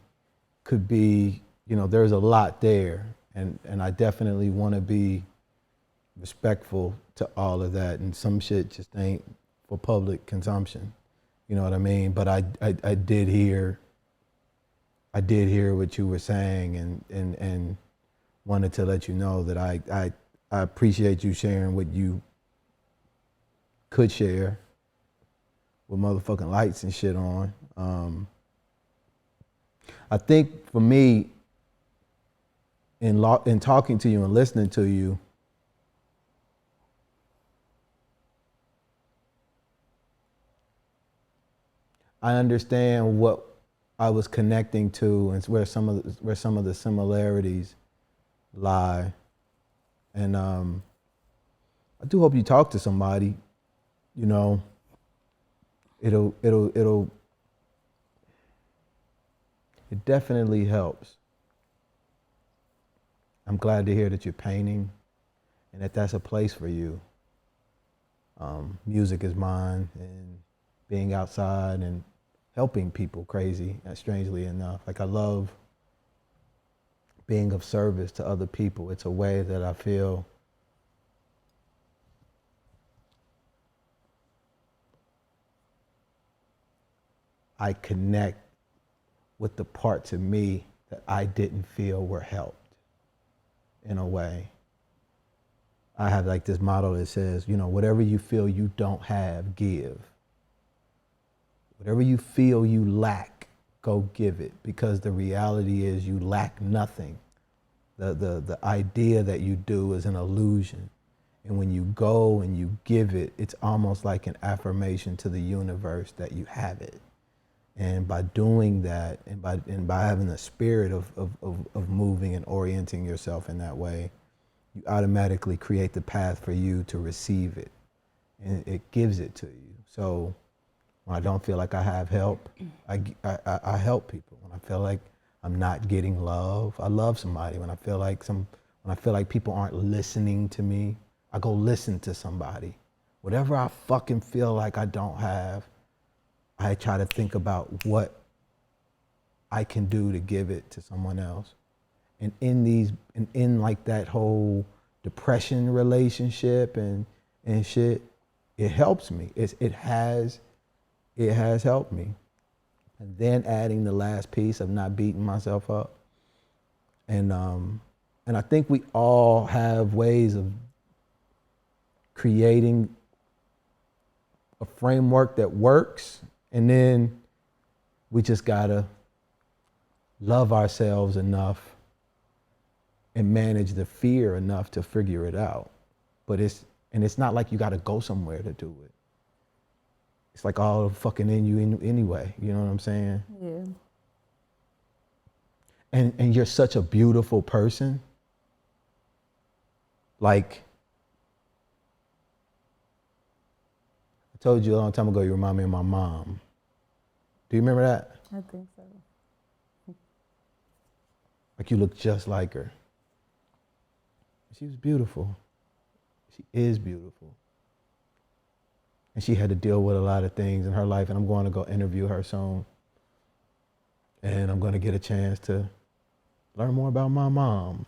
could be, there's a lot there, and I definitely want to be respectful to all of that, and some shit just ain't for public consumption, you know what I mean? But I did hear what you were saying, and wanted to let you know that I appreciate you sharing what you could share with motherfucking lights and shit on. I think for me, in talking to you and listening to you, I understand what I was connecting to and where some of the similarities lie. And I do hope you talk to somebody. You know, it definitely helps. I'm glad to hear that you're painting and that that's a place for you. Music is mine, and being outside and helping people crazy, strangely enough. Like, I love being of service to other people. It's a way that I feel I connect with the parts of me that I didn't feel were helped in a way. I have like this motto that says, you know, whatever you feel you don't have, give. Whatever you feel you lack, go give it, because the reality is you lack nothing. The idea that you do is an illusion. And when you go and you give it, it's almost like an affirmation to the universe that you have it. And by doing that, and by having the spirit of moving and orienting yourself in that way, you automatically create the path for you to receive it. And it gives it to you. So when I don't feel like I have help, I help people. When I feel like I'm not getting love, I love somebody. When I feel like people aren't listening to me, I go listen to somebody. Whatever I fucking feel like I don't have, I try to think about what I can do to give it to someone else. And in like that whole depression relationship and shit, it helps me. It has helped me. And then adding the last piece of not beating myself up. And I think we all have ways of creating a framework that works, and then we just gotta love ourselves enough and manage the fear enough to figure it out. But it's not like you gotta go somewhere to do it. It's like all fucking in you anyway, you know what I'm saying? Yeah. And you're such a beautiful person. Like, I told you a long time ago, you remind me of my mom. Do you remember that? I think so. Like, you look just like her. She was beautiful. She is beautiful. And she had to deal with a lot of things in her life, and I'm going to go interview her soon. And I'm going to get a chance to learn more about my mom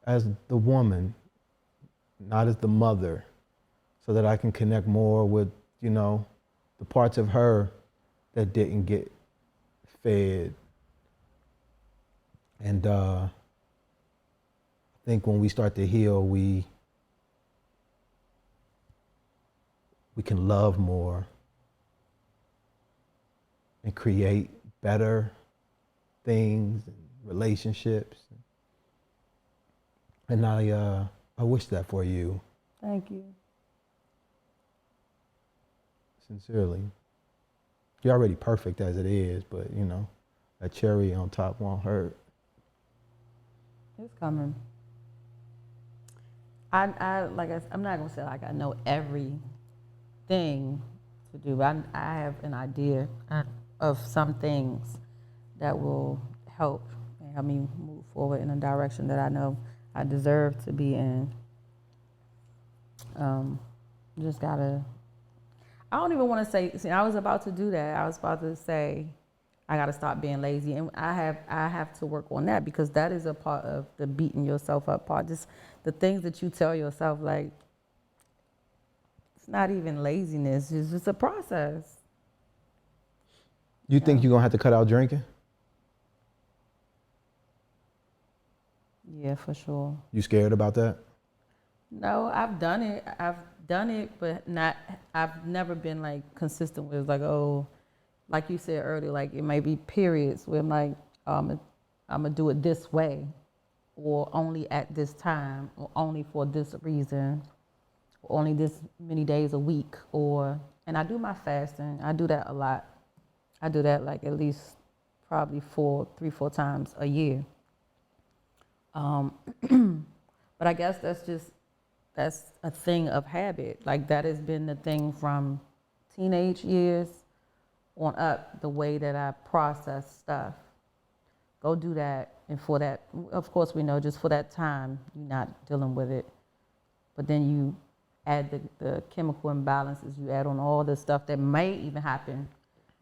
as the woman, not as the mother, so that I can connect more with, you know, the parts of her that didn't get fed. And I think when we start to heal, we can love more and create better things and relationships. And I wish that for you. Thank you. Sincerely. You're already perfect as it is, but you know, that cherry on top won't hurt. It's coming. I'm not gonna say like I know everything to do, but I have an idea of some things that will help me move forward in a direction that I know I deserve to be in. Just gotta. I don't even want to say. See, I was about to do that. I was about to say, I gotta stop being lazy, and I have to work on that, because that is a part of the beating yourself up part. Just the things that you tell yourself, like, it's not even laziness. It's just a process. You think you're gonna have to cut out drinking? Yeah, for sure. You scared about that? No, I've done it, but not. I've never been like consistent with, like, oh, like you said earlier, like it might be periods where I'm like, I'm gonna do it this way, or only at this time, or only for this reason, or only this many days a week, and And I do my fasting. I do that a lot. I do that like at least probably 3-4 times a year. But I guess that's a thing of habit. Like that has been the thing from teenage years on up, the way that I process stuff. Go do that, and for that, of course we know, just for that time, you're not dealing with it. But then you add the chemical imbalances, you add on all the stuff that may even happen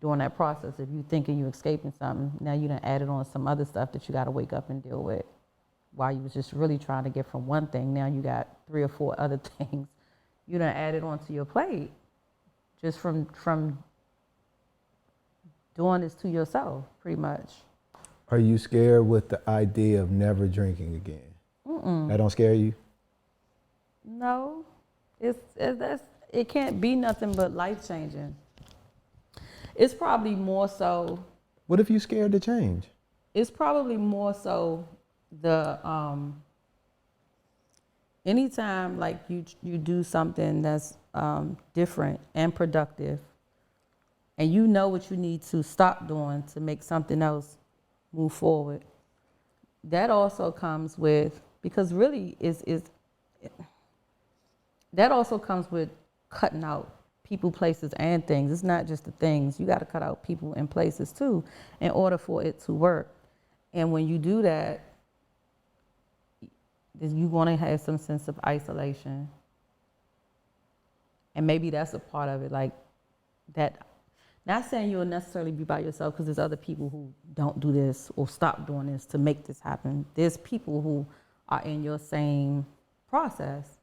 during that process. If you're thinking you're escaping something, now you done added on some other stuff that you gotta wake up and deal with. While you was just really trying to get from one thing, now you got 3 or 4 other things you done added onto your plate just from doing this to yourself, pretty much. Are you scared with the idea of never drinking again? That don't scare you? No, it can't be nothing but life changing. It's probably more so. What if you scared to change? It's probably more so the anytime like you do something that's different and productive, and you know what you need to stop doing to make something else move forward. That also comes with, because really that also comes with cutting out people, places, and things. It's not just the things. You got to cut out people and places too in order for it to work. And when you do that, you're going to have some sense of isolation. And maybe that's a part of it, like that. Not saying you'll necessarily be by yourself, because there's other people who don't do this or stop doing this to make this happen. There's people who are in your same process.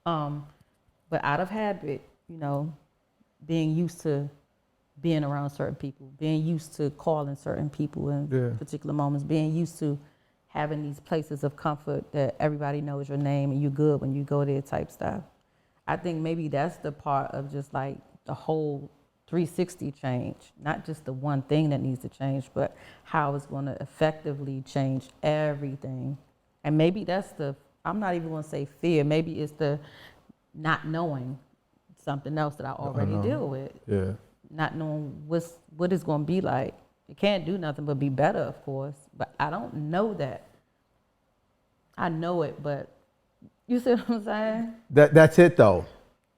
But out of habit, being used to being around certain people, being used to calling certain people in particular moments, being used to having these places of comfort that everybody knows your name and you're good when you go there type stuff. I think maybe that's the part of just like the whole 360 change, not just the one thing that needs to change, but how it's going to effectively change everything. And maybe that's I'm not even going to say fear, maybe it's the not knowing something else that I already deal with. Yeah. Not knowing what it's going to be like. It can't do nothing but be better, of course, but I don't know that. I know it, but you see what I'm saying? That's it though.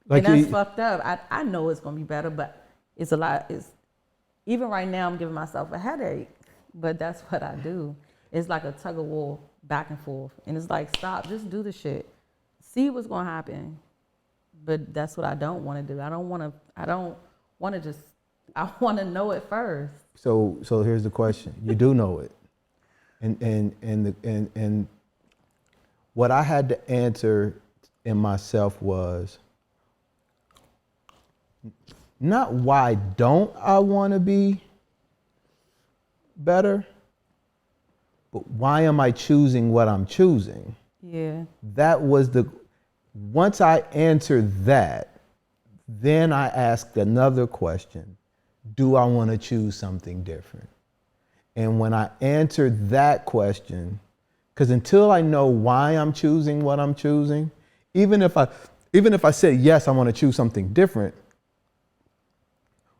Like, and that's fucked up. I know it's going to be better, but it's a lot. Even right now, I'm giving myself a headache, but that's what I do. It's like a tug of war back and forth. And it's like, stop, just do the shit. See what's going to happen. But that's what I don't want to do. I want to know it first. So here's the question. You do know it. And what I had to answer in myself was not why don't I want to be better, but why am I choosing what I'm choosing? Yeah. That was once I answered that, then I asked another question. Do I want to choose something different? And when I answered that question, because until I know why I'm choosing what I'm choosing, even if I said, yes, I want to choose something different,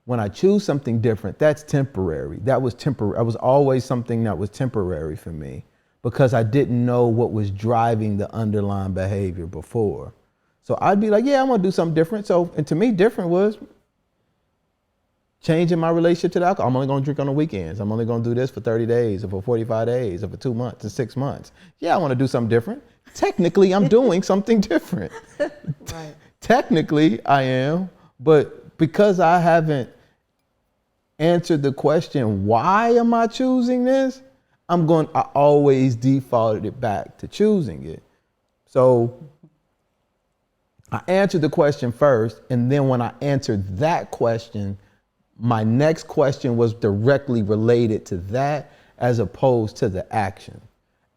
when I choose something different, that's temporary. That was temporary. That was always something that was temporary for me because I didn't know what was driving the underlying behavior before. So I'd be like, yeah, I want to do something different. And to me, different was changing my relationship to the alcohol. I'm only going to drink on the weekends. I'm only going to do this for 30 days or for 45 days or for 2 months or 6 months. Yeah, I want to do something different. Technically, I'm doing something different. Right. Technically, I am. But because I haven't answered the question, why am I choosing this? I always defaulted it back to choosing it. So I answered the question first, and then when I answered that question, my next question was directly related to that as opposed to the action.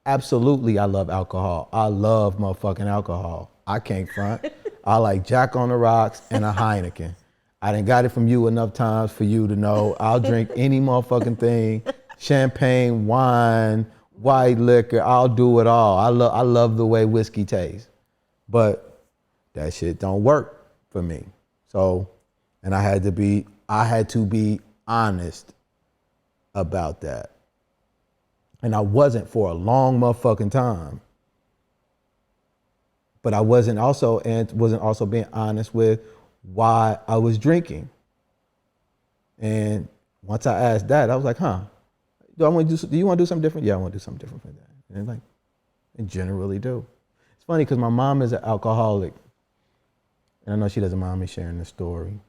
Absolutely, I love alcohol. I love motherfucking alcohol. I can't front. I like Jack on the Rocks and a Heineken. I done got it from you enough times for you to know I'll drink any motherfucking thing. Champagne, wine, white liquor, I'll do it all. I love the way whiskey tastes. But that shit don't work for me. So And I had to be honest about that. And I wasn't for a long motherfucking time. But I wasn't also being honest with why I was drinking. And once I asked that, I was like, do you want to do something different? Yeah, I want to do something different for that. And I generally do. It's funny because my mom is an alcoholic. And I know she doesn't mind me sharing this story.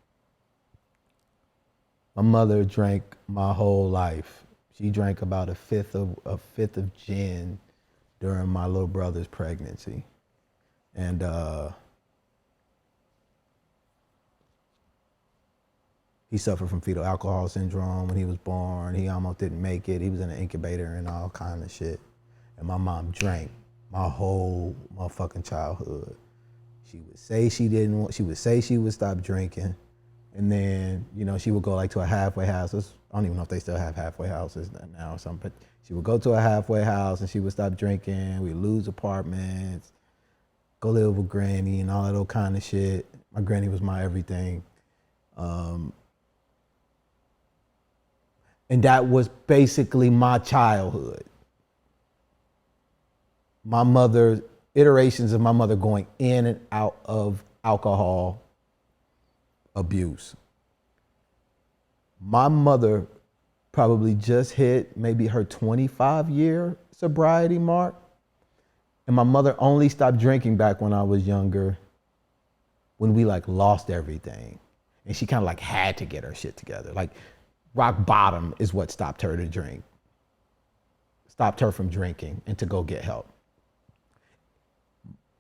My mother drank my whole life. She drank about a fifth of gin during my little brother's pregnancy. And he suffered from fetal alcohol syndrome when he was born. He almost didn't make it. He was in an incubator and all kind of shit. And my mom drank my whole motherfucking childhood. She would say she would stop drinking. And then, she would go to a halfway house. I don't even know if they still have halfway houses now or something, but she would go to a halfway house and she would stop drinking. We'd lose apartments, go live with granny and all that old kind of shit. My granny was my everything. And that was basically my childhood. Iterations of my mother going in and out of alcohol abuse. My mother probably just hit maybe her 25-year sobriety mark. And my mother only stopped drinking back when I was younger, when we lost everything. And she kind of had to get her shit together. Rock bottom is what stopped her from drinking and to go get help.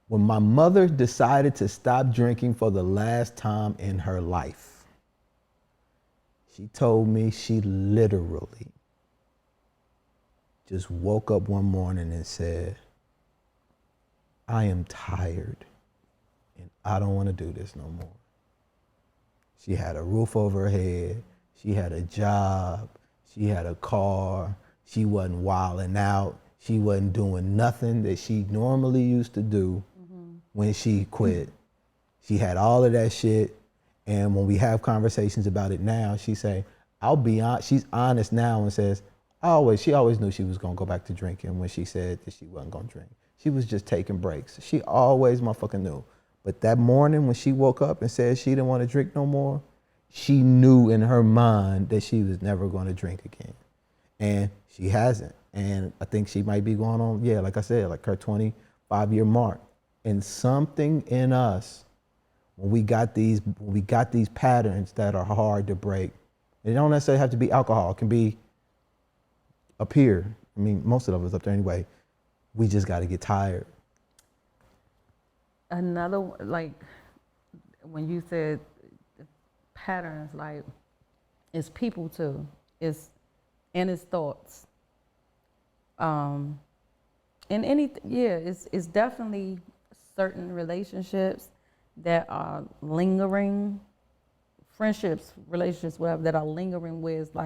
When my mother decided to stop drinking for the last time in her life, she told me she literally just woke up one morning and said, I am tired and I don't want to do this no more. She had a roof over her head. She had a job. She had a car. She wasn't wilding out. She wasn't doing nothing that she normally used to do when she quit. She had all of that shit. And when we have conversations about it now, she say, she's honest now and says, she always knew she was gonna go back to drinking when she said that she wasn't gonna drink. She was just taking breaks. She always motherfucking knew. But that morning when she woke up and said she didn't want to drink no more, she knew in her mind that she was never going to drink again. And she hasn't. And I think she might be going on, like I said, her 25-year mark. And something in us, when we got these patterns that are hard to break, it don't necessarily have to be alcohol. It can be up here. I mean, most of us up there anyway. We just got to get tired. Another, when you said patterns, it's people too. It's thoughts. And it's definitely certain relationships that are lingering, friendships, relationships, whatever, that are lingering with,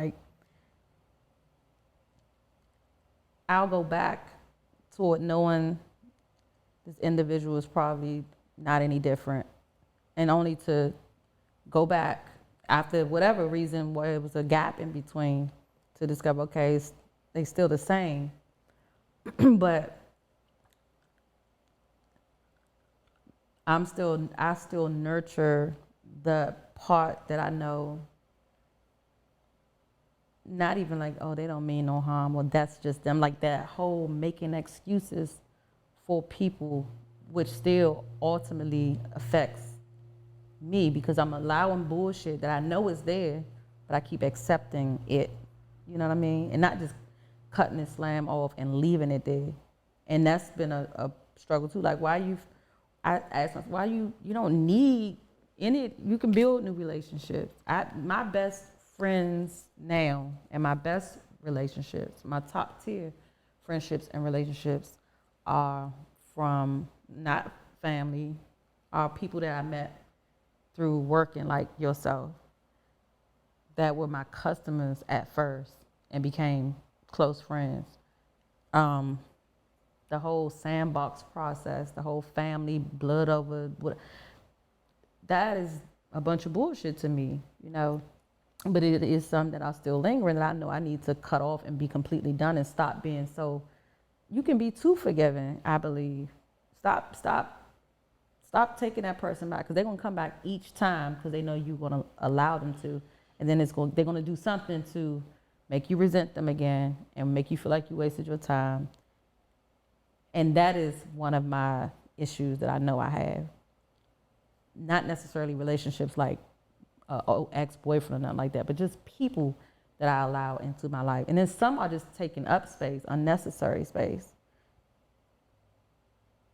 I'll go back toward knowing this individual is probably not any different, and only to go back after whatever reason where it was a gap in between to discover, okay, they still the same. But I still nurture the part that I know, not even they don't mean no harm, or that's just them, that whole making excuses for people, which still ultimately affects me because I'm allowing bullshit that I know is there, but I keep accepting it. You know what I mean? And not just cutting the slam off and leaving it there. And that's been a struggle too. I ask myself, why you don't need any, you can build new relationships. My best friends now and my best relationships, my top tier friendships and relationships are from not family, are people that I met through working like yourself, that were my customers at first and became close friends. The whole sandbox process, the whole family blood over, that is a bunch of bullshit to me, you know. But it is something that I still linger in, that I know I need to cut off and be completely done and stop being so. You can be too forgiving, I believe. Stop taking that person back, because they're gonna come back each time because they know you're gonna allow them to, and then they're gonna do something to make you resent them again and make you feel like you wasted your time. And that is one of my issues that I know I have. Not necessarily relationships like ex-boyfriend or nothing like that, but just people that I allow into my life. And then some are just taking up space, unnecessary space.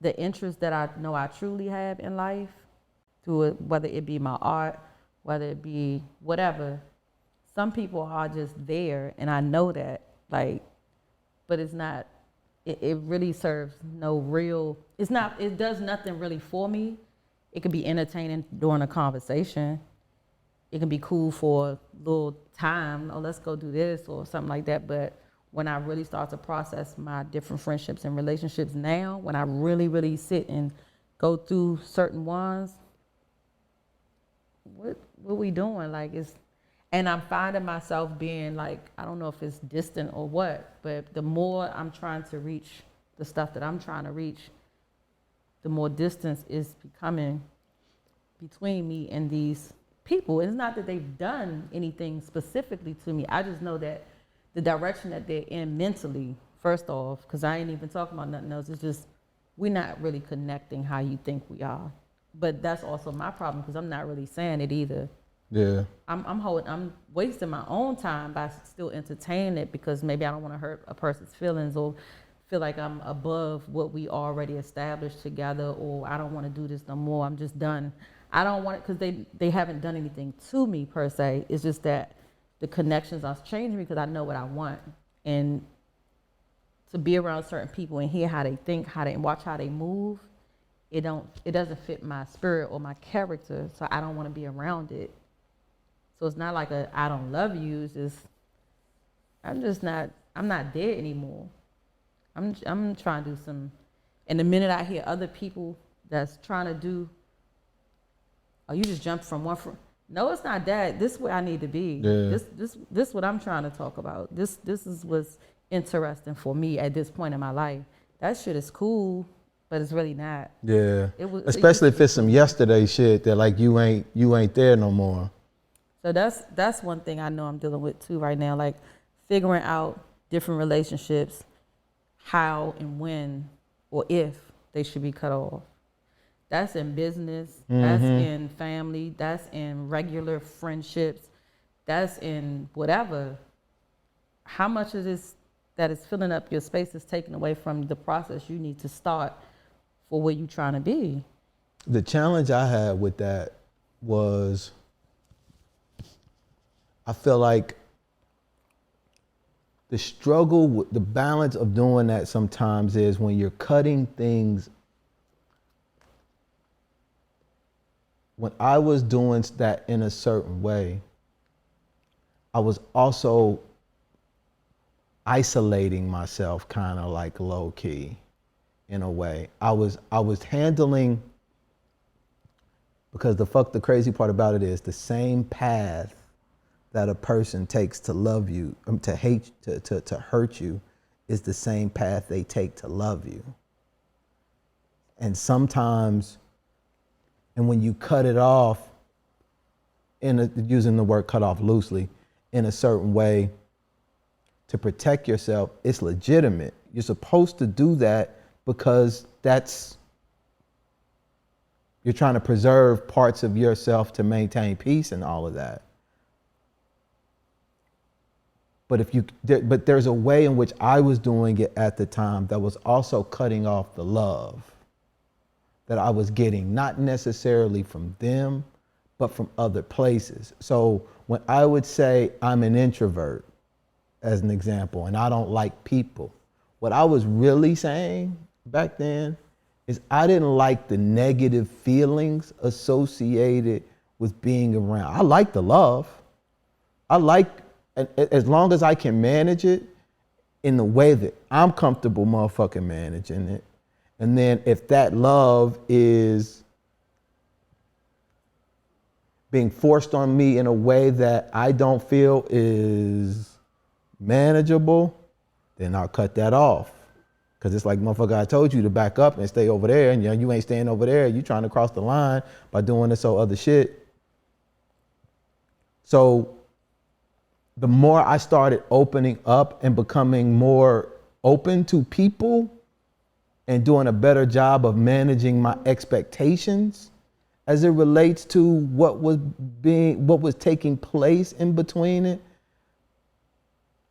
The interest that I know I truly have in life, whether it be my art, whether it be whatever, some people are just there, and I know that, like, but it's not, it really serves no real, it does nothing really for me. It could be entertaining during a conversation. It can be cool for a little time. Oh, let's go do this or something like that. But when I really start to process my different friendships and relationships now, when I really, really sit and go through certain ones, what we doing? Like, and I'm finding myself being like, I don't know if it's distant or what, but the more I'm trying to reach the stuff that I'm trying to reach, the more distance is becoming between me and these people. It's not that they've done anything specifically to me. I just know that the direction that they're in mentally, first off, because I ain't even talking about nothing else, it's just we're not really connecting how you think we are. But that's also my problem, because I'm not really saying it either. Yeah. I'm wasting my own time by still entertaining it, because maybe I don't want to hurt a person's feelings or feel like I'm above what we already established together, or I don't want to do this no more. I'm just done. I don't want it because they haven't done anything to me per se. It's just that the connections are changing me because I know what I want. And to be around certain people and hear how they think, and watch how they move, it doesn't fit my spirit or my character, so I don't want to be around it. So it's not like I don't love you, it's just I'm not there anymore. I'm trying to do some, and the minute I hear other people that's trying to do, oh, you just jumped from one from, no, it's not that. This is where I need to be. Yeah. This what I'm trying to talk about. This is what's interesting for me at this point in my life. That shit is cool, but it's really not. Yeah. Especially if it's some yesterday shit that like you ain't there no more. So that's one thing I know I'm dealing with too right now, like figuring out different relationships, how and when or if they should be cut off. That's in business, that's in family, that's in regular friendships, that's in whatever. How much of this that is filling up your space is taken away from the process you need to start for where you're trying to be? The challenge I had with that was, I feel like the struggle with the balance of doing that sometimes is when you're cutting things. When I was doing that in a certain way, I was also isolating myself kind of like low key in a way. I was handling, because the crazy part about it is the same path that a person takes to love you, to hate, to hurt you, is the same path they take to love you. And sometimes, and when you cut it off, using the word cut off loosely, in a certain way to protect yourself, it's legitimate. You're supposed to do that because you're trying to preserve parts of yourself to maintain peace and all of that. But there's a way in which I was doing it at the time that was also cutting off the love that I was getting, not necessarily from them, but from other places. So when I would say I'm an introvert, as an example, and I don't like people, what I was really saying back then is I didn't like the negative feelings associated with being around. I like the love. As long as I can manage it in the way that I'm comfortable motherfucking managing it. And then if that love is being forced on me in a way that I don't feel is manageable, then I'll cut that off. Cause it's like, motherfucker, I told you to back up and stay over there, and you ain't staying over there. You trying to cross the line by doing this other shit. So the more I started opening up and becoming more open to people and doing a better job of managing my expectations as it relates to what was taking place in between it,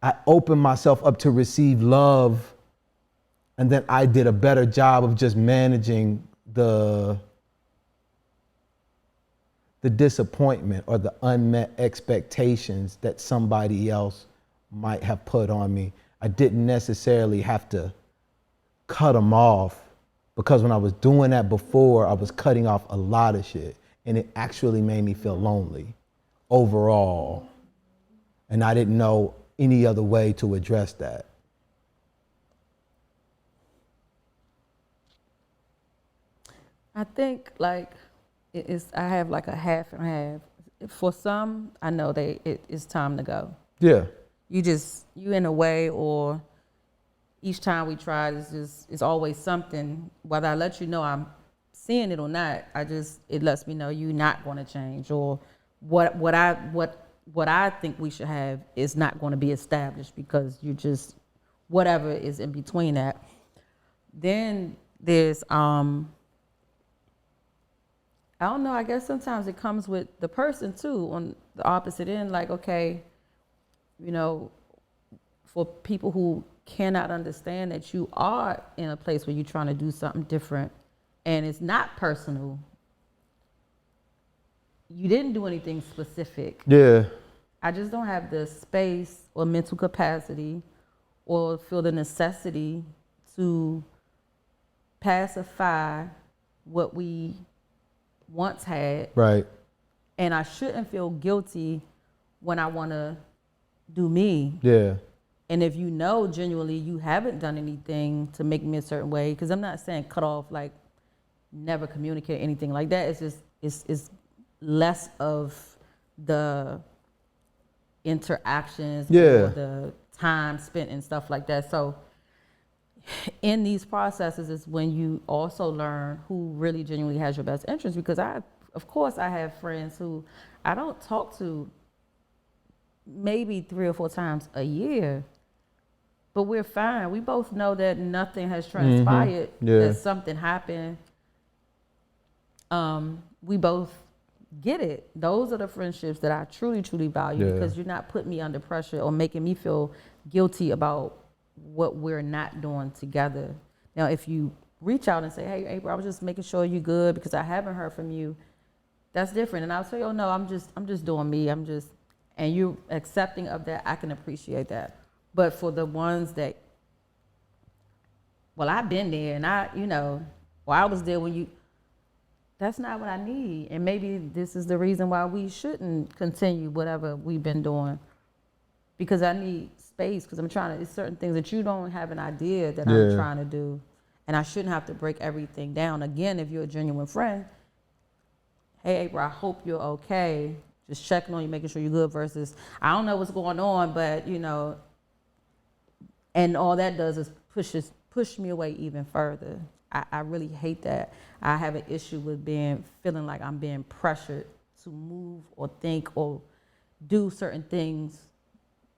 I opened myself up to receive love. And then I did a better job of just managing the disappointment or the unmet expectations that somebody else might have put on me. I didn't necessarily have to cut them off, because when I was doing that before, I was cutting off a lot of shit, and it actually made me feel lonely overall. And I didn't know any other way to address that. I think like I have like a half and half. For some, I know it's time to go. Yeah. You in a way, or each time we try, it's always something. Whether I let you know I'm seeing it or not, it lets me know you're not going to change, or what I think we should have is not going to be established, because you just whatever is in between that. Then there's I don't know, I guess sometimes it comes with the person too, on the opposite end. Like, okay, for people who cannot understand that you are in a place where you're trying to do something different and it's not personal. You didn't do anything specific. Yeah. I just don't have the space or mental capacity or feel the necessity to pacify what we once had. Right. And I shouldn't feel guilty when I want to do me. Yeah. And if genuinely you haven't done anything to make me a certain way, because I'm not saying cut off, like never communicate anything like that. It's just, it's less of the interactions, or the time spent and stuff like that. So in these processes is when you also learn who really genuinely has your best interest, because of course I have friends who I don't talk to maybe 3 or 4 times a year, but we're fine. We both know that nothing has transpired, that something happened. We both get it. Those are the friendships that I truly, truly value, because you're not putting me under pressure or making me feel guilty about what we're not doing together. Now, if you reach out and say, hey, April, I was just making sure you're good because I haven't heard from you, that's different. And I'll say, oh no, I'm just doing me. And you're accepting of that, I can appreciate that. But for the ones that, well, I've been there and I was there when you, that's not what I need. And maybe this is the reason why we shouldn't continue whatever we've been doing, because I need space, because it's certain things that you don't have an idea that I'm trying to do. And I shouldn't have to break everything down. Again, if you're a genuine friend, hey, April, I hope you're okay. Just checking on you, making sure you're good, versus, I don't know what's going on, but, and all that does is push me away even further. I really hate that. I have an issue with feeling like I'm being pressured to move or think or do certain things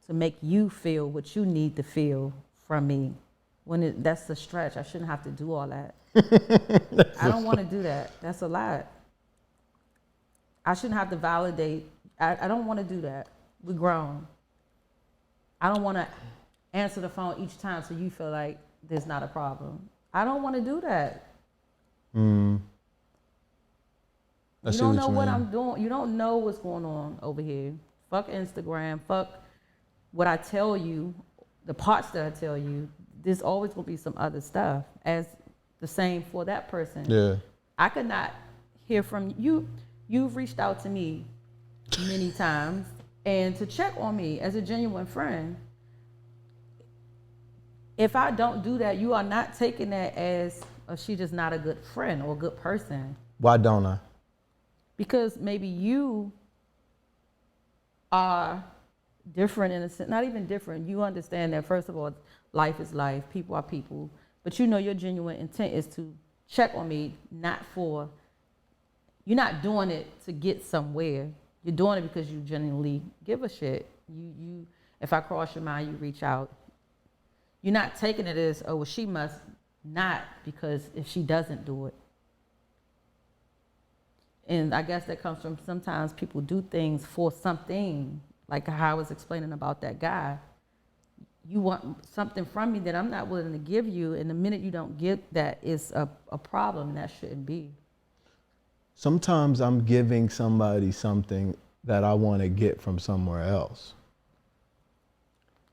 to make you feel what you need to feel from me. When that's the stretch, I shouldn't have to do all that. I don't want to do that. That's a lot. I shouldn't have to validate. I don't want to do that. We're grown. I don't want to answer the phone each time so you feel like there's not a problem. I don't want to do that. You don't know what I'm doing. You don't know what's going on over here. Fuck Instagram. Fuck what I tell you, the parts that I tell you. There's always going to be some other stuff, as the same for that person. Yeah. I could not hear from you. You've reached out to me many times and to check on me as a genuine friend. If I don't do that, you are not taking that as she's just not a good friend or a good person. Why don't I? because maybe you are different in a sense, not even different. You understand that, first of all, life is life, people are people, but you know your genuine intent is to check on me, you're not doing it to get somewhere. You're doing it because you genuinely give a shit. If I cross your mind, you reach out. You're not taking it as, oh, well, she must not, because if she doesn't do it. And I guess that comes from sometimes people do things for something, like how I was explaining about that guy. You want something from me that I'm not willing to give you, and the minute you don't get that, it's a problem, and that shouldn't be. Sometimes I'm giving somebody something that I want to get from somewhere else.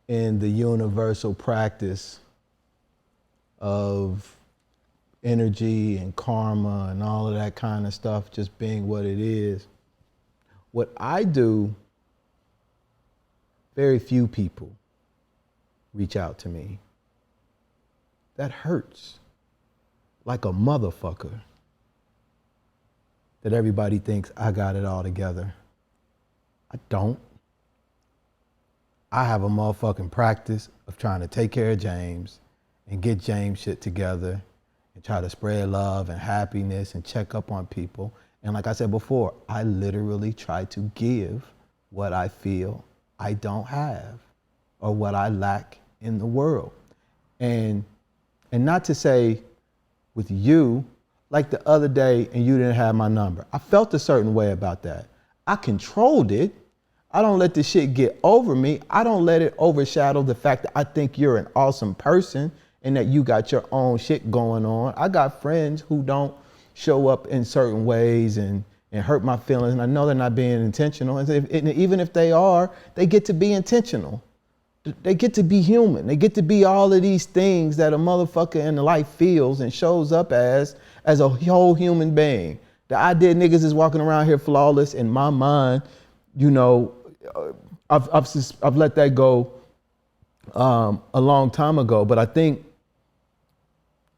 In the universal practice of energy and karma and all of that kind of stuff just being what it is, what I do, very few people reach out to me. That hurts like a motherfucker, that everybody thinks I got it all together. I don't. I have a motherfucking practice of trying to take care of James and get James shit together and try to spread love and happiness and check up on people. And like I said before, I literally try to give what I feel I don't have or what I lack in the world. And not to say with you, like the other day and you didn't have my number. I felt a certain way about that. I controlled it. I don't let this shit get over me. I don't let it overshadow the fact that I think you're an awesome person and that you got your own shit going on. I got friends who don't show up in certain ways and hurt my feelings, and I know they're not being intentional. And even if they are, they get to be intentional. They get to be human. They get to be all of these things that a motherfucker in life feels and shows up as a whole human being. The idea niggas is walking around here flawless, in my mind, you know, I've let that go a long time ago. But I think,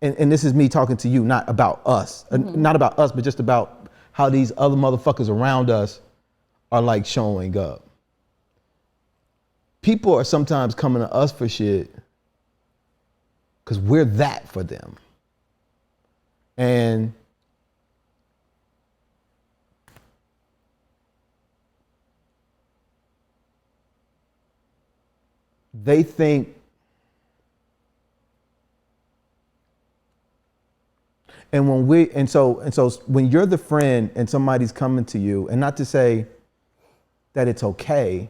and this is me talking to you, not about us, not about us, but just about how these other motherfuckers around us are like showing up. People are sometimes coming to us for shit because we're that for them. And they think, and so when you're the friend and somebody's coming to you, and not to say that it's okay,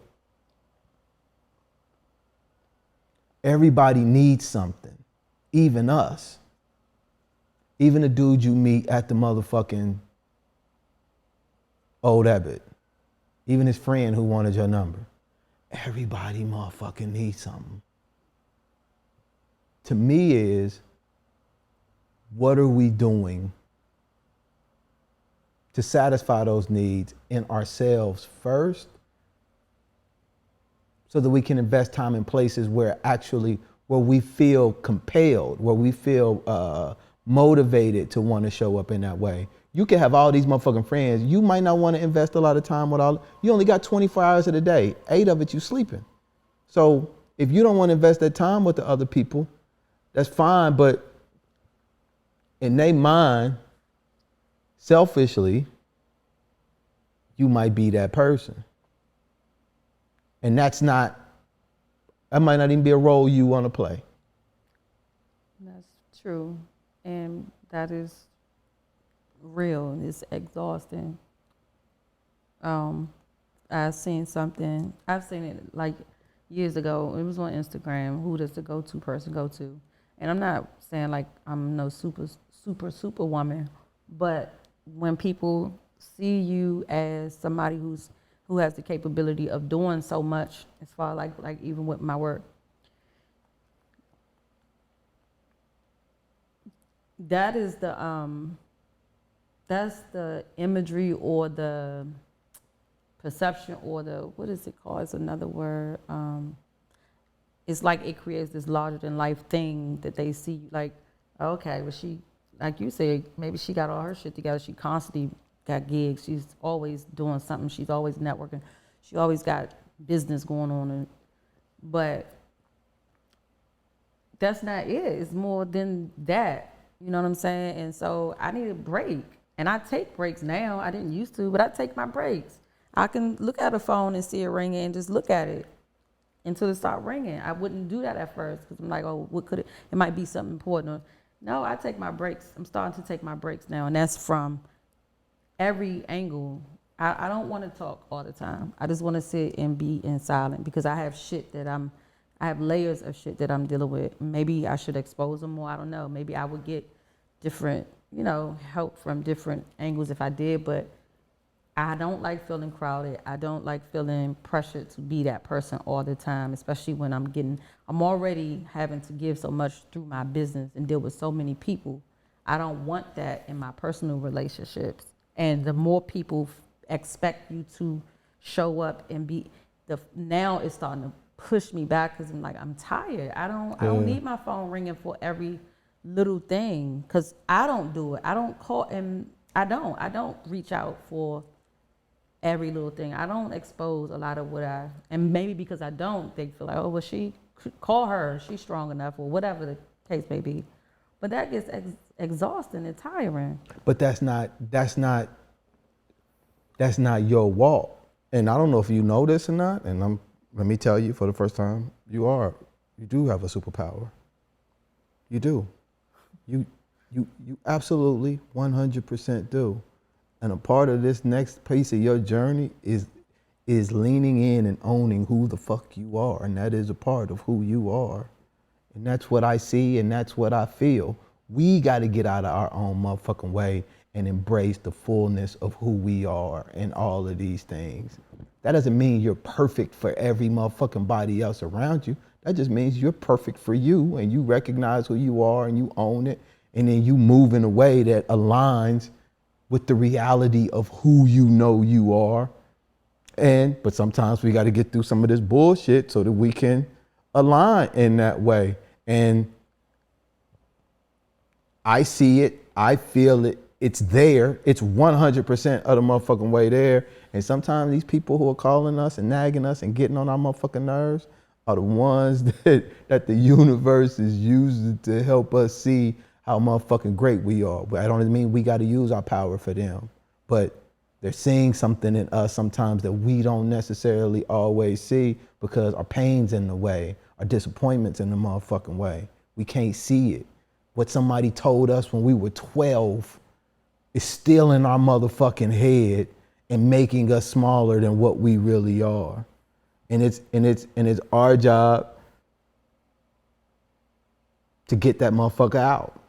everybody needs something, even us. Even the dude you meet at the motherfucking Old Ebbitt, even his friend who wanted your number. Everybody motherfucking needs something. To me is, what are we doing to satisfy those needs in ourselves first, so that we can invest time in places where we feel compelled, where we feel motivated to want to show up in that way. You can have all these motherfucking friends. You might not want to invest a lot of time with you only got 24 hours of the day, 8 of it you sleeping. So if you don't want to invest that time with the other people, that's fine, but in their mind, selfishly, you might be that person. And that might not even be a role you want to play. That's true. And that is real. It's exhausting. I've seen it like years ago. It was on Instagram. Who does the go-to person go to? And I'm not saying like I'm no super woman, but when people see you as somebody who has the capability of doing so much, as far like even with my work, that's the imagery or the perception or what is it called? It's another word. It's like it creates this larger than life thing that they see, like, okay, well, she, like you said, maybe she got all her shit together. She constantly got gigs. She's always doing something. She's always networking. She always got business going on. But that's not it. It's more than that. You know what I'm saying? And so I need a break. And I take breaks now. I didn't used to, but I take my breaks. I can look at a phone and see it ringing and just look at it until it stopped ringing. I wouldn't do that at first because I'm like, oh, what could it? It might be something important. No, I take my breaks. I'm starting to take my breaks now, and that's from every angle. I don't want to talk all the time. I just want to sit and be in silent because I have I have layers of shit that I'm dealing with. Maybe I should expose them more. I don't know. Maybe I would get different, help from different angles if I did, but I don't like feeling crowded. I don't like feeling pressured to be that person all the time, especially when I'm already having to give so much through my business and deal with so many people. I don't want that in my personal relationships. And the more people expect you to show up and now it's starting to push me back because I'm like, I'm tired. I don't need my phone ringing for every little thing because I don't do it. I don't call and I don't reach out for every little thing. I don't expose a lot of and maybe because I don't, they feel like, oh, well, call her, she's strong enough or whatever the case may be. But that gets exhausting and tiring. But that's not your walk. And I don't know if you know this or not, and let me tell you for the first time, you do have a superpower. You do. You absolutely 100% do. And a part of this next piece of your journey is leaning in and owning who the fuck you are. And that is a part of who you are. And that's what I see and that's what I feel. We got to get out of our own motherfucking way and embrace the fullness of who we are and all of these things. That doesn't mean you're perfect for every motherfucking body else around you. That just means you're perfect for you and you recognize who you are and you own it. And then you move in a way that aligns with the reality of who you know you are. But sometimes we got to get through some of this bullshit so that we can align in that way. And I see it, I feel it, it's there, it's 100% of the motherfucking way there. And sometimes these people who are calling us and nagging us and getting on our motherfucking nerves are the ones that the universe is using to help us see how motherfucking great we are. But I don't mean we got to use our power for them, but they're seeing something in us sometimes that we don't necessarily always see because our pain's in the way, our disappointment's in the motherfucking way. We can't see it. What somebody told us when we were 12 is still in our motherfucking head and making us smaller than what we really are. And it's our job to get that motherfucker out.